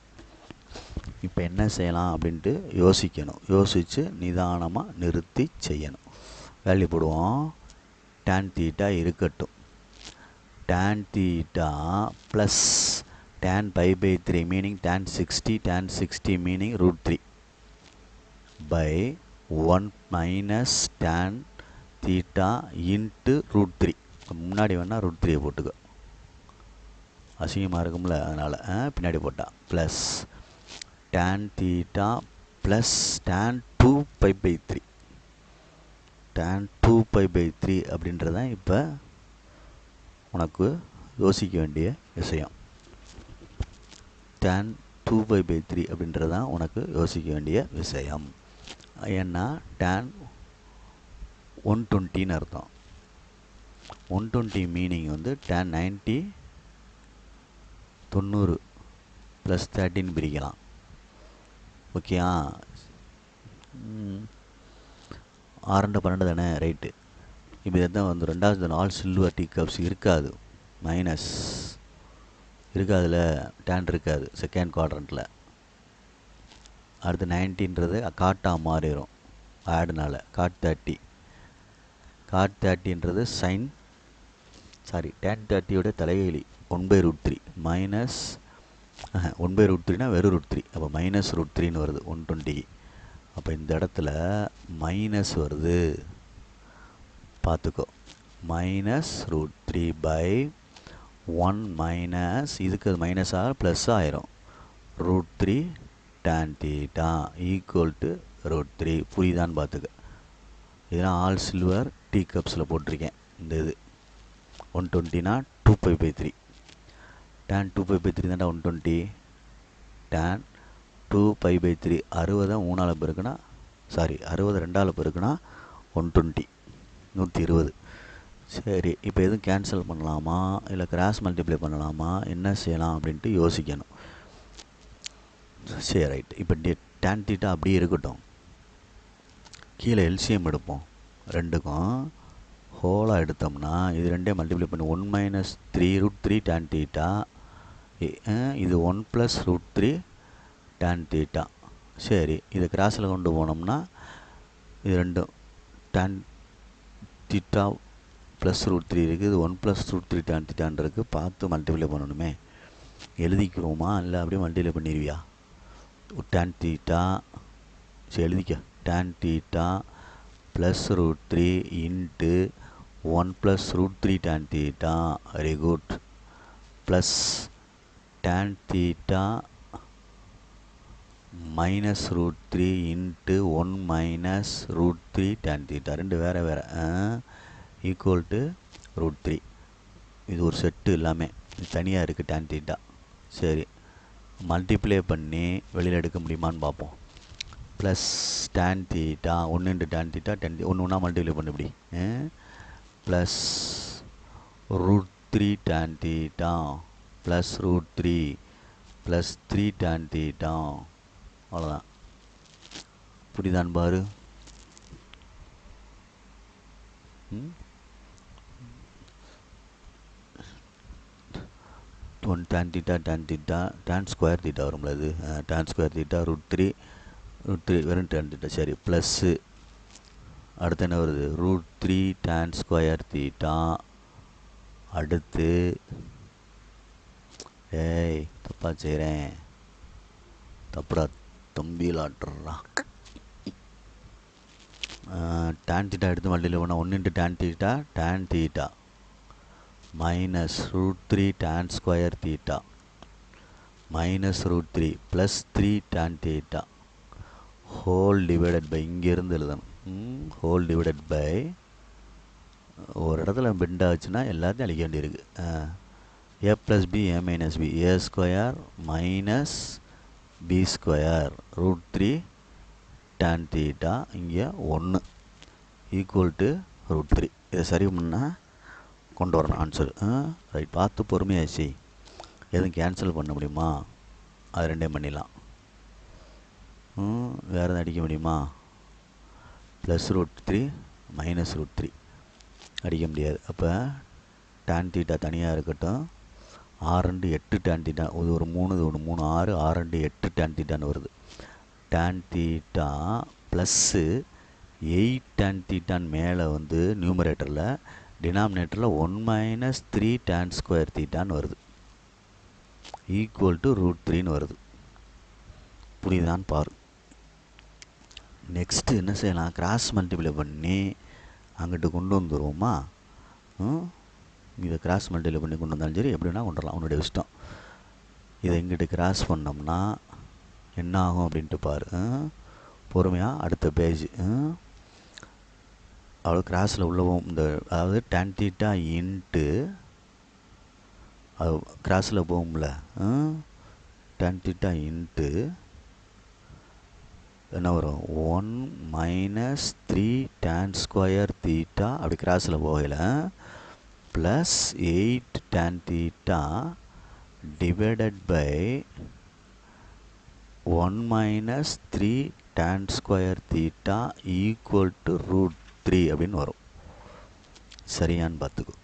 இப்போ என்ன செய்யலாம் அப்படின்ட்டு யோசிக்கணும். யோசித்து நிதானமாக நிறுத்தி செய்யணும். வேல்யூ போடுவோம். டேன் தீட்டா இருக்கட்டும். Tan theta plus tan π/3 meaning tan 60 meaning √3 by 1 minus tan theta into √3. முன்னாடி வேணால் √3 போட்டுக்கோ, அசிங்கமாக இருக்கும்ல, அதனால் பின்னாடி போட்டால் plus tan theta plus tan 2π/3. Tan 2π/3 அப்படின்றதான் இப்போ உனக்கு யோசிக்க வேண்டிய விஷயம். tan 2π/3 அப்படின்றது தான் உனக்கு யோசிக்க வேண்டிய விஷயம். ஏன்னா tan 120ன்னு அர்த்தம். 120 மீனிங் வந்து tan 90 90 ப்ளஸ் 13 பிரிக்கலாம். ஓகேயா? 6×12 தானே, ரைட்டு. இப்போ இதுதான் வந்து ரெண்டாவது ஆல் சில்வர் டீ கப்ஸ் இருக்காது, மைனஸ் இருக்காதுல, டேன் இருக்காது செகண்ட் குவாட்ரண்ட்டில். அடுத்து 90ன்றது காட்டாக மாறிடும் ஆடுனால, காட் 30. காட் 30ன்றது சைன் tan 30யோட தலைகீழி 1/√3 மைனஸ் 1/√3னா வெறும் √3. அப்போ மைனஸ் √3ன்னு வருது 120. அப்போ இந்த இடத்துல மைனஸ் வருது, பார்த்துக்கோ. மைனஸ் √3/1 மைனஸ் இதுக்கு அது மைனஸாக ப்ளஸ் ஆயிரும், √3 tan θ ஈக்குவல் டு √3. புரியுதான்னு பார்த்துக்க. இதெல்லாம் ஆல் சில்வர் டீ கப்ஸில் போட்டிருக்கேன். இந்த இது 120னா 2π/3. tan 2π/3 தான்டா 120. tan 2π/3 60 3ஆல் பெருக்குனா, சாரி 60 2ஆல் பெருக்குனா 120, 120. சரி, இப்போ எதுவும் கேன்சல் பண்ணலாமா இல்லை கிராஸ் மல்டிப்ளை பண்ணலாமா, என்ன செய்யலாம் அப்படின்ட்டு யோசிக்கணும். சரி, ரைட். இப்போ tan θ அப்படியே இருக்கட்டும். கீழே எல்சிஎம் எடுப்போம். ரெண்டுக்கும் ஹோலாக எடுத்தோம்னா இது ரெண்டே மல்டிப்ளை பண்ணி 1 - 3√3 tan θ, இது 1 + √3 tan θ. சரி, இதை கிராஸில் கொண்டு போனோம்னா இது ரெண்டும் tan θ ப்ளஸ் √3 இருக்குது, இது 1 + √3 tan θன்னு இருக்குது. பார்த்து மல்டிப்ளை பண்ணணுமே. எழுதிக்கிறோமா இல்லை அப்படியே மல்டிப்ளை பண்ணிடுவியா? tan θ, சரி எழுதிக்க. tan θ plus √3 into 1 + √3 tan θ. Very good. Plus tan θ minus √3 into 1 minus √3 tan θ. ரெண்டு வேறு வேறு, ஈக்குவல் டு √3. இது ஒரு செட்டு எல்லாமே, இது தனியாக இருக்குது tan θ. சரி, மல்டிப்ளை பண்ணி வெளியில் எடுக்க முடியுமான்னு பார்ப்போம். ப்ளஸ் tan θ 1 × tan θ 10, ஒன்று ஒன்றா மல்டிப்ளை பண்ணி இப்படி, plus √3 tan θ plus √3 plus 3 tan θ. அவ்வளோதான். புரியுதான் பாரு. 1 tan θ tan ஸ்கொயர் θ வரும்ல, இது tan ஸ்கொயர் θ √3 வெறும் tan θ. சரி, ப்ளஸ்ஸு அடுத்து என்ன வருது, √3 tan ஸ்கொயர் θ. அடுத்து தப்பா செய்கிறேன், தப்புடா தம்பிலாட்டுறா. tan θ எடுத்து மல்டிப்ளை பண்ணால் 1 × tan θ minus √3 tan square θ minus √3 plus 3 tan θ whole divided by, இங்கேருந்து எழுதணும், ஹோல் டிவைடட் பை, ஒரு இடத்துல பெண்ட் ஆச்சுன்னா எல்லாத்தையும் அழிக்க வேண்டியிருக்கு. a + b a - b a square minus b square √3 tan θ இங்கே 1 ஈக்குவல் டு √3. இதை சரி பண்ணால் கொண்டு வரணும் ஆன்சர். ரைட், பார்த்து பொறுமையாச்சு. எதுவும் கேன்சல் பண்ண முடியுமா? அது ரெண்டே பண்ணிடலாம். வேறு எதுவும் அடிக்க முடியுமா? ப்ளஸ் √3 மைனஸ் √3 அடிக்க முடியாது. அப்போ tan θ தனியாக இருக்கட்டும். 6 × 8 tan θ, இது ஒரு 3, இது ஒரு 3, 6, 6 × 8 tan θன்னு வருது. tan θ ப்ளஸ்ஸு 8 tan θன்னு மேலே வந்து நியூமரேட்டரில், டினாமினேட்டரில் 1 - 3 tan ஸ்கொயர் θன்னு வருது, ஈக்குவல் டு √3ன்னு வருது. புரியுதான்னு பாரு. நெக்ஸ்ட்டு என்ன செய்யலாம், கிராஸ் மல்டிப்ளை பண்ணி அங்கிட்டு கொண்டு வந்துடுவோமா? இதை கிராஸ் மல்டிப்ளை பண்ணி கொண்டு வந்தாலும் சரி, எப்படின்னா கொண்டு வரலாம், உன்னுடைய இஷ்டம். இதை இங்கிட்டு கிராஸ் பண்ணோம்னா என்ன ஆகும் அப்படின்ட்டு பாரு. பொறுமையாக அடுத்த பேஜ். அவ்வளோ கிராஸில் உள்ளவும் இந்த, அதாவது tan θ இன்ட்டு அது கிராஸில் போகும்ல, tan theta இன்ட்டு என்ன வரும், 1 மைனஸ் 3 tan ஸ்கொயர் தீட்டா அப்படி கிராஸில் போகல, plus 8 tan theta divided by 1 minus 3 tan square theta equal to √3 அப்படின்னு வரும். சரியான்னு பார்த்துக்கோ.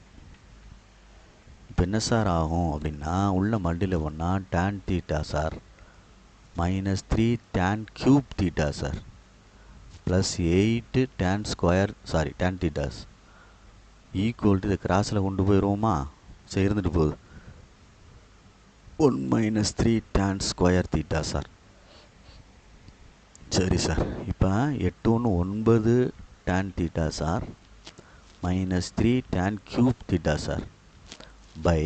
இப்போ என்ன சார் ஆகும் அப்படின்னா, உள்ள மல்டியில் பண்ணால் tan theta sir minus 3 tan cube theta sir plus 8 tan square tan thetas equal to இதை கிராஸில் கொண்டு போயிடுவோமா? சரி, இருந்துட்டு போகுது. 1 minus 3 tan square theta sir. சரி சார், இப்போ 8 1 9 tan தீட்டா sir minus 3 tan cube theta sir by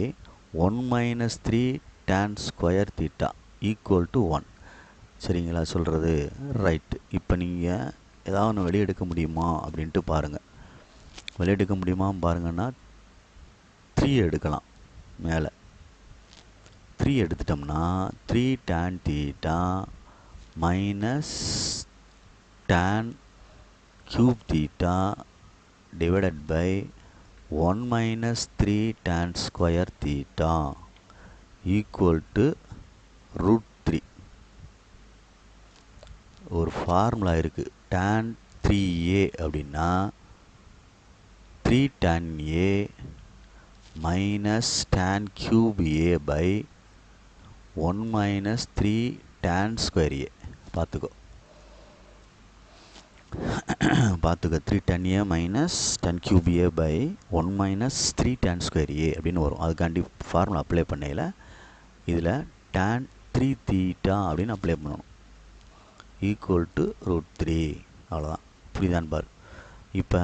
1 minus 3 tan square theta equal to 1. சரிங்களா சொல்கிறது? ரைட்டு. இப்போ நீங்கள் ஏதாவது ஒன்று வெளியே எடுக்க முடியுமா அப்படின்ட்டு பாருங்கள். வெளியே எடுக்க முடியுமா பாருங்கன்னா 3 எடுக்கலாம். மேலே 3 எடுத்துட்டோம்னா 3 tan theta minus tan cube theta divided by 1 minus 3 tan square theta equal to √3. ஒரு ஃபார்முலா இருக்குது. tan 3a அப்படின்னா 3 tan a minus tan cube a by 1 minus 3 tan square a. பார்த்துக்கோ 3 tan a minus tan cube a by 1 minus 3 tan square a அப்படின்னு வரும். அதுக்காண்டி formula apply பண்ணையில் இதில் tan 3 theta அப்படின்னு அப்ளை பண்ணணும். Equal to √3. அவ்வளோதான். புரியுதான்னு பாரு. இப்போ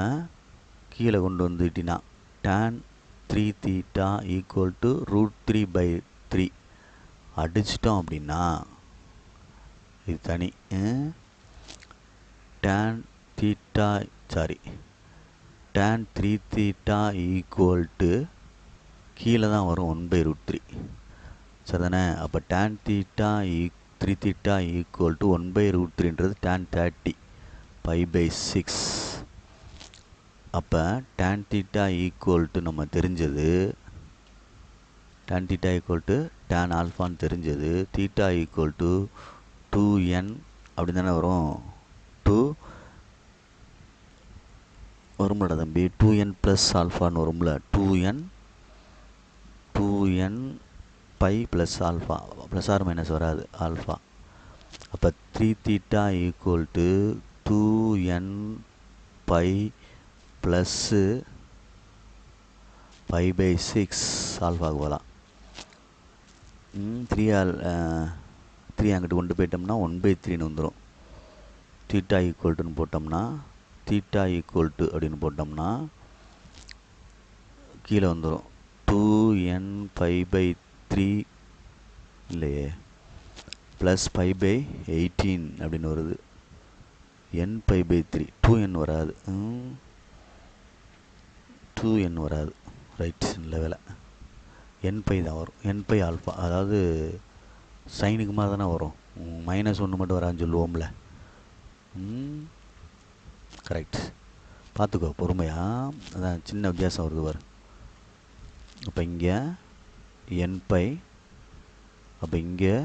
கீழே கொண்டு வந்துட்டினா tan 3 theta equal to √3 by 3 அடிச்சிட்டோம் அப்படின்னா இது தனி. tan theta tan 3 theta equal to கீழே தான் வரும் 1/√3. சரிதானே? அப்போ tan theta 3 theta equal to 1/√3ன்றது tan 30 π/6. அப்போ tan தீட்டா ஈக்குவல் டு நம்ம தெரிஞ்சது tan theta equal to tan ஆல்ஃபான்னு தெரிஞ்சது. தீட்டா ஈக்குவல் டு 2n அப்படி தானே வரும். 2 வரும்ல தம்பி, 2n ப்ளஸ் ஆல்ஃபான்னு வரும்ல. 2n by plus alpha, plus R minus வராது, ஆல்ஃபா. அப்போ 3 theta equal to 2n by plus π/6 ஆல்ஃபாவுக்கு போகலாம். 3 அங்கிட்டு கொண்டு போயிட்டோம்னா 1/3ன்னு வந்துடும். தீட்டா ஈக்குவல்ட்டுன்னு போட்டோம்னா தீட்டா ஈக்குவல் டு அப்படின்னு போட்டோம்னா கீழே வந்துடும் 2n π/3 இல்லையே, ப்ளஸ் π/18 அப்படின்னு வருது. n π/3 2n வராது. 2n வராது. ரைட், நல்ல வேலை. n பை தான் வரும். n பை ஆல்ஃபா, அதாவது சைனுக்கு மாதிரி தானே வரும். -1 மட்டும் வரான்னு சொல்லுவோம்ல. கரெக்ட். பார்த்துக்கோ பொறுமையாக. அதான் சின்ன வித்தியாசம் வருது பாரு. அப்போ இங்கே n பை, அப்போ இங்கே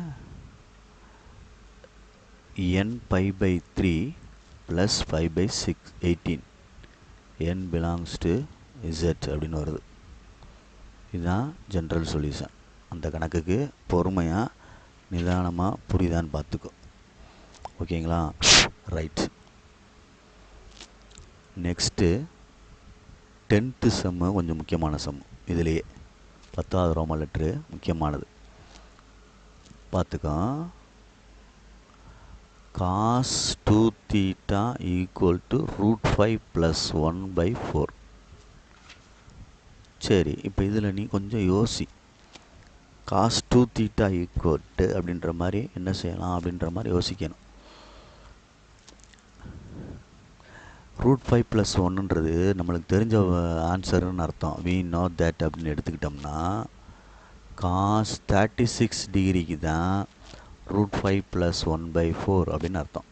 n π/3 ப்ளஸ் 5/6 18. n பிலாங்ஸ் டு z அப்படின்னு வருது. இதுதான் ஜென்ரல் சொல்யூஷன். அந்த கணக்குக்கு பொறுமையாக நிதானமாக புரியுதான்னு பார்த்துக்கோ. ஓகேங்களா? ரைட். நெக்ஸ்ட்டு 10th செம்மு கொஞ்சம் முக்கியமான செம்மு. இதுலேயே 10வது ரோமன் லெட்ரு முக்கியமானது. பார்த்துக்கோ. cos 2 theta equal to √5 plus 1/4. சரி, இப்போ இதில் நீ கொஞ்சம் யோசி. cos 2 theta ஈக்குவல் டு அப்படின்ற மாதிரி என்ன செய்யலாம் அப்படின்ற மாதிரி யோசிக்கணும். √5 ப்ளஸ் 1ன்றது நம்மளுக்கு தெரிஞ்ச ஆன்சருன்னு அர்த்தம். we know that அப்படின்னு எடுத்துக்கிட்டோம்னா காஸ் 36 டிகிரிக்கு தான் √5 + 1/4 அப்படின்னு அர்த்தம்.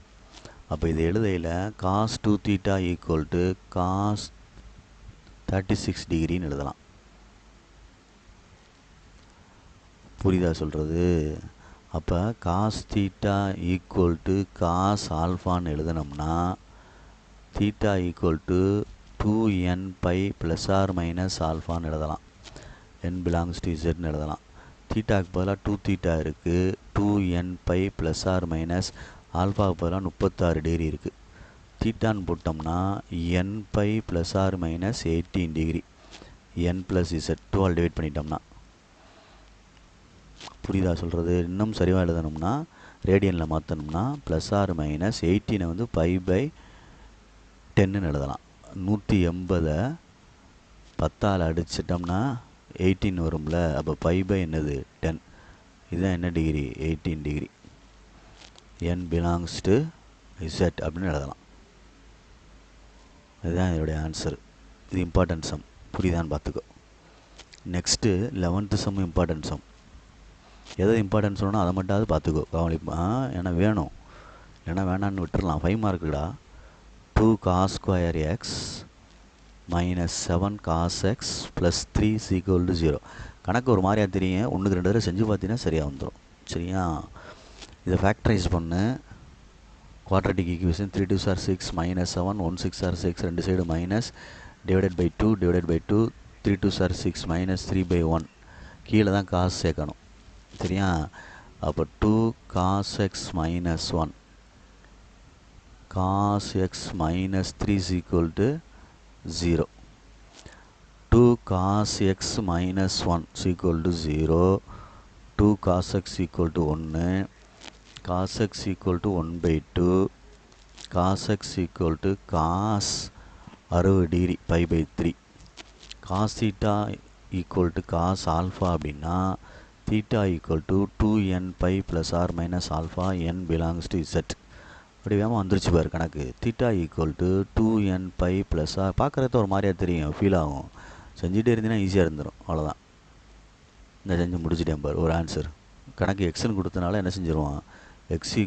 அப்போ இது எழுதையில் cos 2 theta equal to cos 36 டிகிரின்னு எழுதலாம். புரியுதா சொல்கிறது? அப்போ cos theta equal to cos ஆல்ஃபான்னு எழுதணும்னா தீட்டா ஈக்குவல் டு 2n π ± ஆல்ஃபான்னு எழுதலாம். n belongs to zன்னு எழுதலாம். தீட்டாக்கு பதிலாக 2 தீட்டா இருக்குது, 2n π ± ஆல்ஃபாவுக்கு பதிலாக 36 டிகிரி இருக்குது. தீட்டான்னு போட்டோம்னா n π ± 18 degree, n + z 12 divide பண்ணிட்டோம்னா. புரியுதா சொல்கிறது? இன்னும் சரிவாக எழுதணும்னா ரேடியனில் மாற்றணும்னா ±18 வந்து π/10ன்னு எழுதலாம். 180 10ஆல் அடிச்சிட்டோம்னா 18 வரும்ல. அப்போ π/10 இதுதான் என்ன degree? 18 degree. n belongs to z அப்படின்னு எழுதலாம். இதுதான் இதோடைய ஆன்சர். இது இம்பார்ட்டன்ட் சம். புரியுதான்னு பார்த்துக்கோ. Next 11th sum important sum. எதை இம்பார்ட்டன்ஸ் சொல்லணும் அதை மட்டும் பார்த்துக்கோ. கவனிப்பா, ஏன்னா வேணும், ஏன்னா வேணான்னு விட்டுடலாம். 5 மார்க்குடா. 2 cos square x - 7 cos x + 3 = 0. கணக்கு ஒரு மாதிரியாக தெரியும். 1க்கு 2 தடவை செஞ்சு பார்த்தீங்கன்னா சரியாக வந்துடும். சரியா? இதை ஃபேக்டரைஸ் பண்ணு. Quadratic equation 3 2s are 6 - 7 1 6 are 6 ரெண்டு சைடு மைனஸ் /2 / 2 3 2s are 6 - 3/1 கீழே தான் காசு சேர்க்கணும். சரியா? அப்போ 2 cos x - 1 cos x - 3 = 0. 2 cos x - 1 = 0. 2 cos x = 1. cos x = 1/2. cos x = cos 60 degree π/3. cos theta = cos alpha அப்படின்னா theta = 2n π ± ஆல்ஃபா n belongs to z. அப்படி வேகமாக வந்துருச்சு பாரு கணக்கு. theta = 2n π + பார்க்குறத ஒரு மாதிரியாக தெரியும், ஃபீல் ஆகும். செஞ்சுட்டே இருந்தீங்கன்னா ஈஸியாக இருந்துடும். அவ்வளோதான். இந்த செஞ்சு முடிச்சுட்டேன் பாரு ஒரு ஆன்சர். கணக்கு எக்ஸ்ன்னு கொடுத்தனால என்ன செஞ்சிருவான்? x =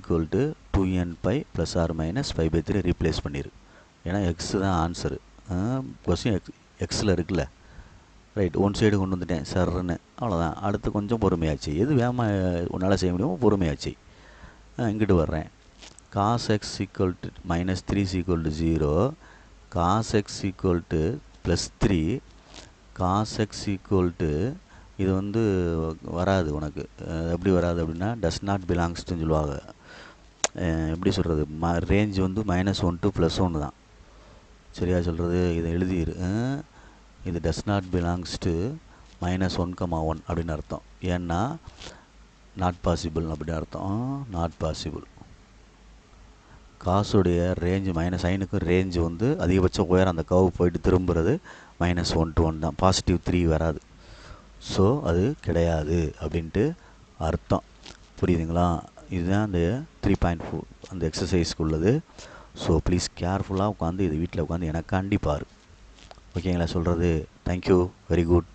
2n π ± π/3 ரீப்ளேஸ் பண்ணிடு. ஏன்னா எக்ஸ் தான் ஆன்சரு. கொஸ்டின் எக்ஸில் இருக்குல்ல. ரைட், ஒன் சைடு கொண்டு வந்துட்டேன் சர்ன்னு. அவ்வளோதான். அடுத்து கொஞ்சம் பொறுமையாச்சு. எது வேகமாக உன்னால் செய்ய முடியுமோ பொறுமையாச்சு. இங்கிட்டு வர்றேன். cos x = -3 = 0. cos x = +3. cos x இது வந்து வராது உனக்கு. எப்படி வராது அப்படின்னா டஸ் நாட் பிலாங்ஸ் டுன்னு சொல்லுவாங்க. எப்படி சொல்கிறது? ரேஞ்ச் வந்து -1 to +1 தான். சரியா சொல்கிறது? இதை எழுதிடு. இது டஸ் நாட் பிலாங்ஸ் டு -1,1 அப்படின்னு அர்த்தம். ஏன்னா நாட் பாசிபிள் அப்படின்னு அர்த்தம். Not possible. காசுடைய ரேஞ்சு -சைனுக்கும் ரேஞ்சு வந்து அதிகபட்சம் உயரம் அந்த கர்வ் போயிட்டு திரும்புறது -1 to 1 தான். +3 வராது. ஸோ அது கிடையாது அப்படின்ட்டு அர்த்தம். புரியுதுங்களா? இதுதான் அந்த 3.4 அந்த எக்ஸசைஸ்க்கு உள்ளது. ஸோ ப்ளீஸ் கேர்ஃபுல்லாக உட்காந்து இது வீட்டில் உட்காந்து எனக்காண்டி பாரு. ஓகேங்களா சொல்கிறது? தேங்க்யூ. Very good.